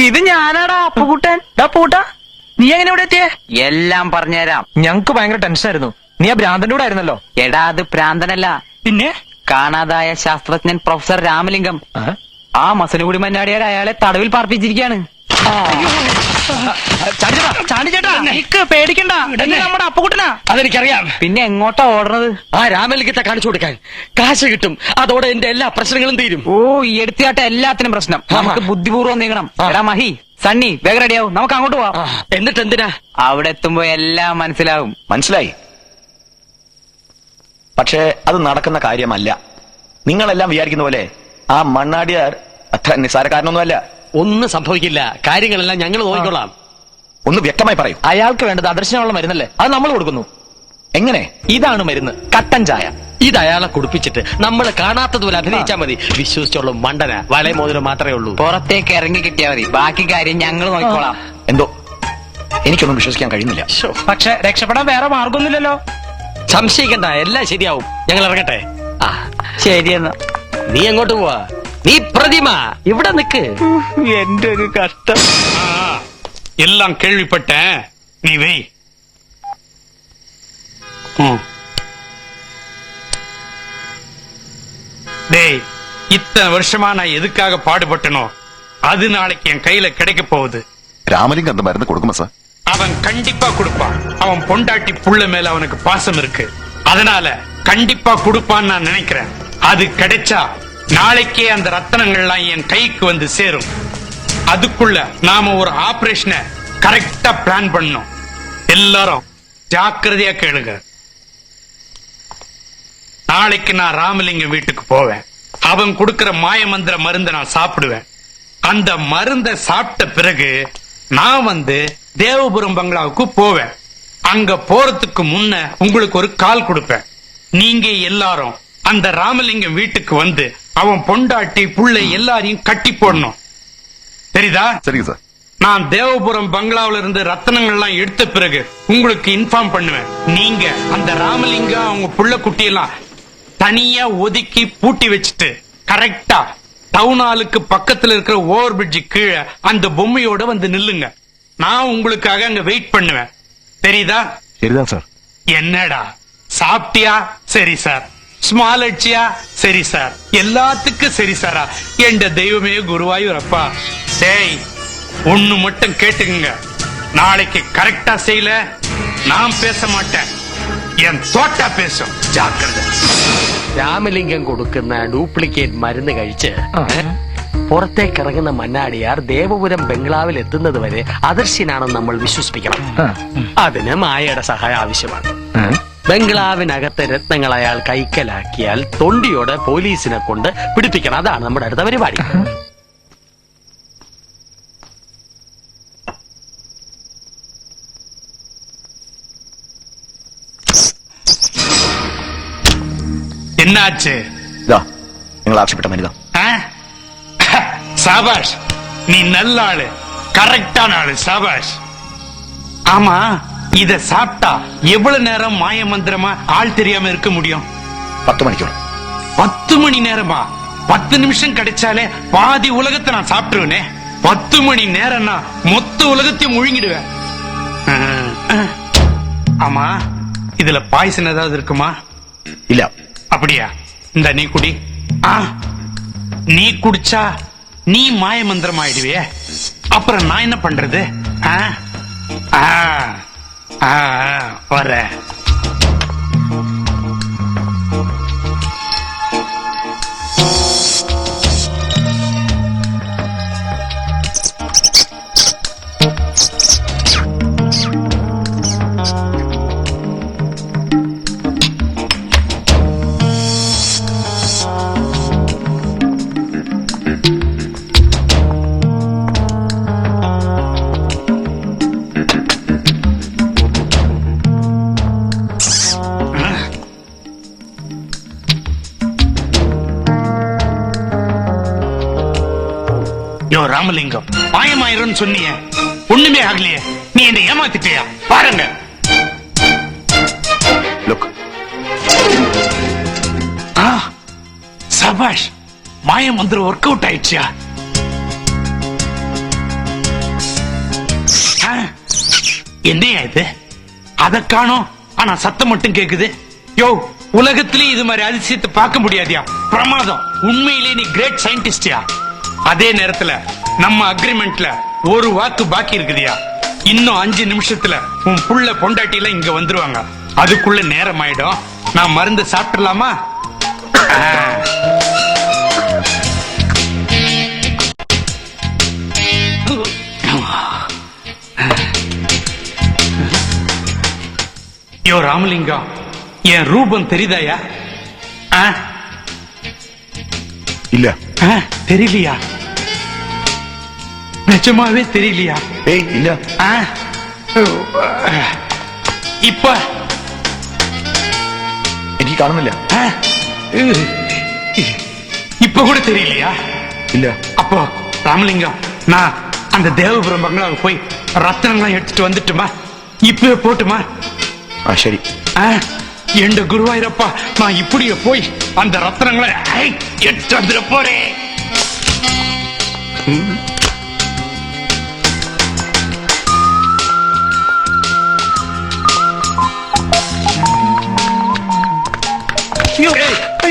ഇത് ഞാനാടാ അപ്പുകുട്ടൻ. നീ എങ്ങനെ ഇവിടെ എത്തിയേ? എല്ലാം പറഞ്ഞുതരാം. ഞങ്ങക്ക് ഭയങ്കര ടെൻഷനായിരുന്നു. നീ ആ ഭ്രാന്തന്റെ കൂടെ ആയിരുന്നല്ലോ. എടാ, അത് ഭ്രാന്തനല്ല, പിന്നെ കാണാതായ ശാസ്ത്രജ്ഞൻ പ്രൊഫസർ രാമലിംഗം. ആ മസലുകൂടി മന്നാടിയാൽ അയാളെ തടവിൽ പാർപ്പിച്ചിരിക്കുകയാണ്. പേടിക്കണ്ട, നമ്മുടെ അപ്പുകുട്ടനാ. അതെനിക്കറിയാം. പിന്നെ എങ്ങോട്ടാ ഓടുന്നത്? ആ രാമലിംഗത്തെ കാണിച്ചു കൊടുക്കാൻ. കാശ് കിട്ടും, അതോടെ എന്റെ എല്ലാ പ്രശ്നങ്ങളും തീരും. ഓ, ഈ എടുത്തിയാട്ട എല്ലാത്തിനും പ്രശ്നം. നമുക്ക് ബുദ്ധിപൂർവ്വം നീങ്ങണം. എടാ മഹി, സണ്ണി, വേഗം റെഡിയാവും. നമുക്ക് അങ്ങോട്ട് പോവാം. എന്നിട്ട് എന്തിനാ? അവിടെ എത്തുമ്പോ എല്ലാം മനസ്സിലാവും. മനസ്സിലായി. പക്ഷേ അത് നടക്കുന്ന കാര്യമല്ല. നിങ്ങളെല്ലാം വിചാരിക്കുന്ന പോലെ ആ മണ്ണാടിയാർ അത്ര നിസ്സാരക്കാരനൊന്നുമല്ല. ഒന്നും സംഭവിക്കില്ല. കാര്യങ്ങളെല്ലാം ഞങ്ങൾ നോക്കിക്കൊള്ളാം. ഒന്ന് വ്യക്തമായി പറയൂ. അയാൾക്ക് വേണ്ടത് അദർശനമുള്ള മരുന്നല്ലേ, അത് നമ്മൾ കൊടുക്കുന്നു. എങ്ങനെ? ഇതാണ് മരുന്ന്, കട്ടൻ ചായ. ഇത് അയാളെ കുടിപ്പിച്ചിട്ട് നമ്മൾ കാണാത്തതുപോലെ അഭിനയിച്ചാൽ മതി. വിശ്വസിച്ചുള്ള മണ്ടന. വളയ മോതിരം മാത്രമേ ഉള്ളൂ. പുറത്തേക്ക് ഇറങ്ങി കിട്ടിയാൽ മതി. ബാക്കി കാര്യം ഞങ്ങൾ നോക്കിക്കോളാം. എന്തോ എനിക്കൊന്നും വിശ്വസിക്കാൻ കഴിയുന്നില്ല. പക്ഷെ രക്ഷപ്പെടാൻ വേറെ മാർഗമൊന്നുമില്ലല്ലോ. സംശയിക്കണ്ട, എല്ലാം ശരിയാവും. ഞങ്ങൾ ഇറങ്ങട്ടെ. ശരിയെന്നാ. നീ എങ്ങോട്ട് പോവാ? നീ പ്രതിമ ഇവിടെ നിക്ക്. എന്റെ ഒരു കഷ്ടം. எல்லாம் கேள்விப்பட்டேன், நீ வை. டேய், இத்தனை வருஷமா நான் எதுக்காக பாடுபட்டனோ அது நாளைக்கு என் கையில கிடைக்க போகுது. ராமலிங்கம் அந்த மருந்து கொடுக்குமா சார்? அவன் கண்டிப்பா கொடுப்பான். அவன் பொண்டாட்டி புள்ள மேல அவனுக்கு பாசம் இருக்கு. அதனால கண்டிப்பா கொடுப்பான்னு நான் நினைக்கிறேன். அது கிடைச்சா நாளைக்கே அந்த ரத்தனங்கள்லாம் என் கைக்கு வந்து சேரும். அதுக்குள்ள நாம ஒரு ஆபரேஷனை கரெக்டா பிளான் பண்ணோம். எல்லாரும் ஜாக்கிரதையா கேளுங்க. நாளைக்கு நான் ராமலிங்கம் வீட்டுக்கு போவேன். அவன் கொடுக்கிற மாயமந்திர மருந்தை நான் சாப்பிடுவேன். அந்த மருந்தை சாப்பிட்ட பிறகு நான் வந்து தேவபுரம் பங்களாவுக்கு போவேன். அங்க போறதுக்கு முன்ன உங்களுக்கு ஒரு கால் கொடுப்பேன். நீங்க எல்லாரும் அந்த ராமலிங்கம் வீட்டுக்கு வந்து அவன் பொண்டாட்டி புள்ளை எல்லாரையும் கட்டி போடணும். தெரியுதா? சரிங்க சார். நான் தேவபுரம் பங்களாவில இருந்து ரத்தனங்கள்லாம் எடுத்த பிறகு உங்களுக்கு இன்ஃபார்ம் பண்ணுவேன். நீங்க அந்த ராமலிங்கம் அவங்க புள்ள குட்டியெல்லாம் தனியா ஒதுக்கி பூட்டி வச்சுட்டு கரெக்டா டவுன் ஹாலுக்கு பக்கத்துல இருக்கிற ஓவர் பிரிட்ஜ் கீழே அந்த பொம்மையோட வந்து நில்லுங்க. நான் உங்களுக்காக அங்க வெயிட் பண்ணுவேன். தெரியுதா? சரிதான் சார். என்னடா சாப்பிட்டியா? சரி சார். ஸ்மால் அடிச்சியா? சரி சார். எல்லாத்துக்கும் சரி சாரா? என்ற தெய்வமே குருவாயூரப்பா. டேய், ஒண்ணு மட்டும் கேட்டுக்குங்க. நாளைக்கு கரெக்டா செய்யல நான் பேச மாட்டேன். என் தோட்டா பேசும். ஜாக்கிரதை. രാമലിംഗം കൊടുക്കുന്ന ഡ്യൂപ്ലിക്കേറ്റ് മരുന്ന് കഴിച്ച് പുറത്തേക്ക് ഇറങ്ങുന്ന മന്നാടിയാർ ദേവപുരം ബംഗ്ലാവിൽ എത്തുന്നത് വരെ അദർശ്യനാണെന്ന് നമ്മൾ വിശ്വസിപ്പിക്കണം. അതിന് മായയുടെ സഹായം ആവശ്യമാണ്. ബംഗ്ലാവിനകത്തെ രത്നങ്ങൾ അയാൾ കൈക്കലാക്കിയാൽ തൊണ്ടിയോടെ പോലീസിനെ കൊണ്ട് പിടിപ്പിക്കണം. അതാണ് നമ്മുടെ അടുത്ത പരിപാടി. என்னாச்சு? നിങ്ങൾ ആവശ്യപ്പെട്ട മരുന്ന്. சாபாஷ், நீ நல்ல ஆளு, கரெக்டான ஆளு. சாபாஷ். ஆமா, இத சாப்பிட்டா எவ்வளவு நேரம் மாய மந்திரமா ஆள் தெரியாம இருக்க முடியும்? 10 மணிக்கூட. 10 மணி நேரமா? 10 நிமிஷம் கிடைச்சாலே பாதி உலகத்தை நான் சாப்பிட்டுருவேனே. 10 மணி நேரம்னா மொத்த உலகத்தையும் முழுங்கிடுவேன். ஆமா, இதுல பாய்சன் ஏதாவது இருக்குமா? இல்ல. அப்படியா? இந்த நீ குடி. நீ குடிச்சா நீ மாய மந்திரம் ஆயிடுவே. அப்புறம் நான் என்ன பண்றது? வர ராமலிங்கம் மாயமாயிரும் சொன்னிய, ஒண்ணுமே ஆகலையே. நீ என்ன ஏமாத்திட்டியா? பாருங்க. சபாஷ், மாய மந்திரம் ஒர்க் அவுட் ஆயிடுச்சியா? என்னையா இது? அத காணோம், ஆனா சத்தம் மட்டும் கேக்குது. யோ, உலகத்திலே இது மாதிரி அதிசயத்தை பார்க்க முடியாதியா? பிரமாதம். உண்மையிலே நீ கிரேட் சயின்டிஸ்டியா? அதே நேரத்துல நம்ம அக்ரிமெண்ட்ல ஒரு வாக்கு பாக்கி இருக்குதியா? இன்னும் 5 நிமிஷத்துல உன் புள்ள பொண்டாட்டில இங்க வந்துருவாங்க. அதுக்குள்ள நேரம் ஆயிடும். நான் மருந்து சாப்பிடலாமா? யோ ராமலிங்கம், என் ரூபம் தெரியுதாயா? இல்ல. தெரியலையா? நிஜமாவே தெரியலையா? ஏய், இல்ல. இப்ப എനിക്ക് കാണുന്നില്ല. இப்ப கூட தெரியலையா? இல்ல. அப்போ ராமலிங்கம், நான் அந்த தேவபுரம் பங்களாவுக்கு போய் ரத்தனங்கள்லாம் எடுத்துட்டு வந்துட்டுமா? இப்பவே போட்டுமா? சரி. எந்த குருவாயிரப்பா, நான் இப்படியே போய் அந்த ரத்தனங்களை எடுத்து வந்துட போறேன்.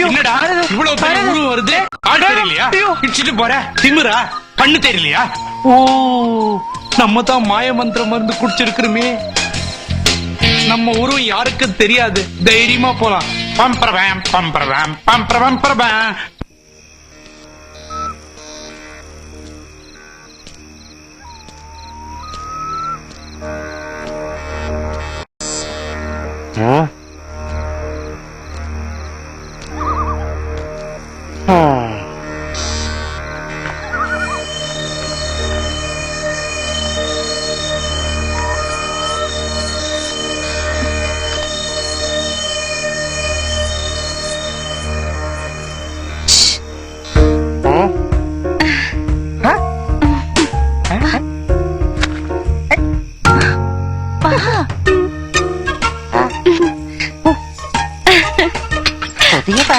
என்னடா இவ்வளவு பெரிய உருவம் வருது? ஆள் தெரியலையா? இடிச்சிட்டு போற திமிரா? கண்ணு தெரியலையா? ஓ, நம்ம தான் மாய மந்திர மருந்து குடிச்சிருக்கிறோமே. நம்ம உருவம் யாருக்கும் தெரியாது. தைரியமா போலாம். பம்பரவேம் பம்பரவேம் பம்பரவேம் பரவேம்.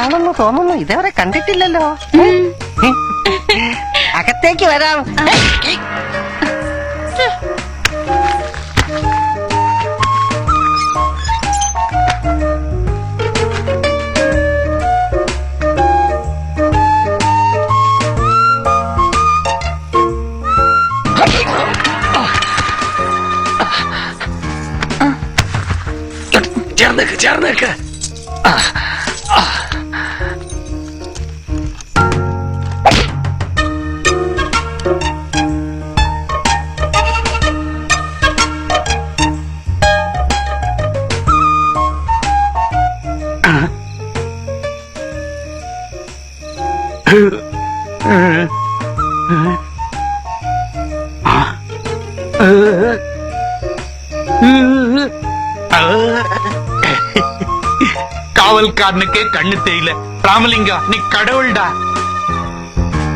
ആണെന്ന് തോന്നുന്നു, ഇതേവരെ കണ്ടിട്ടില്ലല്ലോ. അകത്തേക്ക് വരാം. ചേർന്നേക്ക്. காவல்காரனுக்கே கண்ணு தெரியல. ராமலிங்கா நீ கடவுள்டா.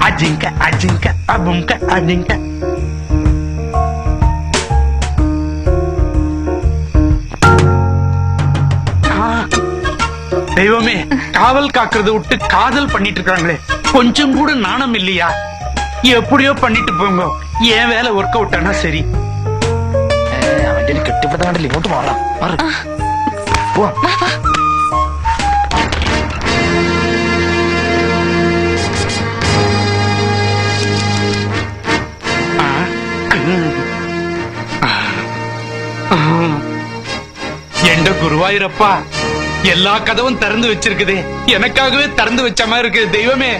அஜிங்க அஜிங்க அபுங்க அஜிங்க. தெய்வமே, காவல் காக்குறது விட்டு காதல் பண்ணிட்டு இருக்காங்களே, கொஞ்சம் கூட நாணம் இல்லையா? எப்படியோ பண்ணிட்டு போங்க, என் வேலை ஒர்க் அவுட் ஆனா சரி. അവന്റെ കെട്ടിപ്പിടുത്താണ്ടല്ലേ, ഇങ്ങോട്ട് മാറാം. எந்த குருவாயூரப்பா, எல்லா கதவும் திறந்து வச்சிருக்குதே, எனக்காகவே திறந்து வச்ச மாதிரி இருக்கு தெய்வமே.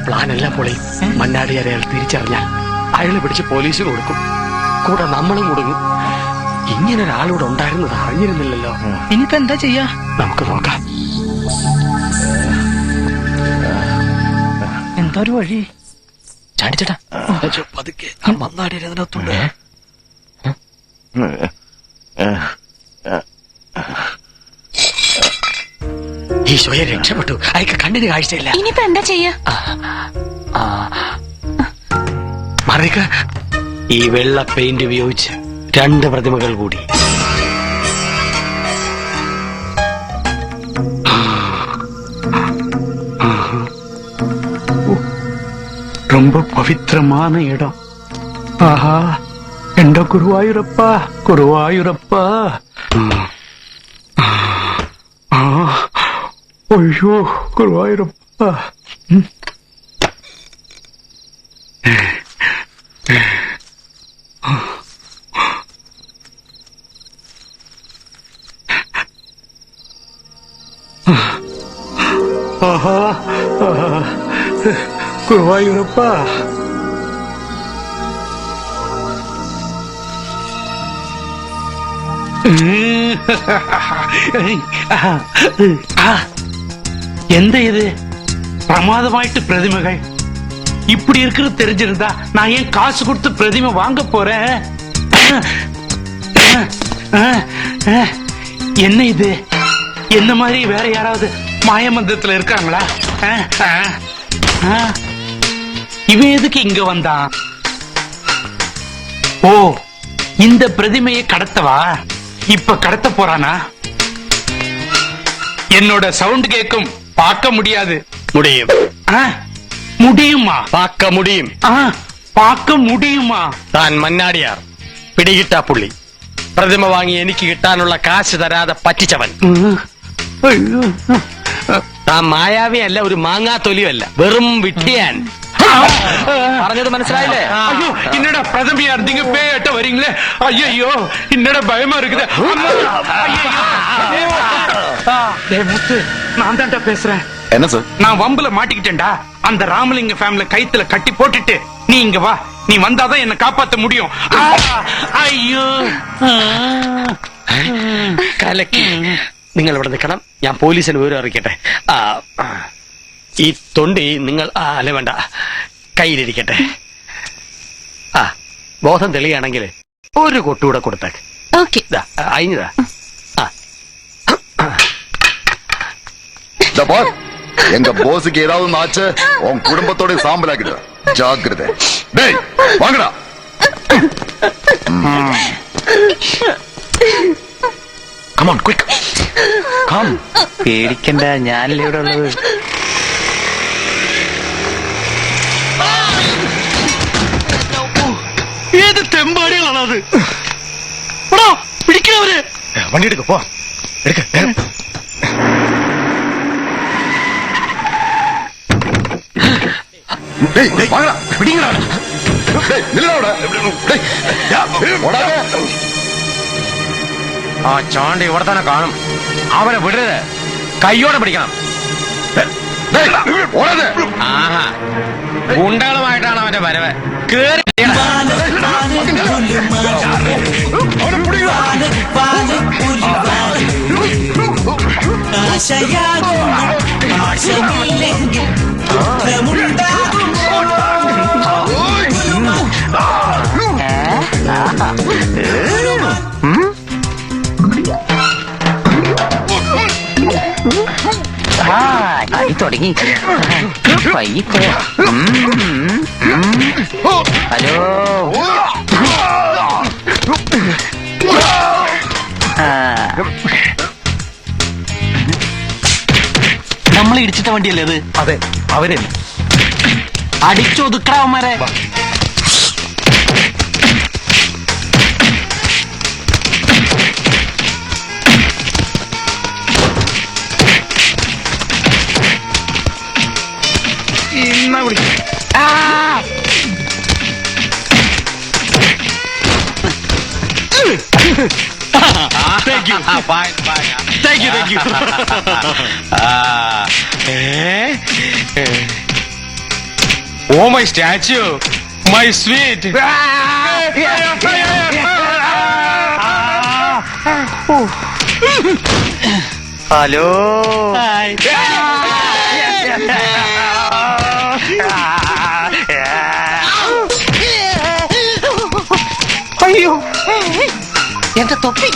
പ്ലാനെല്ലാം പൊളി. മന്നാടിയാരെ അയാൾ തിരിച്ചറിഞ്ഞാൽ അയാളെ പിടിച്ച് പോലീസിൽ കൊടുക്കും, കൂടെ നമ്മളും കൊടുക്കും. ഇങ്ങനെ ഒരാളിവിടെ ഉണ്ടായിരുന്നത് അറിഞ്ഞിരുന്നില്ലല്ലോ. ഇനിയിപ്പോ എന്താ ചെയ്യാ? നമുക്ക് നോക്കാം. എന്താ ഒരു വഴി? ചാടിച്ചേട്ടാ പതുക്കെ മന്നാടിയാരെ അതിനകത്തുണ്ട്. ഈശോയെ രക്ഷപ്പെട്ടു. അയക്ക് കണ്ണിന് കാഴ്ചയില്ല. ഇനിയിപ്പോ എന്താ ചെയ്യാ? മറിക, ഈ വെള്ള പെയിന്റ് ഉപയോഗിച്ച് 2 പ്രതിമകൾ കൂടി. ரொம்ப பவித்திரமான இடம். ஆஹா, எந்த குருவாயூரப்பா, குருவாயூரப்பா. ஐயோ குருவாயூரப்பா. ஆஹா, குருவாயூரப்பா. எந்த இது பிரமாதமாயிட்டு பிரதிமைகள் இப்படி இருக்கிறது தெரிஞ்சிருந்தா நான் ஏன் காசு கொடுத்து பிரதிமை வாங்க போறேன்? என்ன இது? என்ன மாதிரி வேற யாராவது மாயமந்திரத்துல இருக்காங்களா? இவன் எதுக்கு இங்க வந்தான்? ஓ, இந்த பிரதிமையை கடத்தவா? இப்ப கடத்த போறானா? என்னோட சவுண்ட் கேட்கும், பார்க்க முடியாது. முடியும். முடியுமா? பார்க்க முடியும். பார்க்க முடியுமா? താൻ മന്നാടിയാർ, പിടികിട്ടാ പുള്ളി. പ്രതിമ വാങ്ങി എനിക്ക് കിട്ടാനുള്ള കാശ് തരാതെ പറ്റിച്ചവൻ. താൻ മായാവിയല്ല, ഒരു മാങ്ങാത്തൊലിയല്ല, വെറും വിട്ടിയാൻ. പറഞ്ഞത് മനസ്സിലായില്ലേ? ஐயோ, என்னடா பிரதமையா இருந்தீங்க பேட்ட வரீங்களே? ஐயோ, என்னடா பயமா இருக்குது. முத்து, நான் தான்டா பேசுறேன். என்ன சார்? நான் வம்புல மாட்டிக்கிட்டேன்டா. அந்த ராமலிங்க ஃபேமிலி கைத்துல கட்டி போட்டுட்டு நீ இங்க வா. நீ வந்தாதான் என்ன காப்பாத்த முடியும். ஐயோ, കലക്കി. നിങ്ങൾ ഇവിടെ നിൽക്കണം, ഞാൻ പോലീസിന് വിവരം അറിയിക്കട്ടെ. ഈ തൊണ്ടി നിങ്ങൾ അല്ല വേണ്ട, കയ്യിലിരിക്കട്ടെ. ബോധം തെളിയാണെങ്കിൽ ഒരു കൊട്ടുകൂടെ കൊടുത്തേക്ക്. ஓகே അയിഞ്ഞതാ. எங்க போஸுக்கு ஏதாவது ஆச்சு உன் குடும்பத்தோட சாம்பலாக்கிடு. ஜாக்கிரதை. டேய் வாங்கடா. Come on, quick. Come. പേടിക്കണ്ട, ഞാനല്ലേ ഇവിടെ ഉള്ളത്. ഏത് തെമ്പാടികളാണത്? പിടിക്കവര്. വണ്ടി എടുക്ക, പോ. എടുക്ക. டேய் வாங்கடா. பிடிங்கடா. டேய் நில்லடா. டேய் ஓடாத. ആ ചാണ്ടി ഇവിടെ തന്നെ കാണും. അവനെ വിടരുത്, കയ്യോടെ പിടിക്കണം. டேய் ஓடாத. ആഹാ, ഗുണ്ടകളുമായിട്ടാണ് അവന്റെ വരവ്. കേറി കളി തുടങ്ങി. ഹലോ, നമ്മൾ ഇടിച്ചിട്ട വണ്ടിയല്ലേ അത്? അതെ, അവരെ അടിച്ചൊതുക്കണവന്മാരെ. ഇന്ന വിളിക്കും. Thank you. Fine. Thank you. Oh, my statue. My sweet. Hello. അയ്യോ, എന്റെ തൊപ്പി.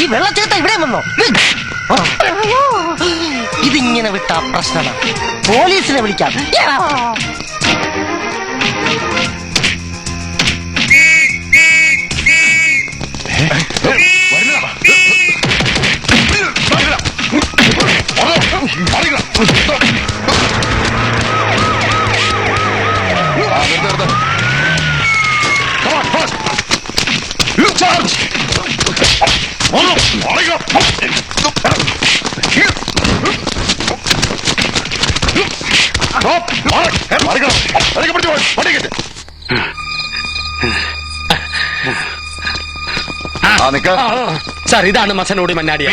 ഈ വെള്ളച്ചേട്ട ഇവിടെ വന്നോ? ഇതിങ്ങനെ വിട്ടാ പ്രശ്നമാണ്. പോലീസിനെ വിളിക്കാം. സാർ, ഇതാണ് മസനോടി മന്നാടിയ.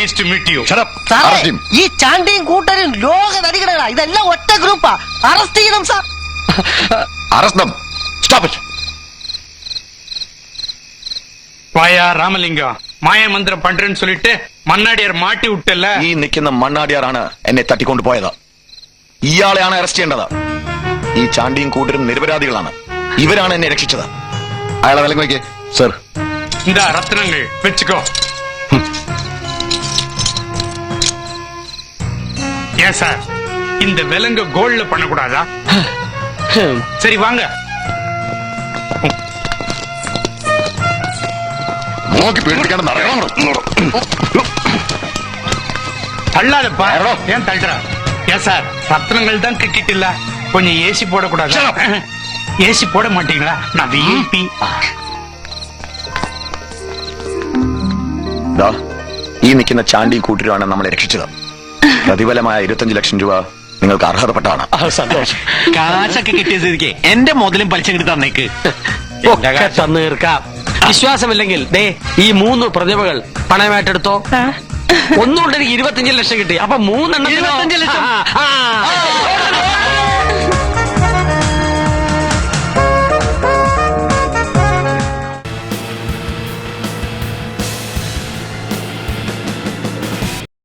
ഈ ചാണ്ടിയും കൂട്ടരും ലോക നടികളാ. ഇതെല്ലാം ഒറ്റ ഗ്രൂപ്പാ. അറസ്റ്റ് ചെയ്യണം സാർ. வாயா ராமலிங்கம் மாய மந்திரம் பண்றேன்னு சொல்லிட்டு மண்ணாடியார் மாட்டி விட்டல. ഈ നിൽക്കുന്ന മണ്ണാടിയാറാണ് എന്നെ തട്ടിക്കൊണ്ടു പോയത്. ഇയാളെയാണ് അറസ്റ്റ് ചെയ്യേണ്ടത്. ഈ ചാണ്ടിയും കൂട്ടരും നിരപരാധികളാണ്. ഇവരാണ് എന്നെ രക്ഷിച്ചത്. അയാളെ വിലക്ക് വയ്ക്കേ. സർ, இந்த ரத்னங்கள் வச்சுக்கோ. ஏன் சார் இந்த விலங்கு கோல்ட்ல பண்ணக்கூடாதா? சரி வாங்க. നോക്കി പേടിപ്പിക്കാണ്ട് നടക്കണം. தள்ளாதப்பா. ஏன் தள்ளுற? ஏன் சார் ரத்னங்கள் தான் கிட்டிட்டு கொஞ்சம் ஏசி போடக்கூடாது? ஏசி போட மாட்டீங்களா? நான் விஐபி. ഈ നിൽക്കുന്ന ചാണ്ടിയും കൂട്ടരുമാണ് നമ്മളെ രക്ഷിച്ചത്. പ്രതിഫലമായ 25 ലക്ഷം രൂപ നിങ്ങൾക്ക് അർഹതപ്പെട്ടാണ്. സന്തോഷം. കാശൊക്കെ കിട്ടിയ സ്ഥിതിക്ക് എന്റെ മുതലും പലിശ കിട്ടി തന്നേക്ക്. ഒക്കെ തന്നു തീർക്കാം. വിശ്വാസമില്ലെങ്കിൽ ദേ ഈ 3 പ്രതിഭകൾ പണയമായിട്ടെടുത്തോ. ഒന്നുകൊണ്ട് എനിക്ക് 25 ലക്ഷം കിട്ടി. അപ്പൊ 3 എണ്ണത്തിന് 25 ലക്ഷം.